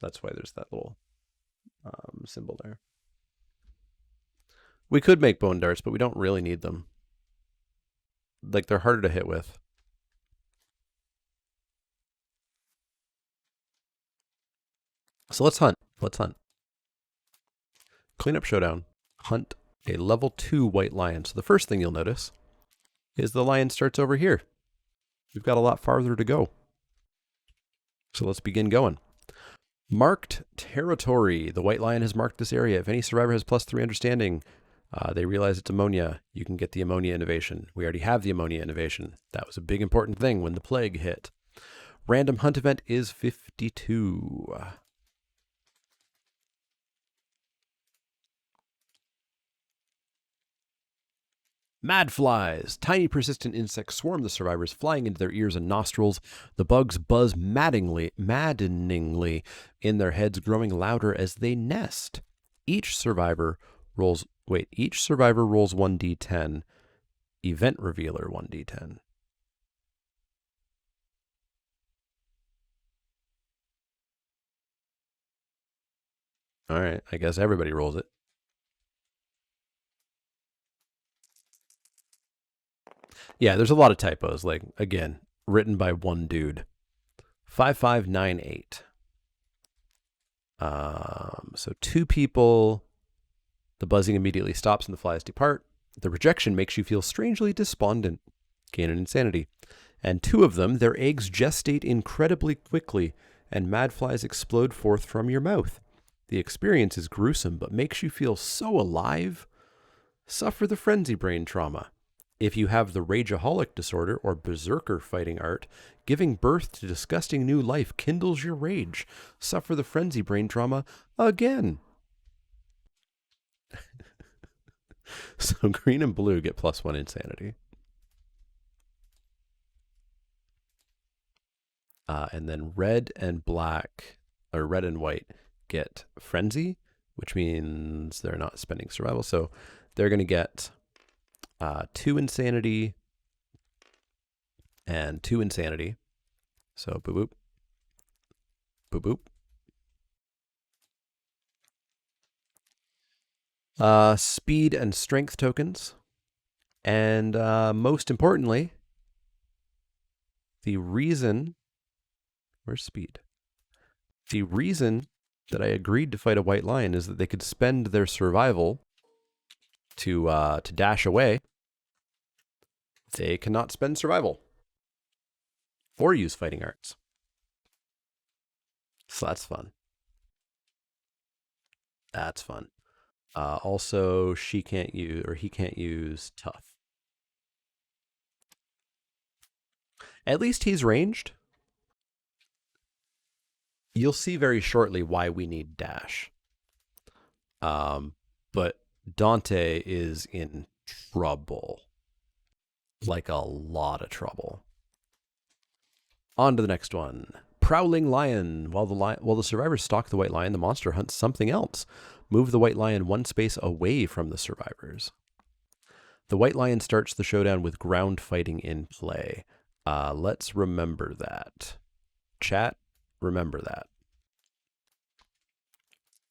That's why there's that little symbol there. We could make bone darts, but we don't really need them. Like, they're harder to hit with. So let's hunt. Let's hunt. Clean up Showdown. Hunt a level 2 white lion. So the first thing you'll notice is the lion starts over here. We've got a lot farther to go. So let's begin going. Marked territory. The white lion has marked this area. If any survivor has +3 understanding, they realize it's ammonia. You can get the ammonia innovation. We already have the ammonia innovation. That was a big important thing when the plague hit. Random hunt event is 52. Mad flies. Tiny persistent insects swarm the survivors, flying into their ears and nostrils. The bugs buzz maddeningly in their heads, growing louder as they nest. Each survivor rolls 1d10. Event revealer 1d10. All right, I guess everybody rolls it. Yeah, there's a lot of typos. Like, again, written by one dude. 5598. So two people. The buzzing immediately stops and the flies depart. The rejection makes you feel strangely despondent. Gain an insanity. And two of them, their eggs gestate incredibly quickly, and mad flies explode forth from your mouth. The experience is gruesome, but makes you feel so alive. Suffer the frenzy brain trauma. If you have the rageaholic disorder or berserker fighting art, giving birth to disgusting new life kindles your rage. Suffer the frenzy brain trauma again. So green and blue get +1 insanity. And then red and black, or red and white, get frenzy, which means they're not spending survival. So they're going to get 2 insanity and 2 insanity. So boop boop. Boop boop. Speed and strength tokens. And most importantly, the reason... Where's speed? The reason that I agreed to fight a white lion is that they could spend their survival to dash away. They cannot spend survival or use fighting arts. So that's fun. That's fun. Also, she can't use, or he can't use tough. At least he's ranged. You'll see very shortly why we need dash. But Dante is in trouble. Like a lot of trouble. On to the next one. Prowling lion. While the survivors stalk the white lion, the monster hunts something else. Move the white lion 1 space away from the survivors. The white lion starts the showdown with ground fighting in play. Let's remember that. Chat, remember that.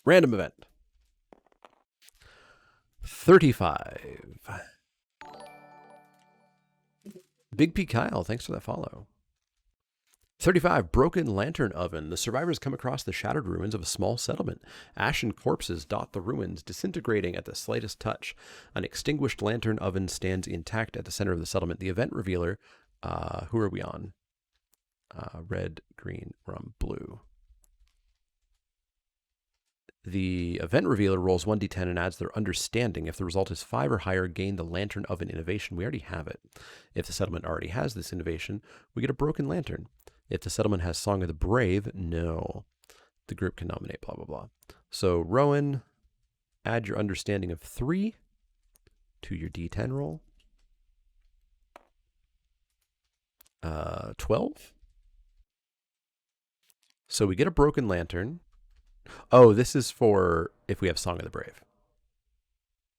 Random event. 35. Big P Kyle, thanks for that follow. 35. Broken lantern oven. The survivors come across the shattered ruins of a small settlement. Ashen corpses dot the ruins, disintegrating at the slightest touch. An extinguished lantern oven stands intact at the center of the settlement. The event revealer, who are we on? Red, green, we're on blue. The event revealer rolls 1d10 and adds their understanding. If the result is 5 or higher, gain the lantern oven innovation. We already have it. If the settlement already has this innovation, we get a broken lantern. If the settlement has Song of the Brave, no. The group can nominate blah, blah, blah. So Rowan, add your understanding of 3 to your d10 roll. 12. So we get a broken lantern. Oh, this is for if we have Song of the Brave.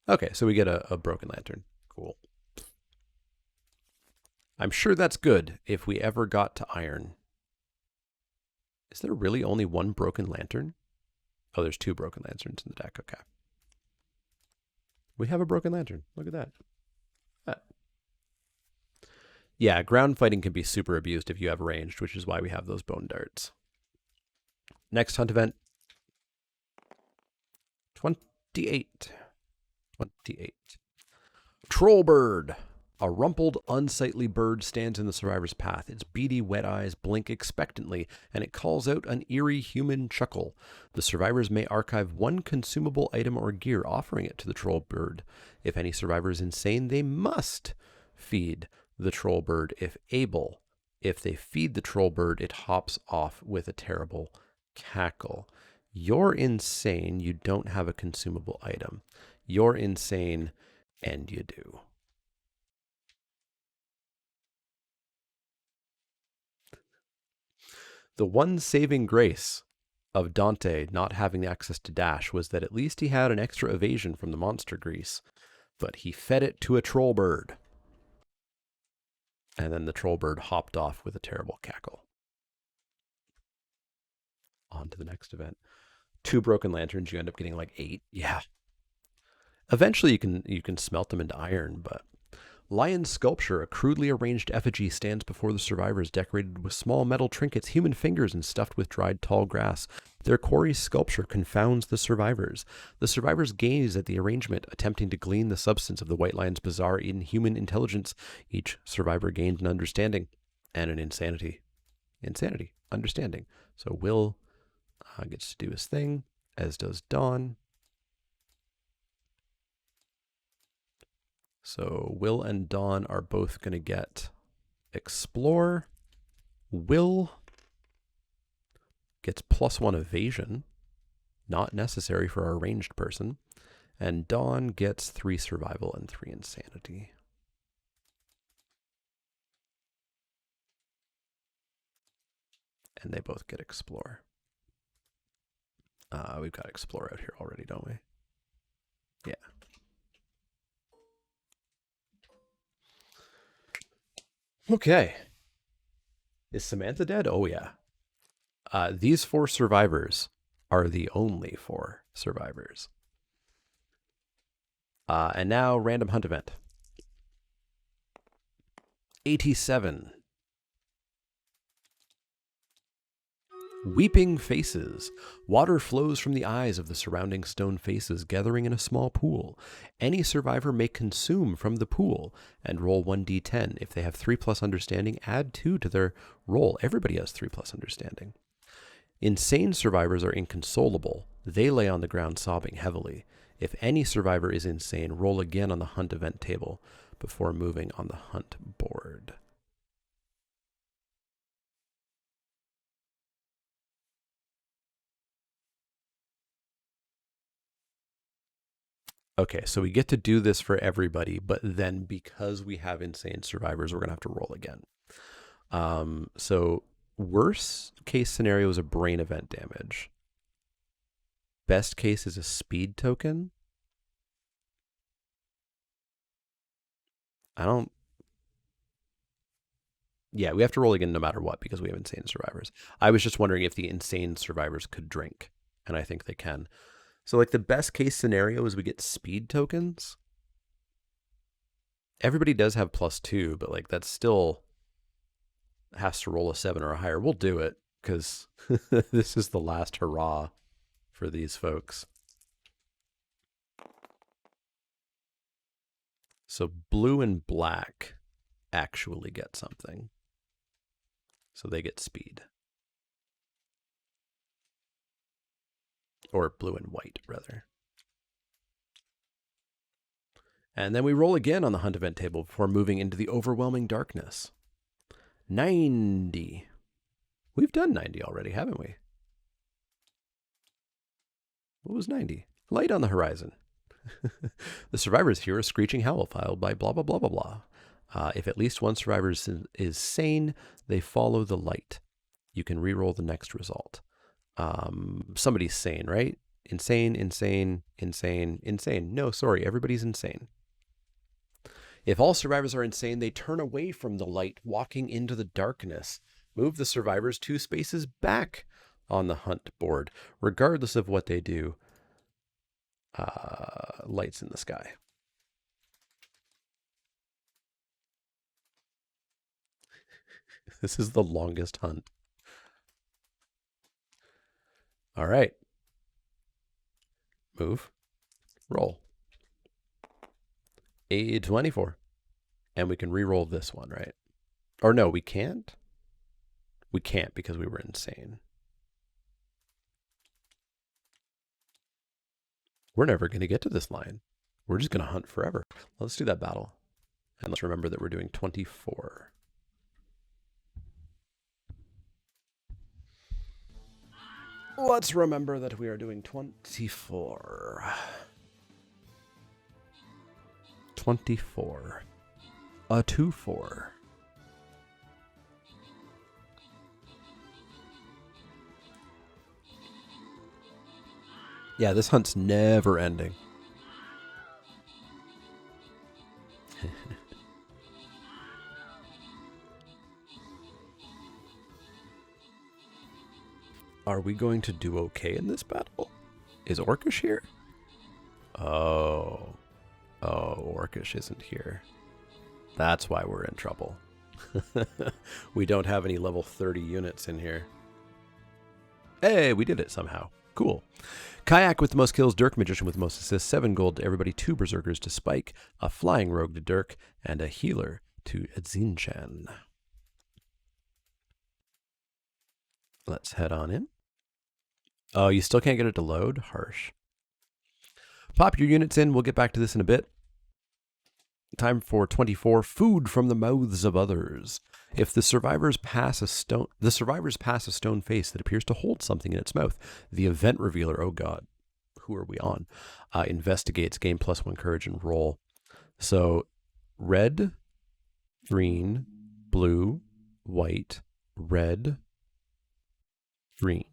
Okay, so we get a broken lantern. Cool. I'm sure that's good if we ever got to iron. Is there really only 1 broken lantern? Oh, there's 2 broken lanterns in the deck. Okay. We have a broken lantern. Look at that. Yeah, ground fighting can be super abused if you have ranged, which is why we have those bone darts. Next hunt event. 28. Troll bird. A rumpled, unsightly bird stands in the survivor's path. Its beady, wet eyes blink expectantly, and it calls out an eerie human chuckle. The survivors may archive 1 consumable item or gear, offering it to the troll bird. If any survivor is insane, they must feed the troll bird if able. If they feed the troll bird, it hops off with a terrible cackle. You're insane, you don't have a consumable item. You're insane, and you do. The one saving grace of Dante not having access to dash was that at least he had an extra evasion from the monster grease, but he fed it to a troll bird. And then the troll bird hopped off with a terrible cackle. On to the next event. 2 broken lanterns, you end up getting like 8. Yeah. Eventually you can smelt them into iron, but Lion sculpture, a crudely arranged effigy, stands before the survivors, decorated with small metal trinkets, human fingers, and stuffed with dried tall grass. Their quarry's sculpture confounds the survivors. The survivors gaze at the arrangement, attempting to glean the substance of the white lion's bizarre inhuman intelligence. Each survivor gains an understanding and an insanity. Understanding. So Will gets to do his thing, as does Dawn. So Will and Dawn are both going to get Explore. Will gets +1 evasion, not necessary for our ranged person. And Dawn gets 3 survival and 3 insanity. And they both get Explore. We've got Explore out here already, don't we? Yeah. Okay. Is Samantha dead? Oh, yeah. These 4 survivors are the only 4 survivors. And now, random hunt event. 87. Weeping faces. Water flows from the eyes of the surrounding stone faces, gathering in a small pool. Any survivor may consume from the pool and roll 1d10. If they have 3+ understanding, add 2 to their roll. Everybody has 3+ understanding. Insane survivors are inconsolable. They lay on the ground sobbing heavily. If any survivor is insane, roll again on the hunt event table before moving on the hunt board. Okay, so we get to do this for everybody, but then because we have insane survivors, we're going to have to roll again. So worst case scenario is a brain event damage. Best case is a speed token. Yeah, we have to roll again no matter what because we have insane survivors. I was just wondering if the insane survivors could drink, and I think they can. So, like, the best case scenario is we get speed tokens. Everybody does have +2, but, like, that still has to roll a 7 or higher. We'll do it because this is the last hurrah for these folks. So, blue and black actually get something. So, they get speed. Or blue and white, rather. And then we roll again on the hunt event table before moving into the overwhelming darkness. 90. We've done 90 already, haven't we? What was 90? Light on the horizon. The survivors hear a screeching howl followed by blah, blah, blah, blah, blah. If at least one survivor is sane, they follow the light. You can re-roll the next result. Somebody's sane, right? Insane. No, sorry, everybody's insane. If all survivors are insane, they turn away from the light, walking into the darkness. Move the survivors 2 spaces back on the hunt board. Regardless of what they do, lights in the sky. This is the longest hunt. All right. Move. Roll. A 24. And we can re-roll this one, right? Or no, we can't? We can't because we were insane. We're never going to get to this line. We're just going to hunt forever. Let's do that battle. And let's remember that we're doing 24. Let's remember that we are doing 24. 24. A 2-4. Yeah, this hunt's never ending. Are we going to do okay in this battle? Is Orcish here? Oh, Orcish isn't here. That's why we're in trouble. We don't have any level 30 units in here. Hey, we did it somehow. Cool. Kayak with the most kills, Dirk Magician with the most assists, 7 gold to everybody, 2 Berserkers to Spike, a Flying Rogue to Dirk, and a Healer to Zinchan. Let's head on in. Oh, you still can't get it to load? Harsh. Pop your units in. We'll get back to this in a bit. Time for 24. Food from the mouths of others. If the survivors pass a stone face that appears to hold something in its mouth. The event revealer, oh god, who are we on? Investigates, gain +1 courage and roll. So red, green, blue, white, red, green.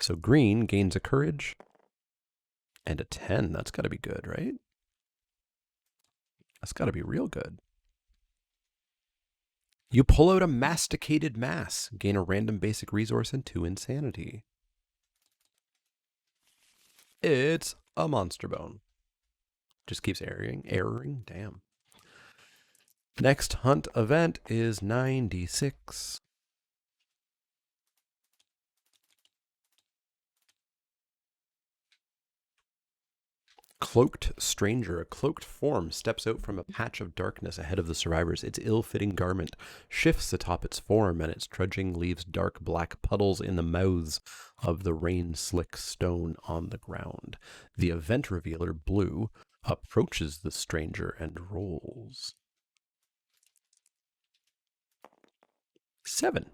So green gains a courage and a 10. That's got to be good, right? That's got to be real good. You pull out a masticated mass. Gain a random basic resource and 2 insanity. It's a monster bone. Just keeps erroring. Damn. Next hunt event is 96. Cloaked Stranger, a cloaked form, steps out from a patch of darkness ahead of the survivors. Its ill-fitting garment shifts atop its form, and its trudging leaves dark black puddles in the mouths of the rain-slick stone on the ground. The event revealer, blue, approaches the stranger and rolls. 7.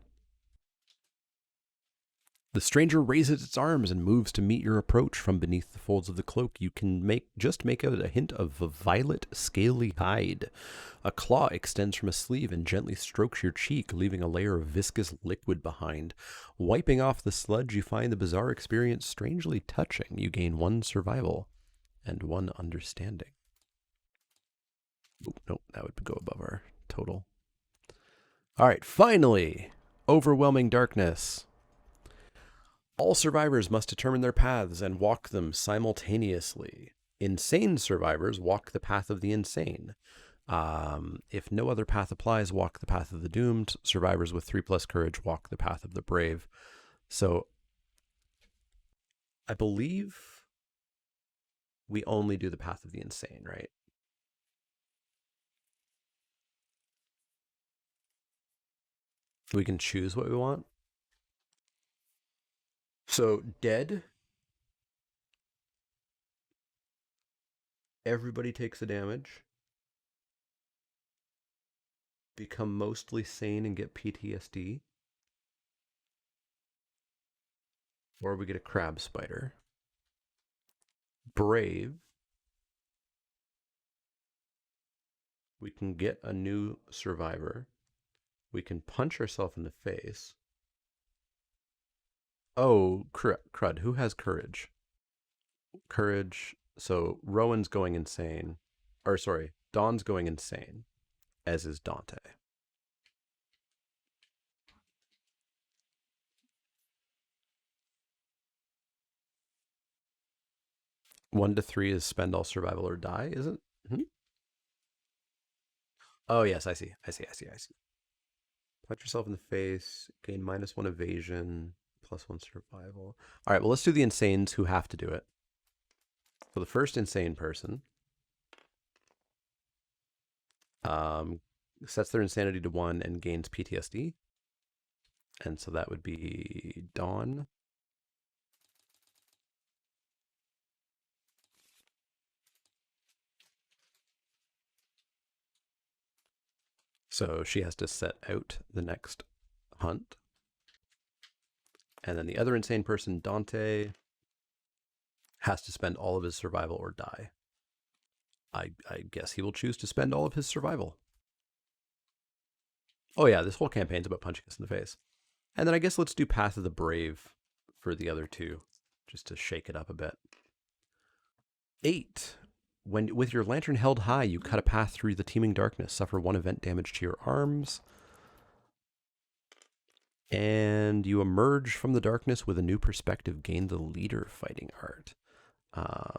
The stranger raises its arms and moves to meet your approach. From beneath the folds of the cloak, you can make out a hint of a violet, scaly hide. A claw extends from a sleeve and gently strokes your cheek, leaving a layer of viscous liquid behind. Wiping off the sludge, you find the bizarre experience strangely touching. You gain 1 survival and 1 understanding. Oh, nope, that would go above our total. All right, finally, overwhelming darkness. All survivors must determine their paths and walk them simultaneously. Insane survivors walk the path of the insane. If no other path applies, walk the path of the doomed. Survivors with 3+ courage walk the path of the brave. So I believe we only do the path of the insane, right? We can choose what we want. So dead, everybody takes the damage, become mostly sane and get PTSD, or we get a crab spider. Brave, we can get a new survivor. We can punch ourselves in the face. Oh, crud. Who has courage? Courage. So Rowan's going insane. Or sorry, Dawn's going insane, as is Dante. One to 3 is spend all survival or die, is it? Oh, yes, I see. Punch yourself in the face, gain -1 evasion, +1 survival. All right, well, let's do the insanes who have to do it. For the first insane person, sets their insanity to 1 and gains PTSD. And so that would be Dawn. So she has to set out the next hunt. And then the other insane person, Dante, has to spend all of his survival or die. I guess he will choose to spend all of his survival. Oh yeah, this whole campaign's about punching us in the face. And then I guess let's do Path of the Brave for the other 2, just to shake it up a bit. 8. When with your lantern held high, you cut a path through the teeming darkness, suffer 1 event damage to your arms, and you emerge from the darkness with a new perspective. Gain the leader fighting art.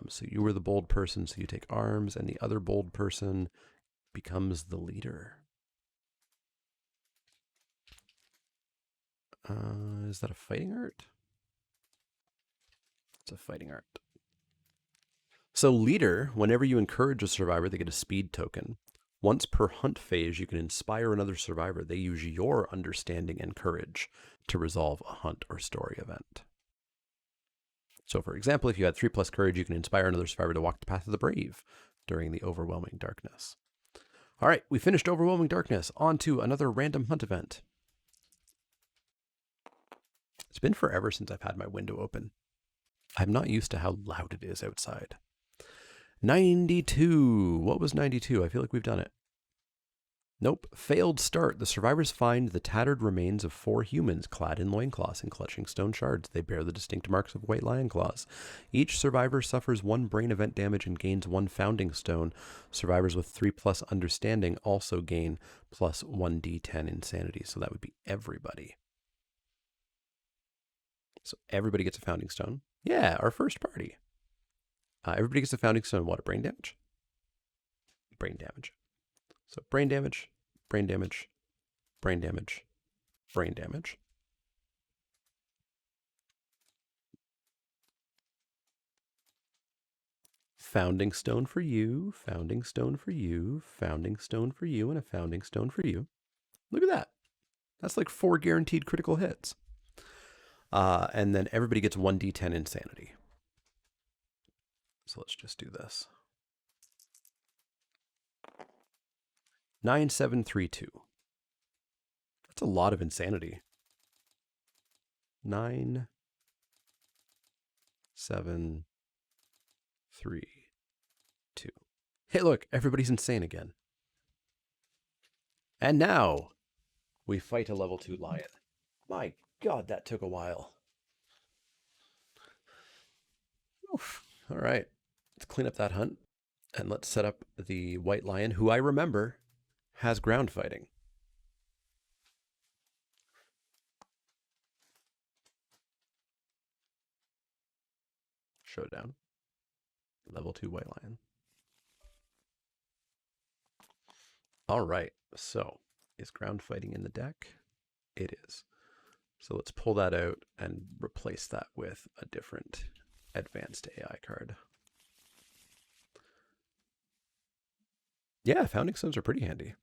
So you were the bold person, so you take arms, and the other bold person becomes the leader. Is that a fighting art? It's a fighting art. So leader, whenever you encourage a survivor, they get a speed token. Once per hunt phase, you can inspire another survivor. They use your understanding and courage to resolve a hunt or story event. So for example, if you had 3+ courage, you can inspire another survivor to walk the path of the brave during the overwhelming darkness. All right, we finished overwhelming darkness. On to another random hunt event. It's been forever since I've had my window open. I'm not used to how loud it is outside. 92. What was 92? I feel like we've done it. Nope. Failed start. The survivors find the tattered remains of 4 humans clad in loincloths and clutching stone shards. They bear the distinct marks of white lion claws. Each survivor suffers 1 brain event damage and gains 1 founding stone. Survivors with 3+ understanding also gain plus 1d10 insanity. So that would be everybody. So everybody gets a founding stone. Yeah, our first party. Everybody gets a founding stone. What, brain damage? Brain damage. So brain damage, brain damage, brain damage, brain damage. Founding stone for you, founding stone for you, founding stone for you, and a founding stone for you. Look at that. That's like 4 guaranteed critical hits. And then everybody gets 1d10 insanity. So let's just do this. 9732. That's a lot of insanity. 9, 7, 3, 2. Hey, look, everybody's insane again. And now we fight a level 2 lion. My God, that took a while. Oof. All right, let's clean up that hunt and let's set up the white lion, who I remember has ground fighting. Showdown. Level 2 white lion. All right, so is ground fighting in the deck? It is. So let's pull that out and replace that with a different advanced AI card. Yeah, founding stones are pretty handy.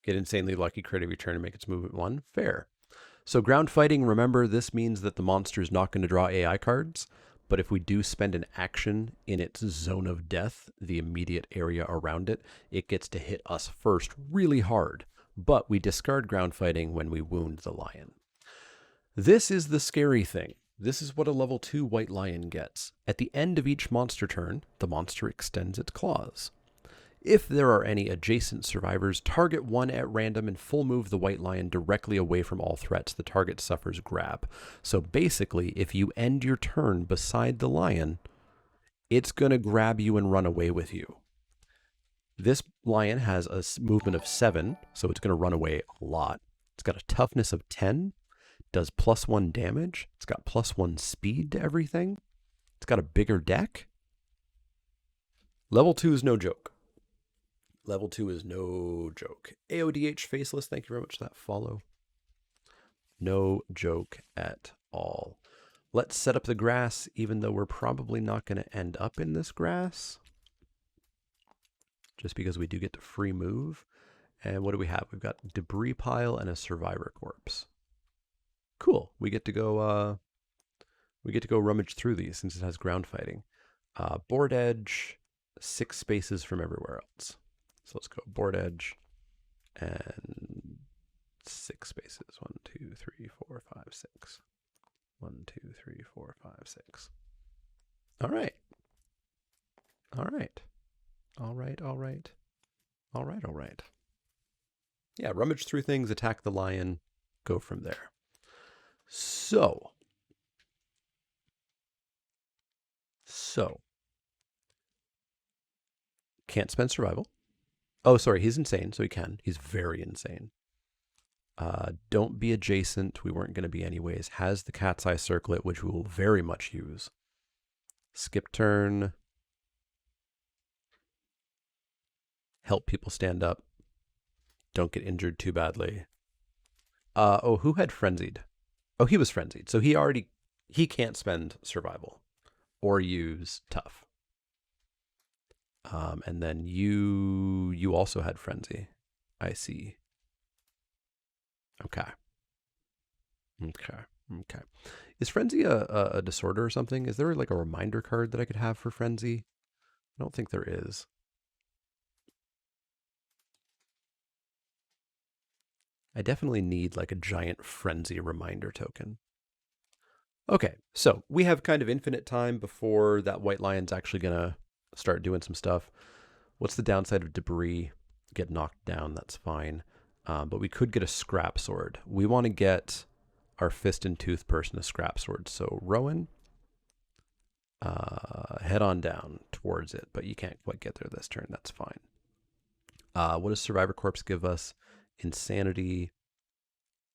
Get insanely lucky crit every turn and make its movement 1. Fair. So ground fighting, remember, this means that the monster is not going to draw AI cards, but if we do spend an action in its zone of death, the immediate area around it, it gets to hit us first really hard, but we discard ground fighting when we wound the lion. This is the scary thing. This is what a level 2 white lion gets. At the end of each monster turn, the monster extends its claws. If there are any adjacent survivors, target one at random and full move the white lion directly away from all threats. The target suffers grab. So basically, if you end your turn beside the lion, it's going to grab you and run away with you. This lion has a movement of 7, so it's going to run away a lot. It's got a toughness of 10, does +1 damage. It's got +1 speed to everything. It's got a bigger deck. Level 2 is no joke. Level 2 is no joke. AODH Faceless, thank you very much for that follow. No joke at all. Let's set up the grass, even though we're probably not going to end up in this grass. Just because we do get to free move. And what do we have? We've got debris pile and a survivor corpse. Cool. We get to go rummage through these since it has ground fighting. Board edge, 6 spaces from everywhere else. So let's go board edge and 6 spaces. 1, 2, 3, 4, 5, 6. 1, 2, 3, 4, 5, 6. All right. All right. All right. All right. All right. All right. Yeah, rummage through things, attack the lion, go from there. So. Can't spend survival. Oh, sorry, he's insane, so he can. He's very insane. Don't be adjacent. We weren't going to be anyways. Has the cat's eye circlet, which we will very much use. Skip turn. help people stand up, don't get injured too badly. Who had frenzied? Oh, he was frenzied. So he can't spend survival or use tough. And then you also had frenzy. I see. Okay. Okay. Is frenzy a disorder or something? Is there like a reminder card that I could have for frenzy? I don't think there is. I definitely need like a giant frenzy reminder token. Okay, so we have kind of infinite time before that white lion's actually gonna start doing some stuff. What's the downside of debris? Get knocked down, that's fine. But we could get a scrap sword. We want to get our fist and tooth person a scrap sword. So Rowan, head on down towards it, but you can't quite get there this turn. That's fine. What does Survivor Corpse give us? Insanity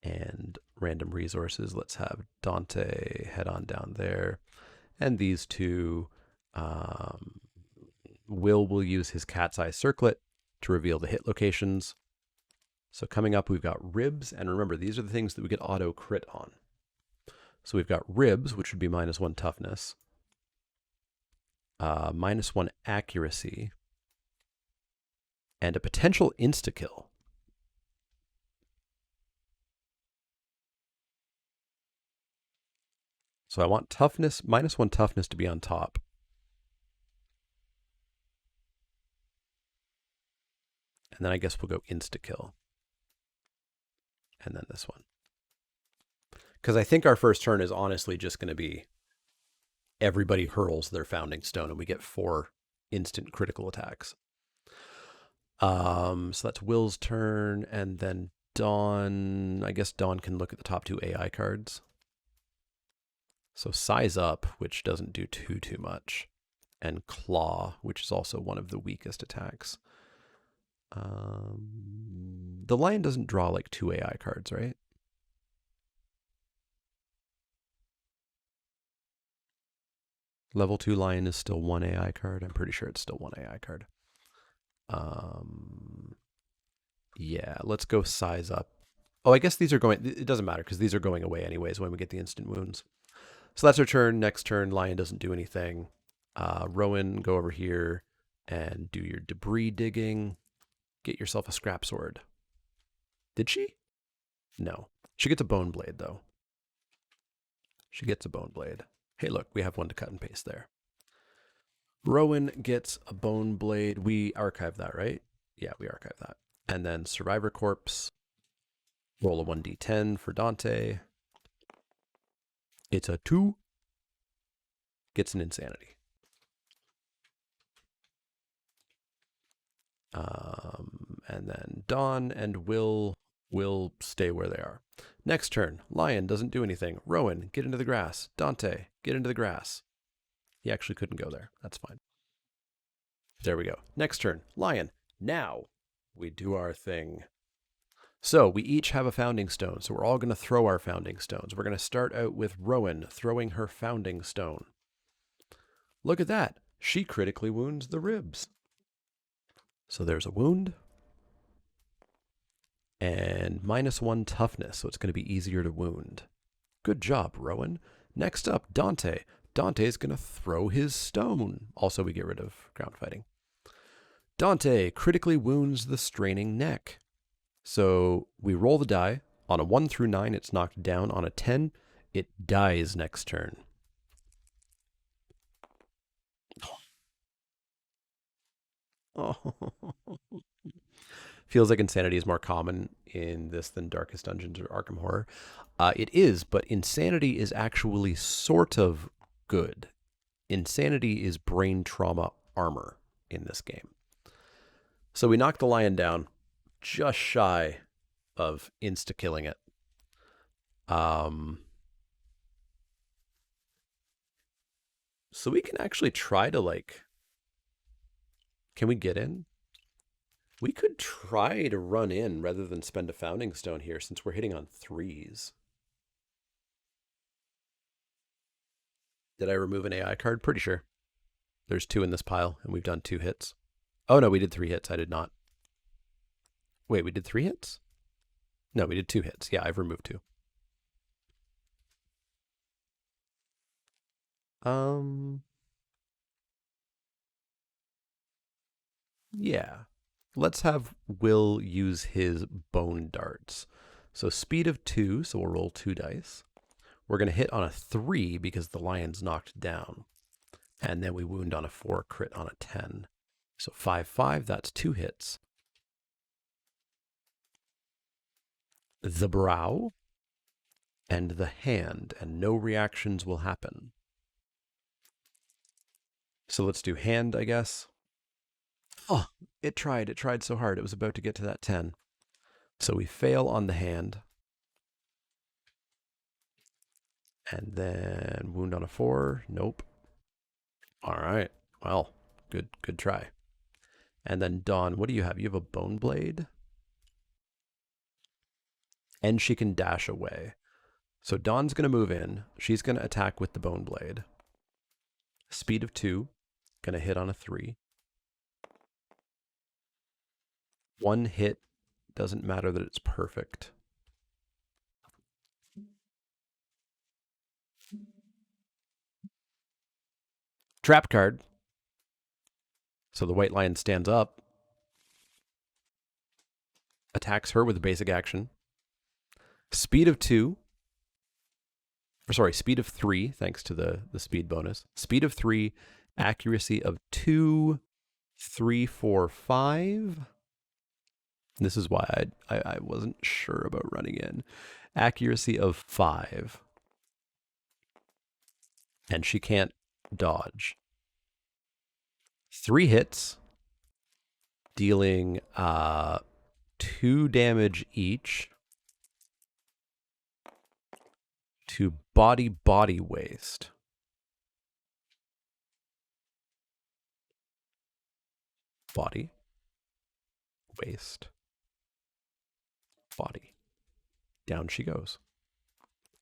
and random resources. Let's have Dante head on down there. And these two, will use his cat's eye circlet to reveal the hit locations. So coming up, we've got ribs. And remember, these are the things that we get auto crit on. So we've got ribs, which would be -1 toughness, -1 accuracy, and a potential insta-kill. So I want toughness, -1 toughness to be on top. And then I guess we'll go insta-kill. And then this one. Because I think our first turn is honestly just going to be everybody hurls their founding stone and we get 4 instant critical attacks. So that's Will's turn, and then Dawn. I guess Dawn can look at the top 2 AI cards. So Size Up, which doesn't do too much, and Claw, which is also one of the weakest attacks. The lion doesn't draw like 2 AI cards, right? Level 2 lion is still 1 AI card. I'm pretty sure it's still 1 AI card. Yeah, let's go Size Up. Oh, I guess these are going, it doesn't matter because these are going away anyways when we get the instant wounds. So that's our turn. Next turn, lion doesn't do anything. Rowan, go over here and do your debris digging. Get yourself a scrap sword. Did she? No. She gets a bone blade, though. She gets a bone blade. Hey, look, we have one to cut and paste there. Rowan gets a bone blade. We archive that, right? Yeah, we archive that. And then Survivor Corpse. Roll a 1d10 for Dante. It's a 2. Gets an insanity. And then Dawn and Will stay where they are. Next turn, Lion doesn't do anything. Rowan, get into the grass. Dante, get into the grass. He actually couldn't go there. That's fine. There we go. Next turn, Lion. Now we do our thing. So we each have a founding stone. So we're all going to throw our founding stones. We're going to start out with Rowan throwing her founding stone. Look at that. She critically wounds the ribs. So there's a wound. And -1 toughness, so it's going to be easier to wound. Good job, Rowan. Next up, Dante. Dante's going to throw his stone. Also, we get rid of ground fighting. Dante critically wounds the straining neck. So we roll the die. On a 1 through 9, it's knocked down. On a 10, it dies next turn. Oh. Feels like insanity is more common in this than Darkest Dungeons or Arkham Horror. It is, but insanity is actually sort of good. Insanity is brain trauma armor in this game. So we knock the lion down, just shy of insta-killing it. So we can actually try to, like... Can we get in? We could try to run in rather than spend a founding stone here since we're hitting on 3s. Did I remove an AI card? Pretty sure. There's 2 in this pile, and we've done 2 hits. Oh, no, we did 3 hits. I did not. Wait, we did 3 hits? No, we did 2 hits. Yeah, I've removed 2. Yeah. Let's have Will use his bone darts. So speed of 2, so we'll roll 2 dice. We're going to hit on a 3 because the lion's knocked down. And then we wound on a 4, crit on a 10. So 5, 5, that's 2 hits. The brow and the hand, and no reactions will happen. So let's do hand, I guess. Oh, it tried so hard. It was about to get to that 10. So we fail on the hand. And then wound on a 4. Nope. All right. Well, good try. And then Dawn, what do you have? You have a bone blade? And she can dash away. So Dawn's going to move in. She's going to attack with the bone blade. Speed of 2. Going to hit on a 3. 1 hit. Doesn't matter that it's perfect. Trap card. So the white lion stands up. Attacks her with a basic action. Speed of 2. Or sorry, speed of 3, thanks to the speed bonus. Speed of 3, accuracy of 2, 3, 4, 5. This is why I wasn't sure about running in. Accuracy of 5. And she can't dodge. 3 hits, dealing 2 damage each to body waste. Body, waste, body. Down she goes.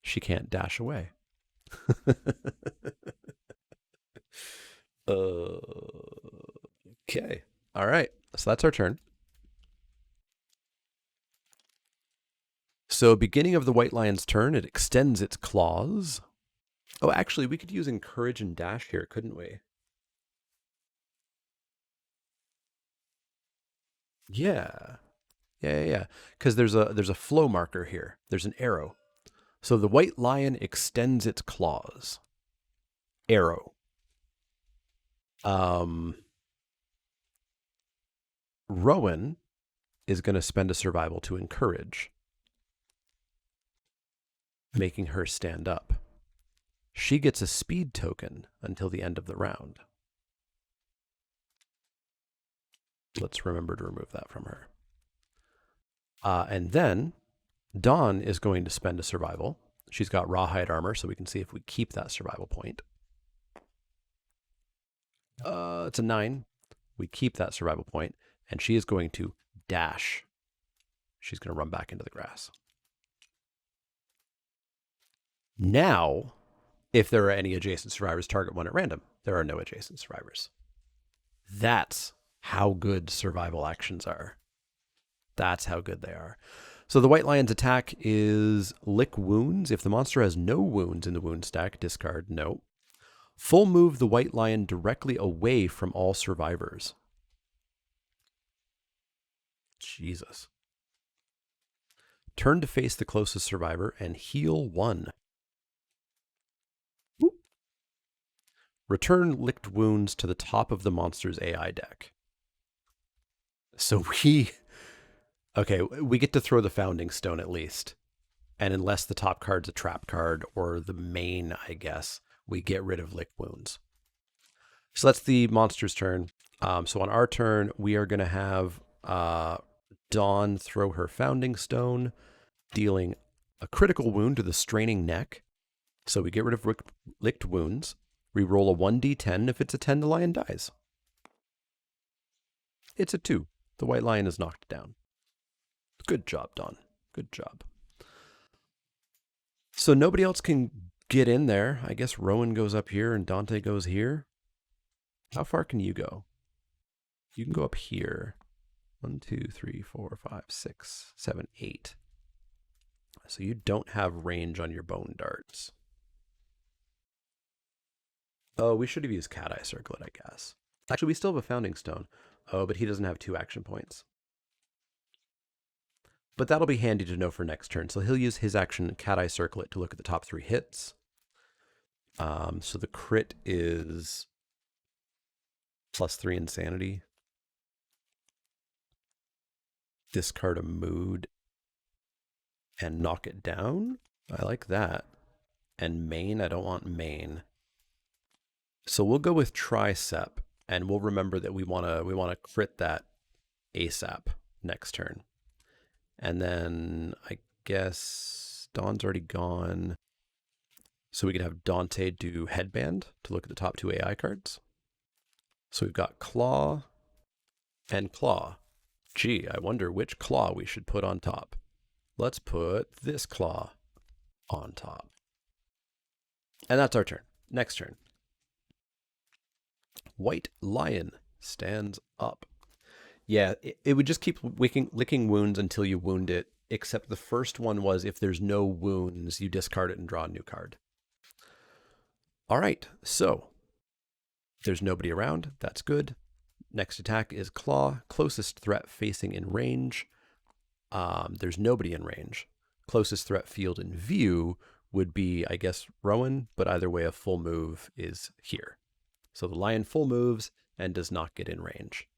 She can't dash away. Okay. All right. So that's our turn. So beginning of the white lion's turn, it extends its claws. Oh, actually, we could use encourage and dash here, couldn't we? Yeah. Yeah. Because there's a flow marker here. There's an arrow. So the white lion extends its claws. Arrow. Rowan is going to spend a survival to encourage, making her stand up. She gets a speed token until the end of the round. Let's remember to remove that from her. And then Dawn is going to spend a survival. She's got rawhide armor, so we can see if we keep that survival point. It's a 9. We keep that survival point, and she is going to dash. She's going to run back into the grass. Now, if there are any adjacent survivors, target one at random. There are no adjacent survivors. That's how good survival actions are. That's how good they are. So the white lion's attack is lick wounds. If the monster has no wounds in the wound stack, discard. No. Full move the white lion directly away from all survivors. Jesus. Turn to face the closest survivor and heal 1. Whoop. Return licked wounds to the top of the monster's AI deck. So we get to throw the founding stone at least. And unless the top card's a trap card or the main, I guess, we get rid of licked wounds. So that's the monster's turn. So on our turn, we are going to have Dawn throw her founding stone, dealing a critical wound to the straining neck. So we get rid of licked wounds. We roll a 1d10. If it's a 10, the lion dies. It's a 2. The white lion is knocked down. Good job, Dawn. Good job. So nobody else can get in there. I guess Rowan goes up here and Dante goes here. How far can you go? You can go up here. 1, 2, 3, 4, 5, 6, 7, 8. So you don't have range on your bone darts. Oh, we should have used Cat Eye Circlet, I guess. Actually, we still have a Founding Stone. Oh, but he doesn't have 2 action points. But that'll be handy to know for next turn. So he'll use his action Cat Eye Circlet to look at the top 3 hits. So the crit is +3 insanity. Discard a mood and knock it down. I like that. And main, I don't want main. So we'll go with tricep, and we'll remember that we wanna crit that ASAP next turn. And then I guess Dawn's already gone. So we could have Dante do Headband to look at the top 2 AI cards. So we've got Claw and Claw. Gee, I wonder which Claw we should put on top. Let's put this Claw on top. And that's our turn. Next turn. White Lion stands up. Yeah, it would just keep licking wounds until you wound it, except the first one was if there's no wounds, you discard it and draw a new card. All right, so there's nobody around. That's good. Next attack is Claw. Closest threat facing in range. There's nobody in range. Closest threat field in view would be, I guess, Rowan, but either way, a full move is here. So the lion full moves and does not get in range.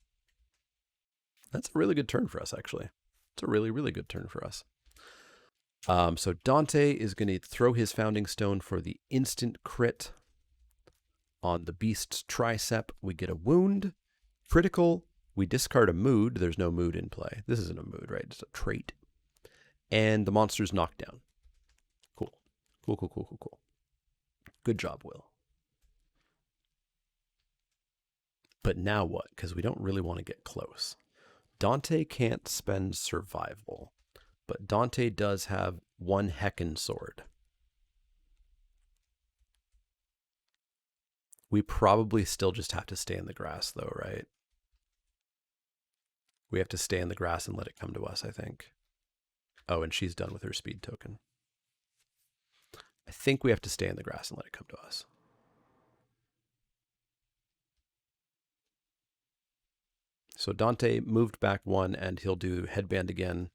That's a really good turn for us, actually. It's a really, really good turn for us. So Dante is going to throw his Founding Stone for the instant crit. On the beast's tricep, we get a wound. Critical, we discard a mood. There's no mood in play. This isn't a mood, right? It's a trait. And the monster's knocked down. Cool. Cool, cool, cool, cool, cool. Good job, Will. But now what? Because we don't really want to get close. Dante can't spend survival, but Dante does have 1 Heckin' Sword. We probably still just have to stay in the grass, though, right? We have to stay in the grass and let it come to us, I think. Oh, and she's done with her speed token. I think we have to stay in the grass and let it come to us. So Dante moved back 1, and he'll do Headband again.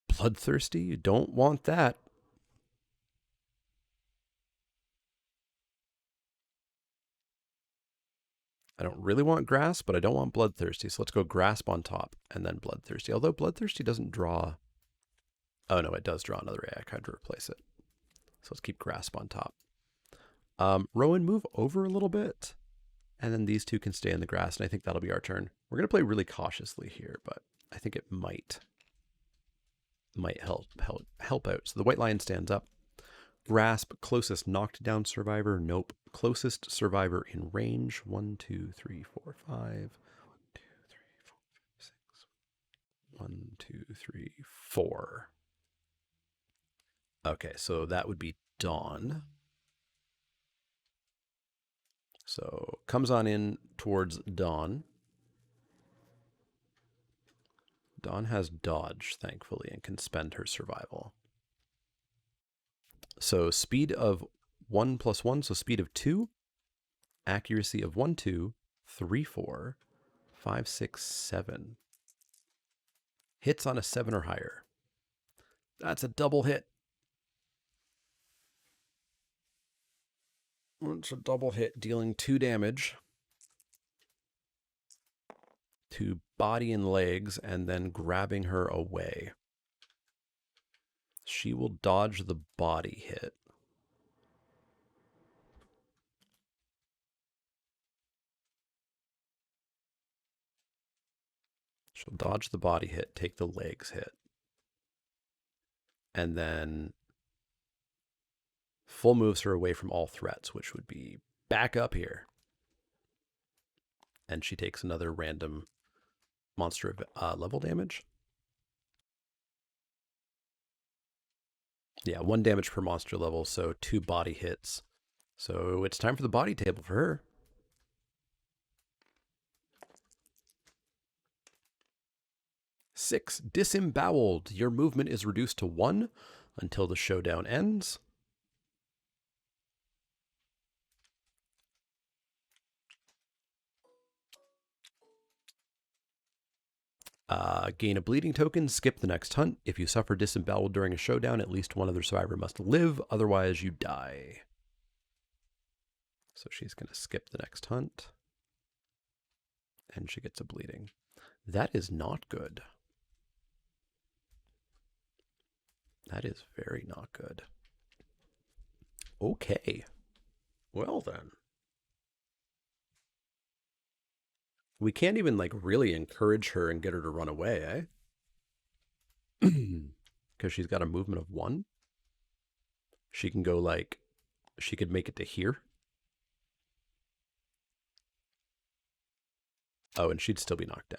Bloodthirsty? You don't want that. I don't really want Grasp, but I don't want Bloodthirsty. So let's go Grasp on top, and then Bloodthirsty. Although Bloodthirsty doesn't draw... Oh, no, it does draw another AI card to replace it. So let's keep Grasp on top. Rowan, move over a little bit. And then these two can stay in the grass, and I think that'll be our turn. We're going to play really cautiously here, but I think it might help out. So the White Lion stands up. Grasp, closest knocked down survivor. Nope. Closest survivor in range. 1, 2, 3, 4, 5. 1, 2, 3, 4, 5, 6. 1, 2, 3, 4. Okay, so that would be Dawn. So comes on in towards Dawn. Dawn has dodge, thankfully, and can spend her survival. So speed of 1 + 1, so speed of 2. Accuracy of 1, 2, 3, 4, 5, 6, 7. Hits on a 7 or higher. That's a double hit. It's a double hit, dealing 2 damage to body and legs, and then grabbing her away. She will dodge the body hit. She'll dodge the body hit, take the legs hit. And then full moves her away from all threats, which would be back up here. And she takes another random monster level damage. Yeah, 1 damage per monster level, so 2 body hits. So it's time for the body table for her. 6. Disemboweled. Your movement is reduced to 1 until the showdown ends. Gain a bleeding token, skip the next hunt. If you suffer disemboweled during a showdown, at least one other survivor must live, otherwise you die. So she's going to skip the next hunt. And she gets a bleeding. That is not good. That is very not good. Okay. Well then. We can't even like really encourage her and get her to run away, eh? Because she's got a movement of 1. She can go like, she could make it to here. Oh, and she'd still be knocked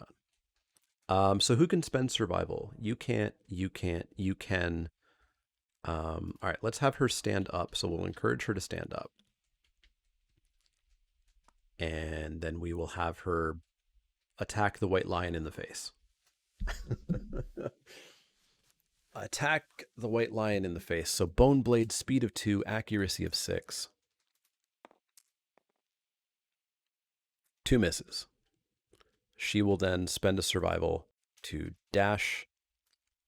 down. So who can spend survival? You can't, you can't, you can. All right, let's have her stand up. So we'll encourage her to stand up. And then we will have her attack the white lion in the face. Attack the white lion in the face. So bone blade, speed of 2, accuracy of 6. 2 misses. She will then spend a survival to dash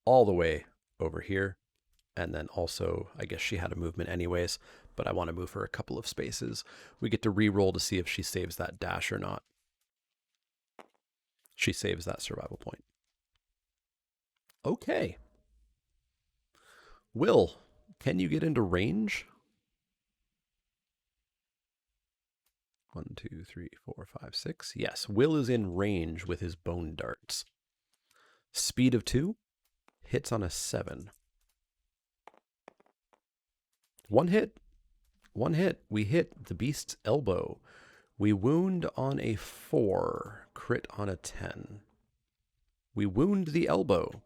all the way over here. And then also, I guess she had a movement anyways, but I want to move her a couple of spaces. We get to re-roll to see if she saves that dash or not. She saves that survival point. Okay. Will, can you get into range? 1, 2, 3, 4, 5, 6. Yes, Will is in range with his bone darts. Speed of 2, hits on a 7. 1 hit. 1 hit. We hit the beast's elbow. We wound on a 4. Crit on a 10. We wound the elbow.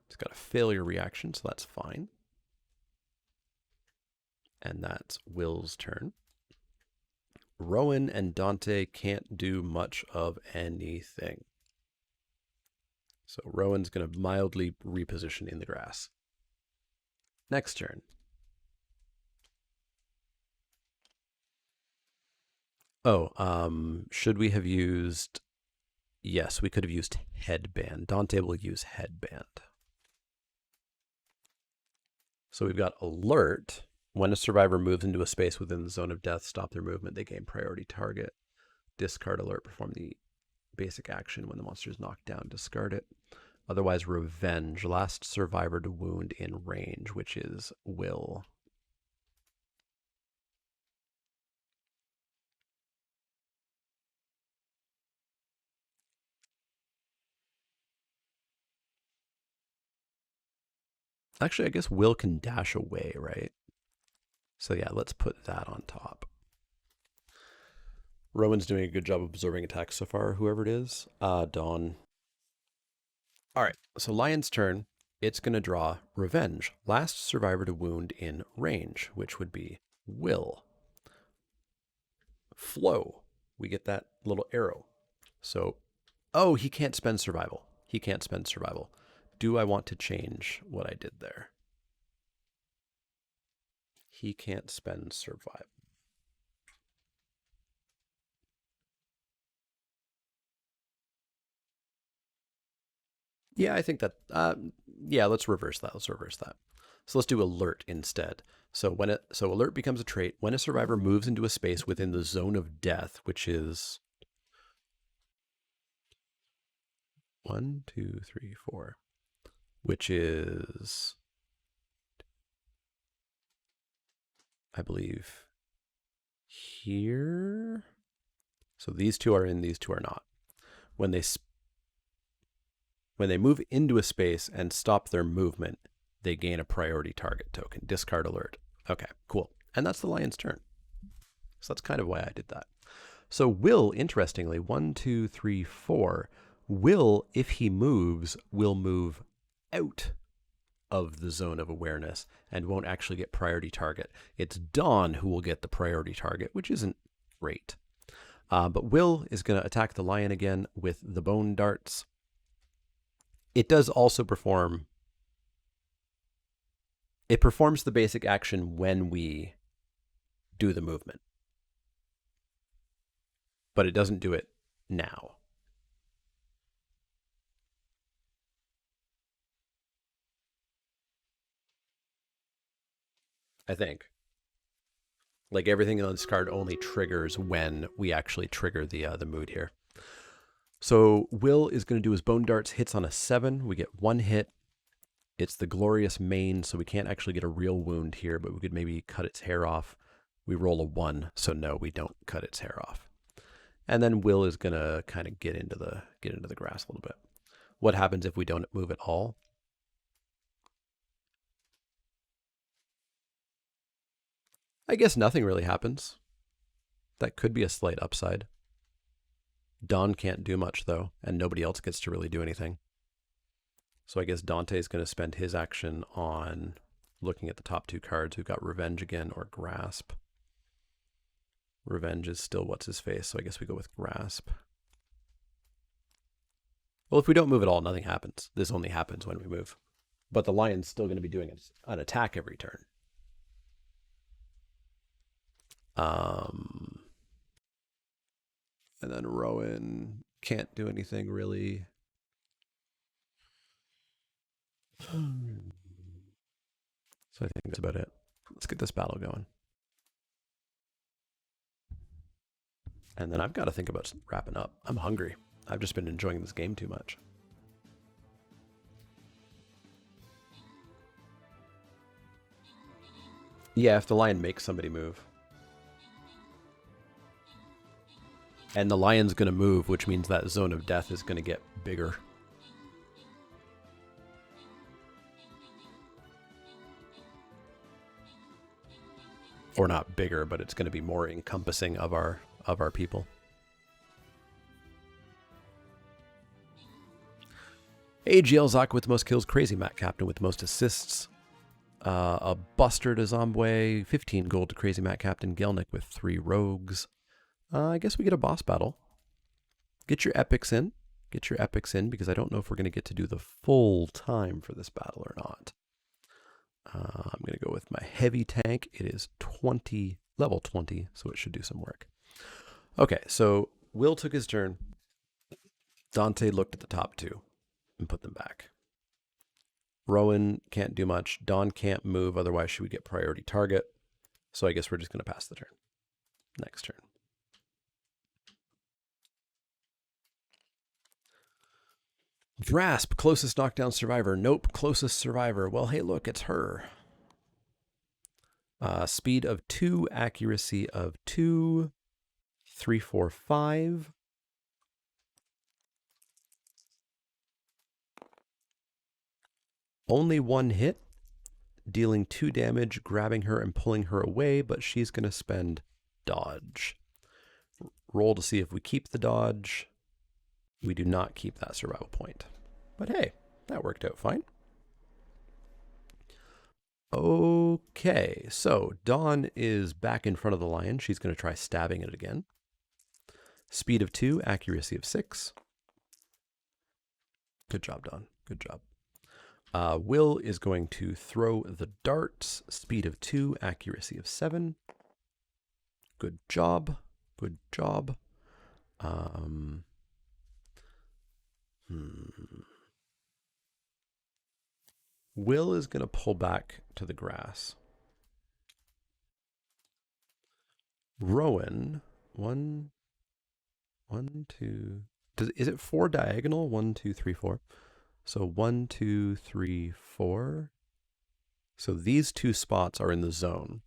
It's got a failure reaction, so that's fine. And that's Will's turn. Rowan and Dante can't do much of anything. So Rowan's going to mildly reposition in the grass. Next turn. Oh, should we have used... Yes, we could have used headband. Dante will use headband. So we've got alert. When a survivor moves into a space within the zone of death, stop their movement, they gain priority target. Discard alert, perform the basic action. When the monster is knocked down, discard it. Otherwise, revenge. Last survivor to wound in range, which is Will. Actually, I guess Will can dash away, right? So yeah, let's put that on top. Rowan's doing a good job of absorbing attacks so far, whoever it is. Dawn. All right, so Lion's turn. It's going to draw Revenge. Last survivor to wound in range, which would be Will. Flow. We get that little arrow. So, oh, he can't spend survival. He can't spend survival. Do I want to change what I did there? He can't spend survival. Yeah, I think that, yeah, let's reverse that. Let's reverse that. So let's do alert instead. So alert becomes a trait when a survivor moves into a space within the zone of death, which is 1, 2, 3, 4, which is, I believe, here. So these two are in, these two are not. When they move into a space and stop their movement, they gain a priority target token. Discard alert. Okay, cool. And that's the lion's turn. So that's kind of why I did that. So Will, interestingly, 1, 2, 3, 4. Will, if he moves, will move out of the zone of awareness and won't actually get priority target. It's Dawn who will get the priority target, which isn't great. But Will is going to attack the lion again with the bone darts. It does also perform. It performs the basic action when we do the movement, but it doesn't do it now. I think. Like everything on this card only triggers when we actually trigger the mood here. So Will is going to do his bone darts. Hits on a 7. We get 1 hit. It's the glorious mane, so we can't actually get a real wound here, but we could maybe cut its hair off. We roll a 1, so no, we don't cut its hair off. And then Will is going to kind of get into the grass a little bit. What happens if we don't move at all? I guess nothing really happens. That could be a slight upside. Don can't do much, though, and nobody else gets to really do anything. So I guess Dante is going to spend his action on looking at the top 2 cards. We've got Revenge again or Grasp. Revenge is still what's-his-face, so I guess we go with Grasp. Well, if we don't move at all, nothing happens. This only happens when we move. But the lion's still going to be doing an attack every turn. And then Rowan can't do anything really. So I think that's about it. Let's get this battle going. And then I've got to think about wrapping up. I'm hungry. I've just been enjoying this game too much. Yeah, if the lion makes somebody move. And the lion's going to move, which means that zone of death is going to get bigger. Or not bigger, but it's going to be more encompassing of our people. AGL Zaka with the most kills, Crazy Matt Captain with the most assists. A Buster to Zombwe, 15 gold to Crazy Matt Captain, Gelnick with 3 rogues. I guess we get a boss battle. Get your epics in. Get your epics in, because I don't know if we're going to get to do the full time for this battle or not. I'm going to go with my heavy tank. It is level 20, so it should do some work. Okay, so Will took his turn. Dante looked at the top 2 and put them back. Rowan can't do much. Don can't move, otherwise she would get priority target. So I guess we're just going to pass the turn. Next turn. Grasp, closest knockdown survivor. Nope, closest survivor. Well, hey, look, it's her. Speed of 2, accuracy of 2, 3, 4, 5. Only 1 hit, dealing 2 damage, grabbing her and pulling her away, but she's going to spend dodge. Roll to see if we keep the dodge. We do not keep that survival point. But hey, that worked out fine. Okay, so Dawn is back in front of the lion. She's going to try stabbing it again. Speed of 2, accuracy of 6. Good job, Dawn. Good job. Will is going to throw the darts. Speed of 2, accuracy of 7. Good job. Good job. Will is going to pull back to the grass. Rowan, 1, 2. Is it 4 diagonal? 1, 2, 3, 4. So 1, 2, 3, 4. So these 2 spots are in the zone.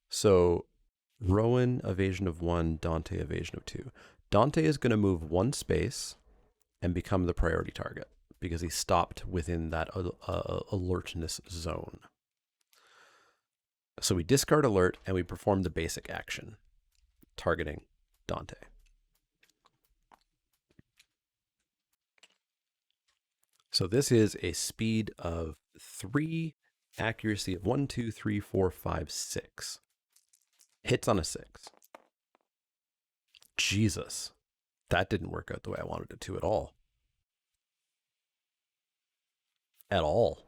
So Rowan, evasion of 1, Dante, evasion of 2. Dante is going to move 1 space and become the priority target, because he stopped within that alertness zone. So we discard alert and we perform the basic action, targeting Dante. So this is a speed of 3, accuracy of 1, 2, 3, 4, 5, 6. Hits on a 6. Jesus, that didn't work out the way I wanted it to at all. at all.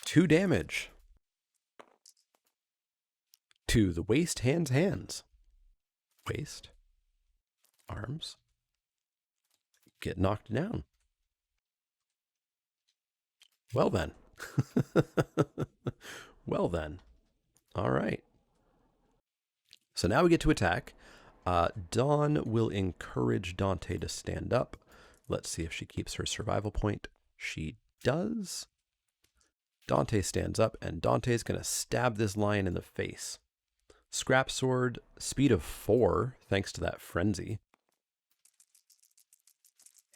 2 damage to the waist, hands, hands. Waist, arms, get knocked down. Well then. Well then. All right. So now we get to attack. Dawn will encourage Dante to stand up. Let's see if she keeps her survival point. She does. Dante stands up, and Dante's going to stab this lion in the face. Scrap sword, speed of 4, thanks to that frenzy.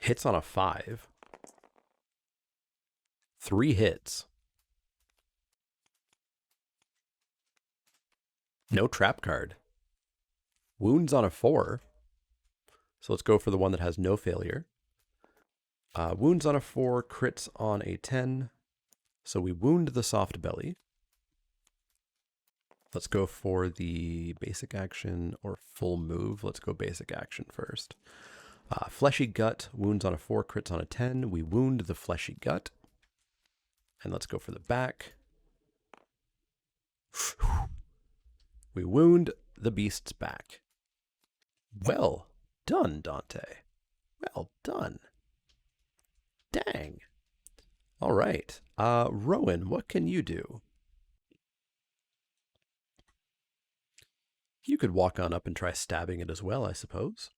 Hits on a 5. 3 hits. No trap card. Wounds on a 4. So let's go for the one that has no failure. Wounds on a 4, crits on a 10. So we wound the soft belly. Let's go for the basic action or full move. Let's go basic action first. Fleshy gut, wounds on a 4, crits on a 10. We wound the fleshy gut. And let's go for the back. We wound the beast's back. Well done, Dante. Well done. Dang. All right. Rowan, what can you do? You could walk on up and try stabbing it as well, I suppose.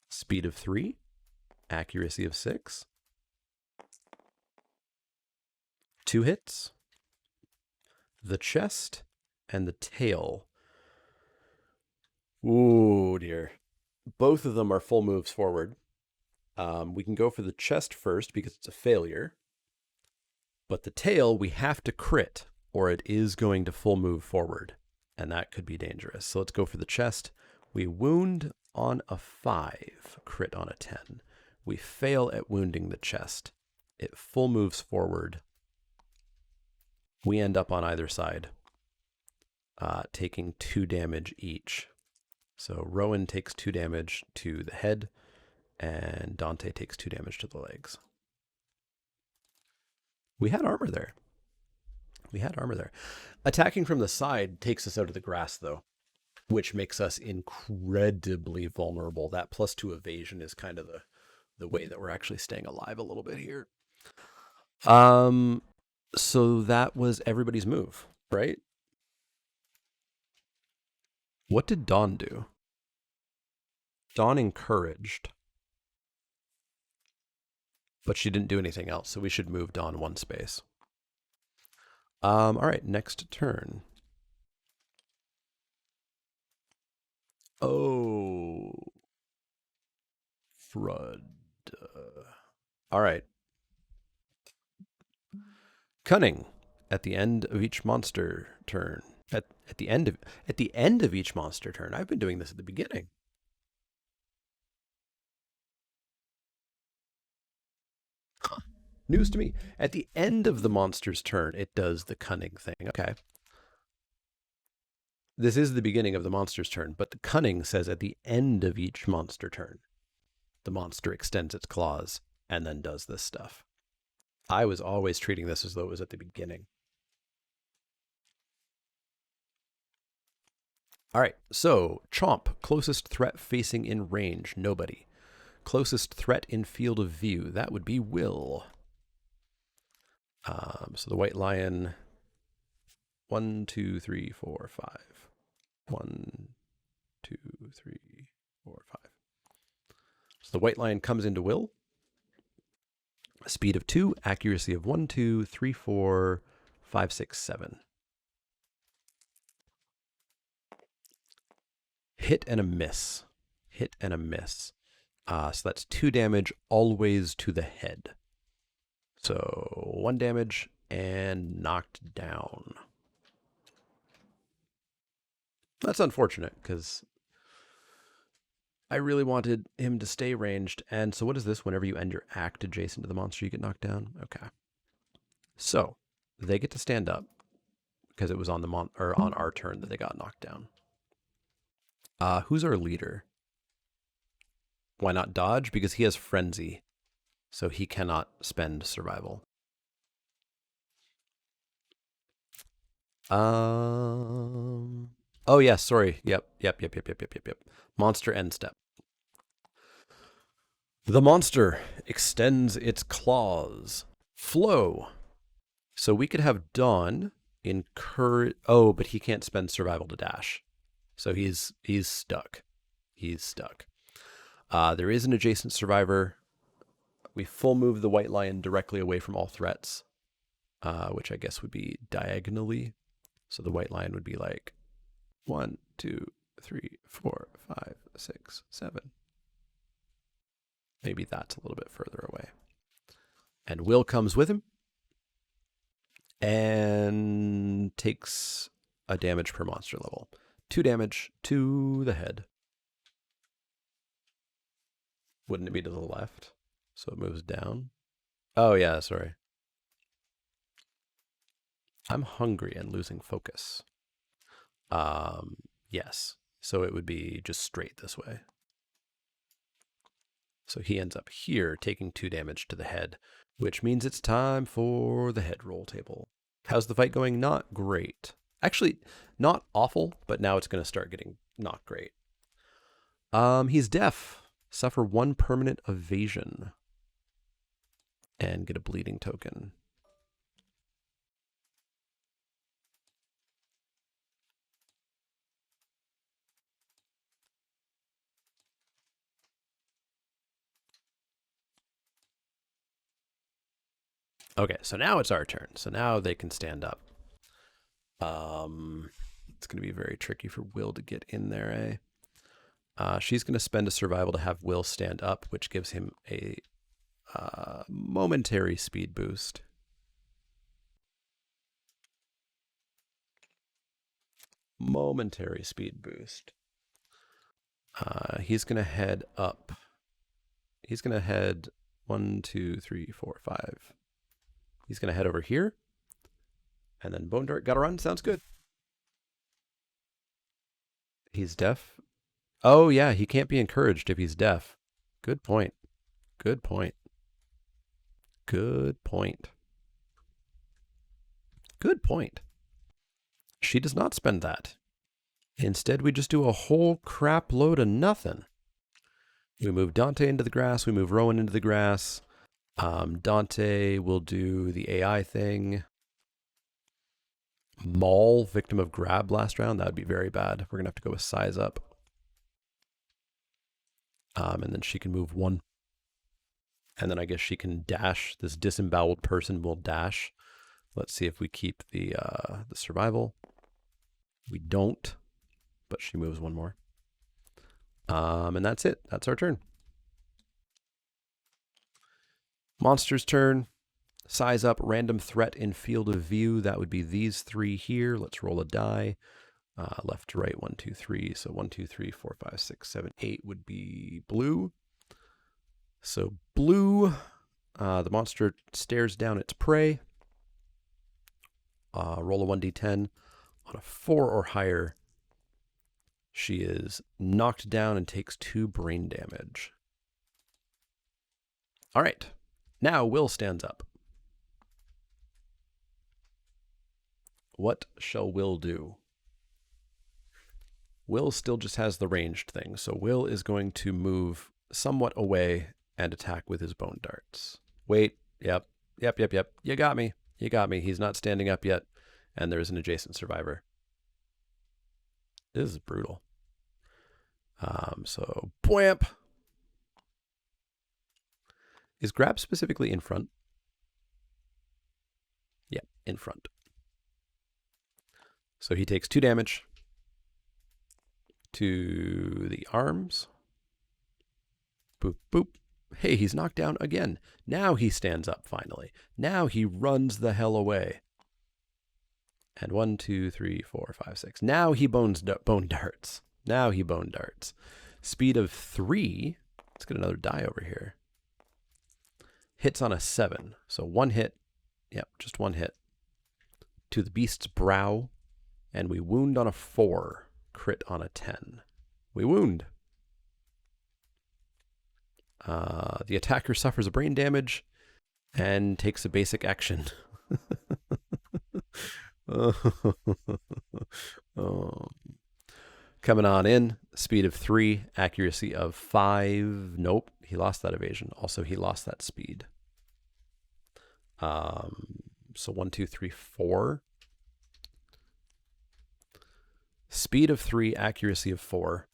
Speed of 3. Accuracy of 6. 2 hits. The chest and the tail. Ooh, dear. Both of them are full moves forward. We can go for the chest first because it's a failure. But the tail, we have to crit, or it is going to full move forward. And that could be dangerous. So let's go for the chest. We wound on a 5, crit on a 10. We fail at wounding the chest. It full moves forward. We end up on either side, taking 2 damage each. So Rowan takes 2 damage to the head, and Dante takes 2 damage to the legs. We had armor there. We had armor there. Attacking from the side takes us out of the grass, though, which makes us incredibly vulnerable. That +2 evasion is kind of the way that we're actually staying alive a little bit here. So that was everybody's move, right? What did Dawn do? Dawn encouraged. But she didn't do anything else, so we should move Dawn 1 space. All right, next turn. Oh. Frud. All right. Cunning. At the end of each monster turn. At the end of each monster turn. I've been doing this at the beginning. News to me. At the end of the monster's turn, it does the cunning thing. Okay. This is the beginning of the monster's turn, but the cunning says at the end of each monster turn, the monster extends its claws and then does this stuff. I was always treating this as though it was at the beginning. All right, so Chomp, closest threat facing in range, nobody. Closest threat in field of view, that would be Will. So the white lion, 1, 2, 3, 4, 5. 1, 2, 3, 4, 5. So the white lion comes into Will. Speed of 2, accuracy of 1, 2, 3, 4, 5, 6, 7. Hit and a miss. Hit and a miss. So that's 2 damage always to the head. So 1 damage and knocked down. That's unfortunate because I really wanted him to stay ranged. And so what is this? Whenever you end your act adjacent to the monster, you get knocked down? Okay. So they get to stand up because it was on on our turn that they got knocked down. Who's our leader? Why not dodge? Because he has frenzy, so he cannot spend survival. Oh yes, sorry. Yep. Monster end step. The monster extends its claws. Flow. So we could have Dawn encourage. Oh, but he can't spend survival to dash, so he's stuck. He's stuck. There is an adjacent survivor. We full move the white lion directly away from all threats, which I guess would be diagonally. So the white lion would be like 1, 2, 3, 4, 5, 6, 7. Maybe that's a little bit further away. And Will comes with him and takes a damage per monster level. 2 damage to the head. Wouldn't it be to the left? So it moves down. Oh, yeah, sorry. I'm hungry and losing focus. Yes. So it would be just straight this way. So he ends up here taking 2 damage to the head, which means it's time for the head roll table. How's the fight going? Not great. Actually, not awful, but now it's going to start getting not great. He's deaf. Suffer 1 permanent evasion. And get a bleeding token. Okay, so now it's our turn. So now they can stand up. It's going to be very tricky for Will to get in there, eh? She's going to spend a survival to have Will stand up, which gives him a momentary speed boost. Momentary speed boost. He's going to head up. He's going to head 1, 2, 3, 4, 5. He's going to head over here. And then Bone Dart. Gotta run. Sounds good. He's deaf. Oh, yeah. He can't be encouraged if he's deaf. Good point. Good point. Good point. Good point. She does not spend that. Instead, we just do a whole crap load of nothing. We move Dante into the grass. We move Rowan into the grass. Dante will do the AI thing. Maul, victim of grab last round. That would be very bad. We're going to have to go with size up. And then she can move 1. And then I guess she can dash. This disemboweled person will dash. Let's see if we keep the survival. We don't, but she moves 1 more. And that's it. That's our turn. Monster's turn. Size up, random threat in field of view. That would be these 3 here. Let's roll a die. Left to right, 1, 2, 3. So 1, 2, 3, 4, 5, 6, 7, 8 would be blue. So blue, the monster stares down its prey. Roll a 1d10. On a 4 or higher, she is knocked down and takes 2 brain damage. All right. Now Will stands up. What shall Will do? Will still just has the ranged thing, so Will is going to move somewhat away and attack with his bone darts. Wait, yep. You got me. He's not standing up yet, and there's an adjacent survivor. This is brutal. So, bwamp. Is grab specifically in front? Yeah, in front. So he takes 2 damage to the arms. Boop, boop. Hey, he's knocked down again. Now he stands up finally. Now he runs the hell away. And 1, 2, 3, 4, 5, 6. Now he bone darts. Now he bone darts. Speed of 3. Let's get another die over here. Hits on a 7. So 1 hit. Yep, just 1 hit. To the beast's brow. And we wound on a 4. Crit on a 10. We wound. The attacker suffers a brain damage and takes a basic action. Oh. Coming on in, speed of 3, accuracy of 5. Nope, he lost that evasion. Also, he lost that speed. So 1, 2, 3, 4. Speed of 3, accuracy of 4.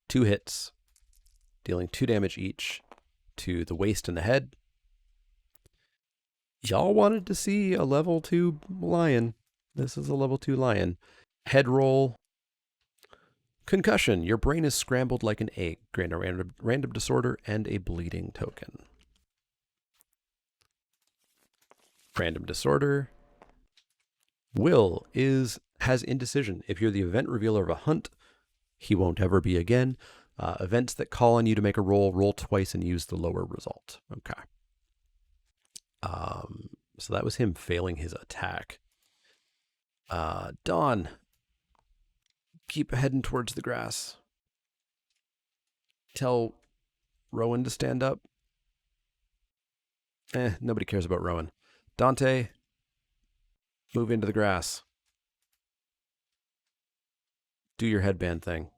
2 hits, dealing 2 damage each to the waist and the head. Y'all wanted to see a level 2 lion. This is a level 2 lion. Head roll. Concussion. Your brain is scrambled like an egg. Grant a random disorder and a bleeding token. Random disorder. Will has indecision. If you're the event revealer of a hunt, he won't ever be again. Events that call on you to make a roll twice and use the lower result. Okay. So that was him failing his attack. Dawn, keep heading towards the grass. Tell Rowan to stand up. Nobody cares about Rowan. Dante, move into the grass. Do your headband thing.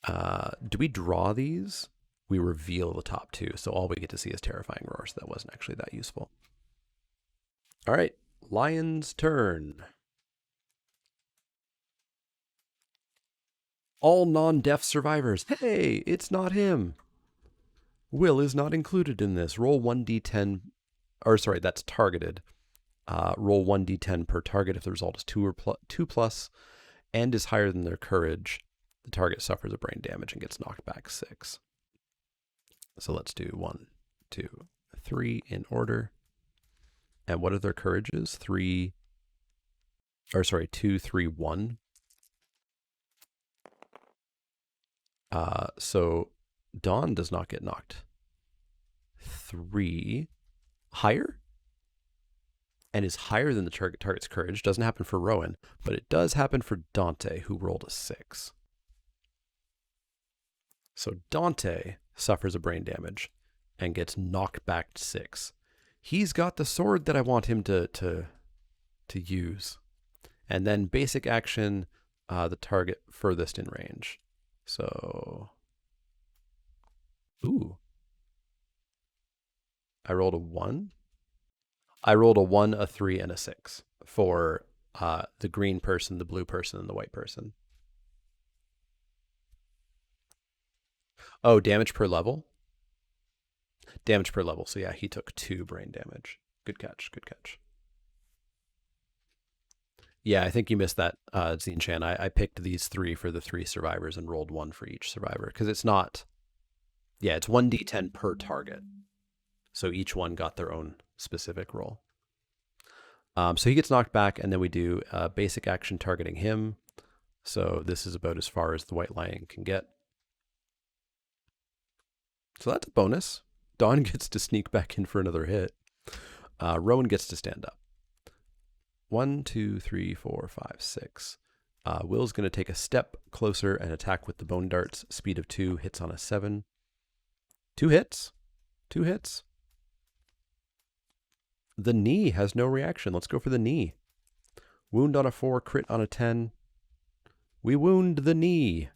Do we draw these? We reveal the top 2, so all we get to see is Terrifying Roar, so that wasn't actually that useful. All right, Lion's turn. All non-deaf survivors. Hey, it's not him. Will is not included in this. Roll 1d10, or sorry, that's targeted. Roll 1d10 per target if the result is 2 plus and is higher than their courage. The target suffers a brain damage and gets knocked back 6. So let's do 1, 2, 3 in order. And what are their courages? 2, 3, 1. So Dawn does not get knocked 3 higher and is higher than the target's courage. Doesn't happen for Rowan, but it does happen for Dante, who rolled a 6. So Dante suffers a brain damage and gets knocked back 6. He's got the sword that I want him to use. And then basic action, the target furthest in range. So, ooh. I rolled a 1. I rolled a 1, a 3, and a 6 for the green person, the blue person, and the white person. Oh, damage per level? Damage per level. So yeah, he took 2 brain damage. Good catch, good catch. Yeah, I think you missed that, Zine-chan. I picked these 3 for the 3 survivors and rolled 1 for each survivor. Because it's not... Yeah, it's 1d10 per target. So each one got their own specific roll. So he gets knocked back, and then we do basic action targeting him. So this is about as far as the white lion can get. So that's a bonus. Dawn gets to sneak back in for another hit. Rowan gets to stand up. 1, 2, 3, 4, 5, 6. Will's going to take a step closer and attack with the bone darts. Speed of 2, hits on a 7. 2 hits. 2 hits. The knee has no reaction. Let's go for the knee. Wound on a 4, crit on a 10. We wound the knee.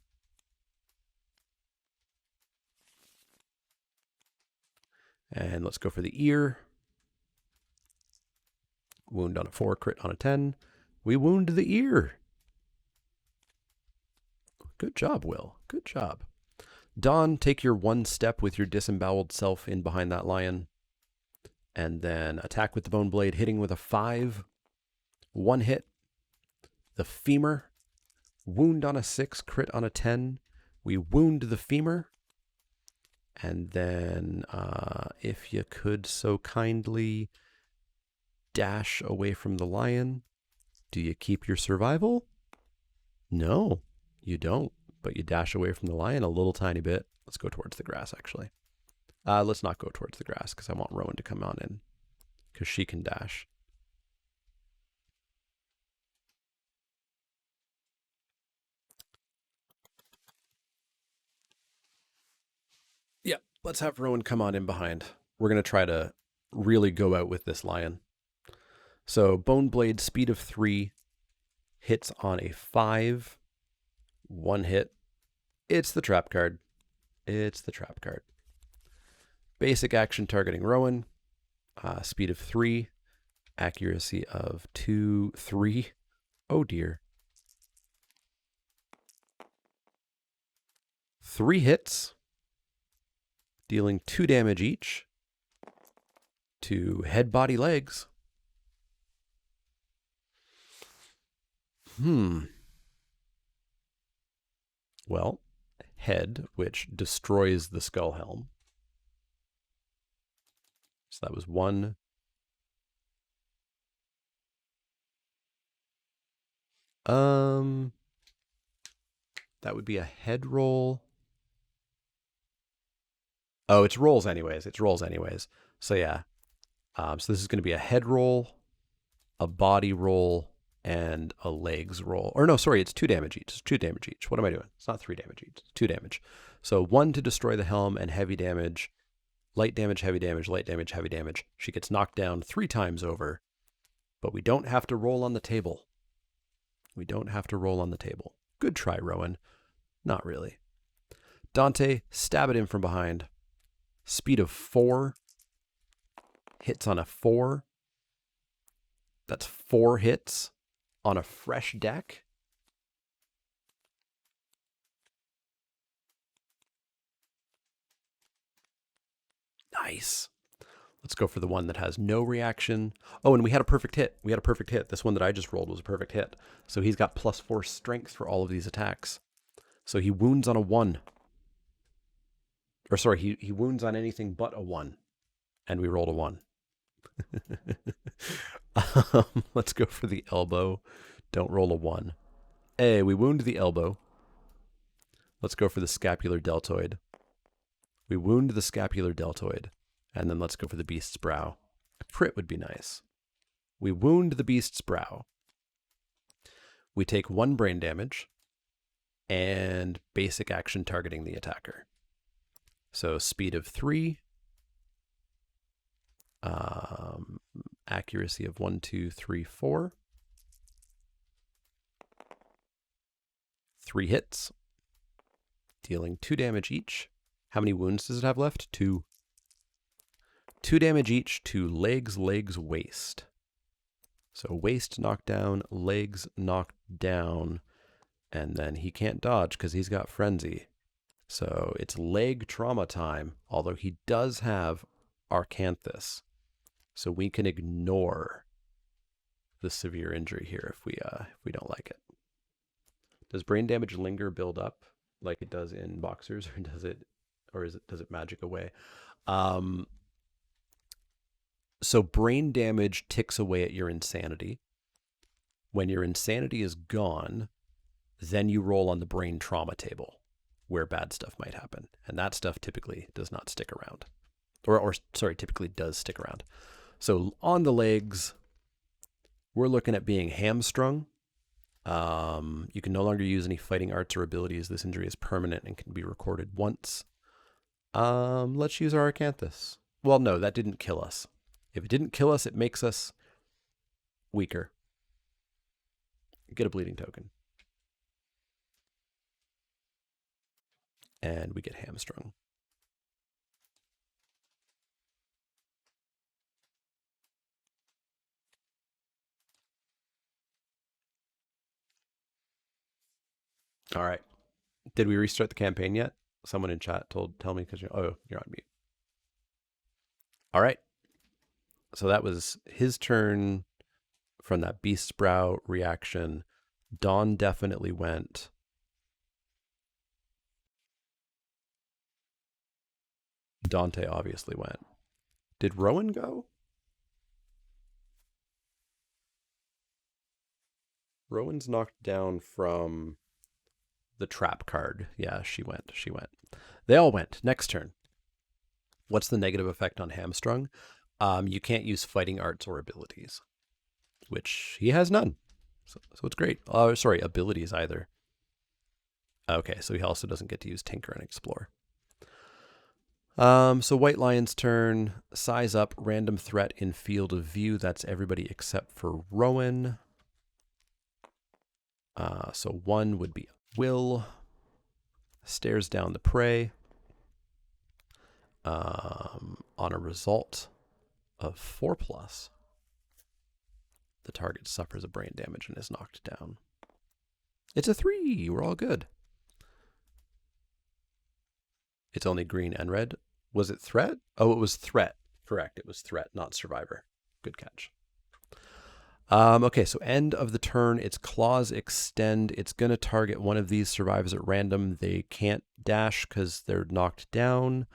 And let's go for the ear. Wound on a 4, crit on a 10. We wound the ear. Good job, Will. Good job. Dawn, take your 1 step with your disemboweled self in behind that lion. And then attack with the bone blade, hitting with a 5. 1 hit. The femur. Wound on a 6, crit on a 10. We wound the femur. And then, if you could so kindly dash away from the lion. Do you keep your survival? No, you don't. But you dash away from the lion a little tiny bit. Let's go towards the grass, actually. Let's not go towards the grass because I want Rowan to come on in because she can dash. Let's have Rowan come on in behind. We're going to try to really go out with this lion. So Bone Blade, speed of 3, hits on a 5. 1 hit. It's the trap card. It's the trap card. Basic action targeting Rowan. Speed of 3. Accuracy of 2, 3. Oh dear. 3 hits. Dealing 2 damage each. To head, body, legs. Well, head, which destroys the skull helm. So that was 1. That would be a head roll. Oh, it's rolls anyways. It's rolls anyways. So yeah. So this is going to be a head roll, a body roll, and a legs roll. Or no, sorry, it's 2 damage each. It's 2 damage each. What am I doing? It's not 3 damage each. It's 2 damage. So 1 to destroy the helm and heavy damage, light damage, heavy damage, light damage, heavy damage. She gets knocked down 3 times over, but we don't have to roll on the table. We don't have to roll on the table. Good try, Rowan. Not really. Dante, stab at him from behind. Speed of 4. Hits on a 4. That's 4 hits on a fresh deck. Nice. Let's go for the one that has no reaction. Oh, and we had a perfect hit. We had a perfect hit. This one that I just rolled was a perfect hit. So he's got +4 strength for all of these attacks. So he wounds on a 1. Or sorry, he wounds on anything but a 1. And we rolled a 1. Let's go for the elbow. Don't roll a 1. Hey, we wound the elbow. Let's go for the scapular deltoid. We wound the scapular deltoid. And then let's go for the beast's brow. A crit would be nice. We wound the beast's brow. We take 1 brain damage and basic action targeting the attacker. So speed of 3. Accuracy of 1, 2, 3, 4. 3 hits. Dealing 2 damage each. How many wounds does it have left? 2. 2 damage each to legs, waist. So waist knocked down, legs knocked down, and then he can't dodge because he's got frenzy. So it's leg trauma time, although he does have Arcanthus. So we can ignore the severe injury here if we don't like it. Does brain damage linger, build up like it does in boxers, or does it magic away? So brain damage ticks away at your insanity. When your insanity is gone, then you roll on the brain trauma table where bad stuff might happen. And that stuff typically does not stick around. Or typically does stick around. So on the legs, we're looking at being hamstrung. You can no longer use any fighting arts or abilities. This injury is permanent and can be recorded once. Let's use our Acanthus. Well, no, that didn't kill us. If it didn't kill us, it makes us weaker. Get a bleeding token. And we get hamstrung. All right. Did we restart the campaign yet? Someone in chat tell me because you're on mute. All right. So that was his turn from that beast's brow reaction. Dawn definitely went. Dante obviously went. Did Rowan go? Rowan's knocked down from the trap card. Yeah, she went. They all went. Next turn. What's the negative effect on hamstrung? You can't use fighting arts or abilities, which he has none. So it's great. Abilities either. Okay, so he also doesn't get to use Tinker and Explore. So White Lion's turn. Size up, random threat in field of view. That's everybody except for Rowan. So 1 would be Will. Stares down the prey. On a result of 4+, the target suffers a brain damage and is knocked down. It's a 3. We're all good. It's only green and red. Was it threat? Oh, it was threat. Correct. It was threat, not survivor. Good catch. Okay, so end of the turn. Its claws extend. It's going to target one of these survivors at random. They can't dash because they're knocked down.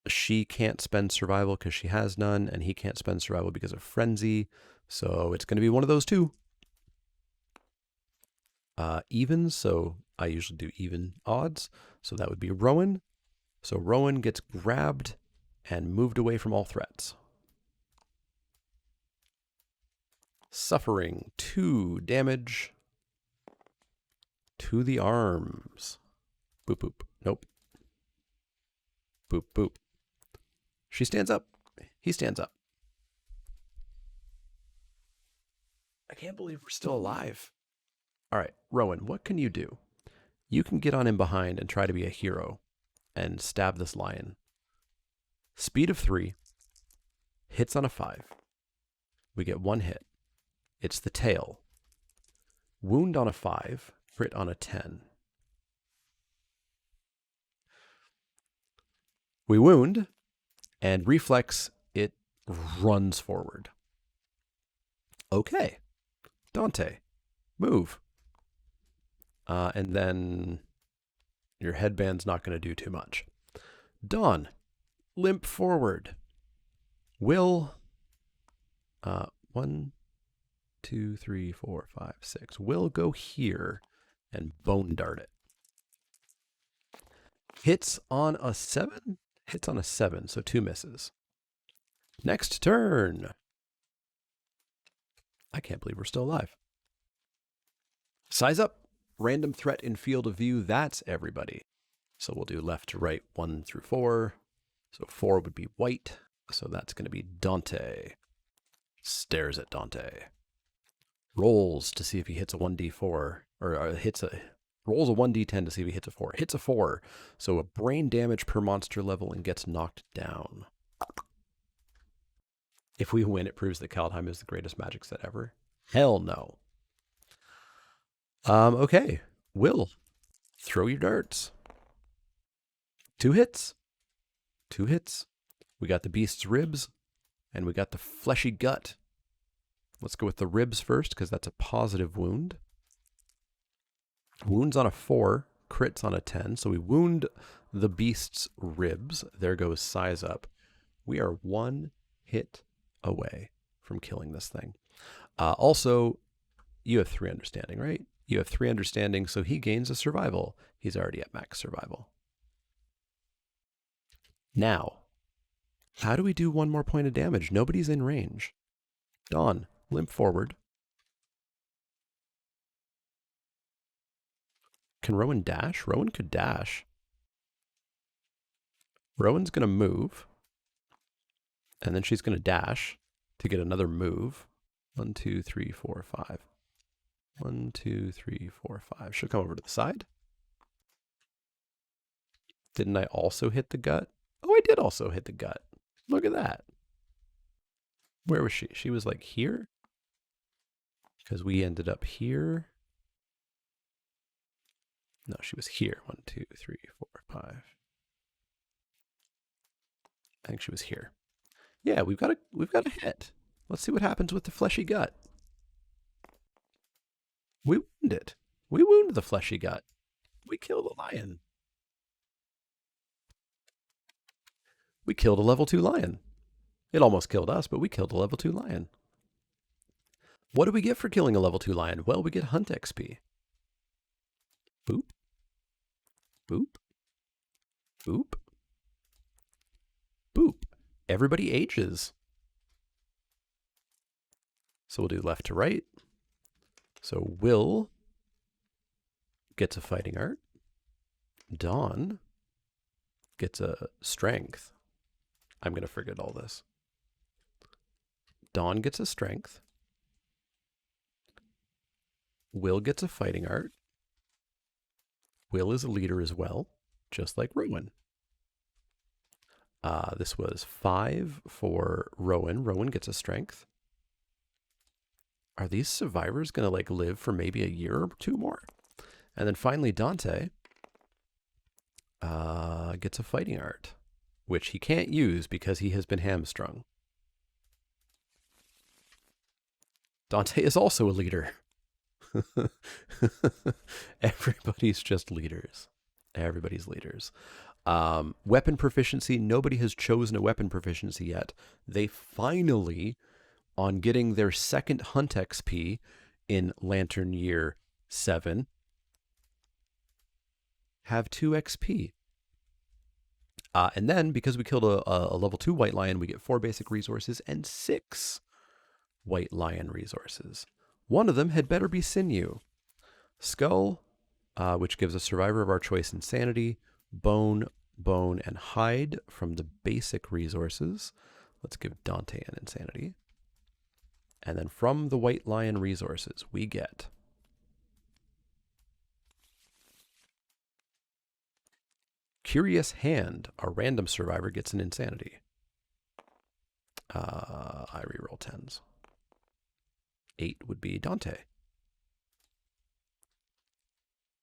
She can't spend survival because she has none, and he can't spend survival because of frenzy. So it's going to be one of those two. Evens, so I usually do even odds. So that would be Rowan. So Rowan gets grabbed and moved away from all threats. Suffering 2 damage to the arms. Boop, boop. Nope. Boop, boop. She stands up. He stands up. I can't believe we're still alive. All right, Rowan, what can you do? You can get on in behind and try to be a hero and stab this lion. Speed of 3. Hits on a 5. We get 1 hit. It's the tail. Wound on a 5. Crit on a 10. We wound, and reflex, it runs forward. Okay. Dante, move. And then your headband's not going to do too much. Dawn, limp forward. Will, 1, 2, 3, 4, 5, 6. Will go here and bone dart it. Hits on a 7? Hits on a 7, so 2 misses. Next turn. I can't believe we're still alive. Size up. Random threat in field of view. That's everybody. So we'll do left to right, 1 through 4. So 4 would be white. So that's going to be Dante. Stares at Dante. Rolls to see if he hits a 1d4. Or rolls a 1d10 to see if he hits a 4. Hits a 4. So a brain damage per monster level and gets knocked down. If we win, it proves that Kaldheim is the greatest magic set ever. Hell no. Okay. Will, throw your darts. 2 hits. 2 hits. We got the beast's ribs, and we got the fleshy gut. Let's go with the ribs first, because that's a positive wound. Wounds on a 4, crits on a 10. So we wound the beast's ribs. There goes size up. We are 1 hit away from killing this thing. Also, you have 3 understanding, right? You have 3 understanding, so he gains a survival. He's already at max survival. Now, how do we do 1 more point of damage? Nobody's in range. Dawn, limp forward. Can Rowan dash? Rowan could dash. Rowan's going to move. And then she's going to dash to get another move. 1, 2, 3, 4, 5. 1, 2, 3, 4, 5. She'll come over to the side. Didn't I also hit the gut? Oh, I did also hit the gut. Look at that. Where was she? She was like here? Because we ended up here. No, she was here. 1, 2, 3, 4, 5. I think she was here. Yeah, we've got a hit. Let's see what happens with the fleshy gut. We wound it. We wound the fleshy gut. We killed a lion. We killed a level 2 lion. It almost killed us, but we killed a level 2 lion. What do we get for killing a level 2 lion? Well, we get hunt XP. Boop. Boop. Boop. Boop. Everybody ages. So we'll do left to right. So Will gets a fighting art. Dawn gets a strength. I'm going to forget all this. Dawn gets a strength. Will gets a fighting art. Will is a leader as well, just like Rowan. This was 5 for Rowan. Rowan gets a strength. Are these survivors going to like live for maybe a year or 2 more? And then finally Dante gets a fighting art, which he can't use because he has been hamstrung. Dante is also a leader. Everybody's just leaders. Everybody's leaders. Weapon proficiency. Nobody has chosen a weapon proficiency yet. They finally, on getting their second hunt XP in Lantern Year 7, have 2 XP. And then, because we killed a level 2 White Lion, we get 4 basic resources and 6 White Lion resources. One of them had better be Sinew. Skull, which gives a survivor of our choice insanity. Bone, bone, and hide from the basic resources. Let's give Dante an insanity. And then from the White Lion resources, we get Curious Hand. A random survivor gets an insanity. I reroll 10s. 8 would be Dante.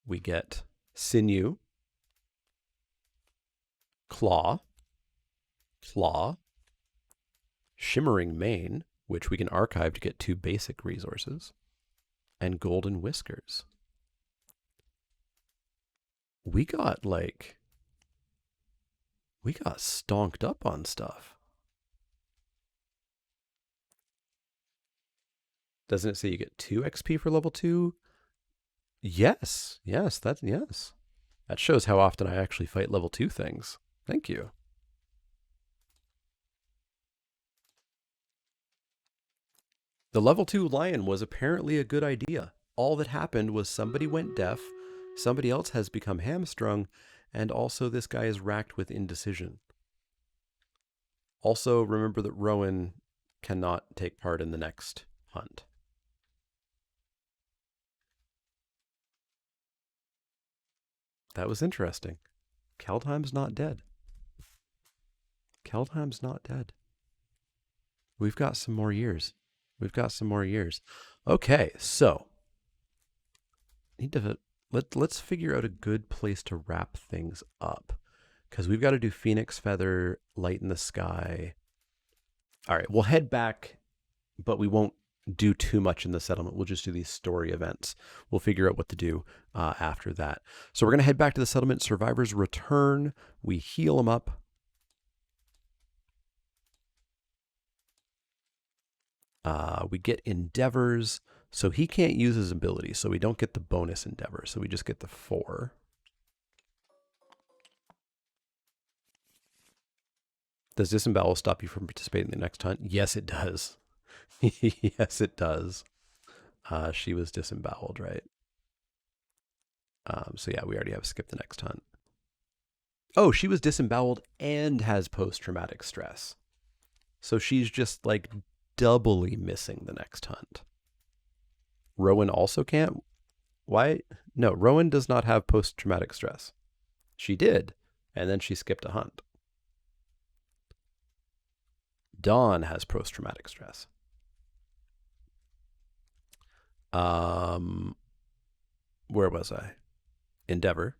We get Sinew, Claw, Shimmering Mane, which we can archive to get 2 basic resources, and Golden Whiskers. We got stonked up on stuff. Doesn't it say you get 2 XP for level 2? Yes. Yes. That shows how often I actually fight level 2 things. Thank you. The level 2 lion was apparently a good idea. All that happened was somebody went deaf, somebody else has become hamstrung, and also this guy is racked with indecision. Also, remember that Rowan cannot take part in the next hunt. That was interesting. Kaldheim's not dead. Kaldheim's not dead. We've got some more years. Okay, so let's figure out a good place to wrap things up, because we've got to do Phoenix Feather, Light in the Sky. All right, we'll head back, but we won't do too much in the settlement. We'll just do these story events. We'll figure out what to do after that. So we're going to head back to the settlement. Survivors return. We heal them up. We get endeavors. So he can't use his ability, so we don't get the bonus endeavor. So we just get the 4. Does disembowel stop you from participating in the next hunt? Yes, it does. Yes, it does. She was disemboweled, right? So yeah, we already have skip the next hunt. Oh, she was disemboweled and has post-traumatic stress. So she's just like doubly missing the next hunt. Rowan also can't? Why? No, Rowan does not have post-traumatic stress. She did, and then she skipped a hunt. Dawn has post-traumatic stress. Where was I? Endeavor.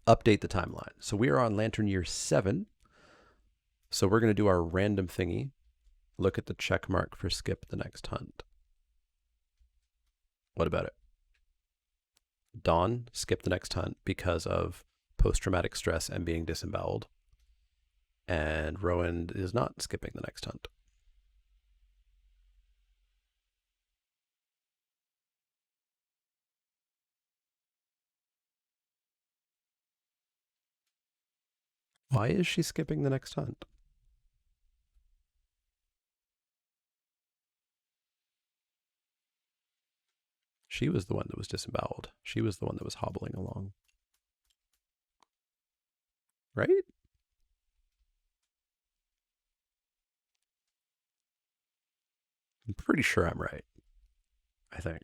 Update the timeline. So we are on Lantern Year 7. So we're going to do our random thingy. Look at the check mark for skip the next hunt. What about it? Dawn skipped the next hunt because of post-traumatic stress and being disemboweled. And Rowan is not skipping the next hunt. Why is she skipping the next hunt? She was the one that was disemboweled. She was the one that was hobbling along. right? I'm pretty sure I'm right, I think.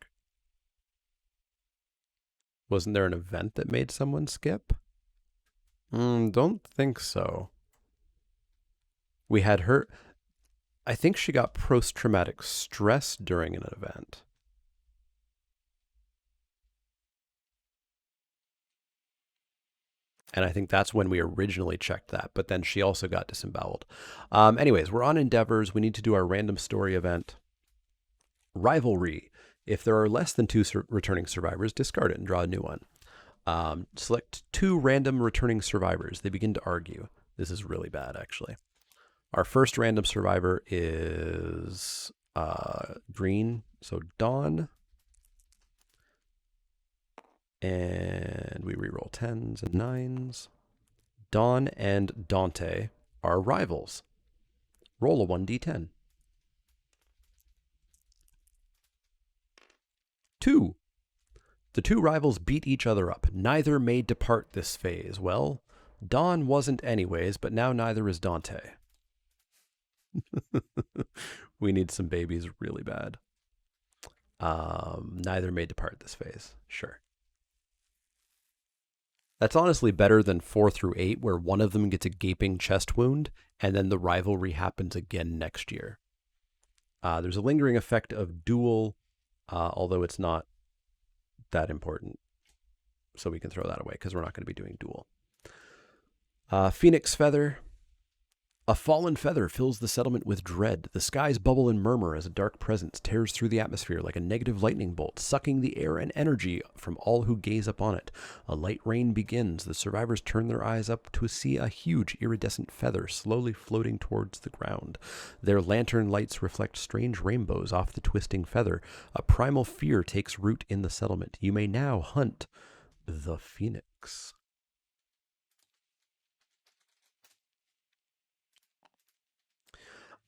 Wasn't there an event that made someone skip? Don't think so. We had her. I think she got post traumatic stress during an event. And I think that's when we originally checked that. But then she also got disemboweled. Anyways, we're on endeavors. We need to do our random story event. Rivalry. If there are less than two returning survivors, discard it and draw a new one. Select two random returning survivors. They begin to argue. This is really bad, actually. Our first random survivor is green, so Dawn. And we reroll 10s and 9s. Dawn and Dante are rivals. Roll a 1d10. 2. The two rivals beat each other up. Neither may depart this phase. Well, Dawn wasn't anyways, but now neither is Dante. We need some babies really bad. Neither may depart this phase. Sure. That's honestly better than 4 through 8, where one of them gets a gaping chest wound, and then the rivalry happens again next year. There's a lingering effect of duel, although it's not that important. So we can throw that away because we're not going to be doing duel. Phoenix Feather. A fallen feather fills the settlement with dread. The skies bubble and murmur as a dark presence tears through the atmosphere like a negative lightning bolt, sucking the air and energy from all who gaze upon it. A light rain begins. The survivors turn their eyes up to see a huge iridescent feather slowly floating towards the ground. Their lantern lights reflect strange rainbows off the twisting feather. A primal fear takes root in the settlement. You may now hunt the Phoenix.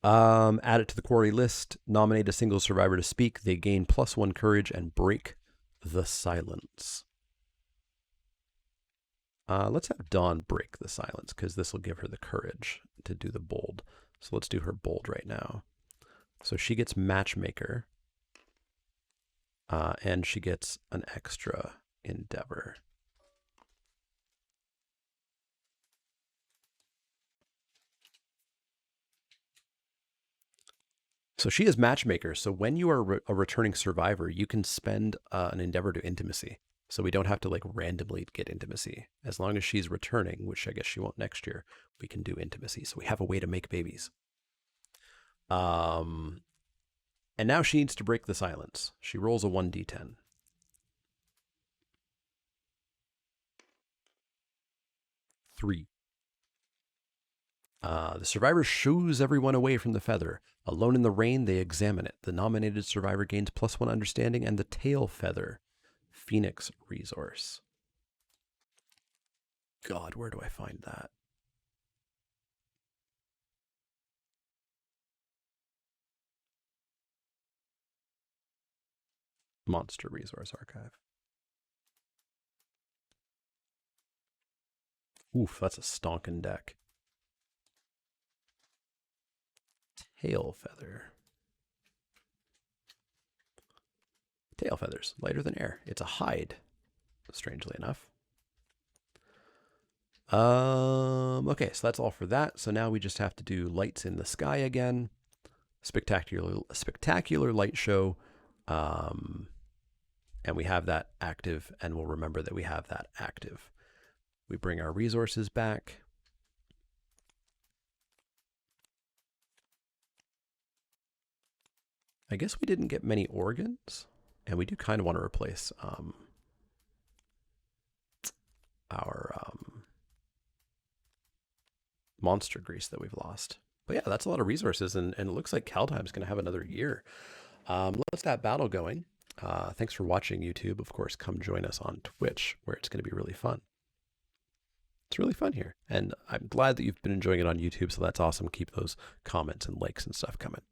Add it to the quarry list. Nominate a single survivor to speak. They gain +1 courage and break the silence. Let's have Dawn break the silence because this will give her the courage to do the bold. So let's do her bold right now. So she gets matchmaker. And she gets an extra endeavor. So she is matchmaker. So when you are a returning survivor, you can spend an endeavor to intimacy. So we don't have to like randomly get intimacy. As long as she's returning, which I guess she won't next year, we can do intimacy. So we have a way to make babies. And now she needs to break the silence. She rolls a 1d10. 3. The survivor shoos everyone away from the feather. Alone in the rain, they examine it. The nominated survivor gains +1 understanding and the tail feather. Phoenix resource. God, where do I find that? Monster resource archive. Oof, that's a stonking deck. Tail feather. Tail feathers, lighter than air. It's a hide, strangely enough. Okay, so that's all for that. So now we just have to do lights in the sky again. Spectacular light show. And we have that active, and we'll remember that we have that active. We bring our resources back. I guess we didn't get many organs, and we do kind of want to replace our monster grease that we've lost. But yeah, that's a lot of resources, and it looks like Kaldheim's going to have another year. Let's that battle going. Thanks for watching, YouTube. Of course, come join us on Twitch, where it's going to be really fun. It's really fun here, and I'm glad that you've been enjoying it on YouTube, so that's awesome. Keep those comments and likes and stuff coming.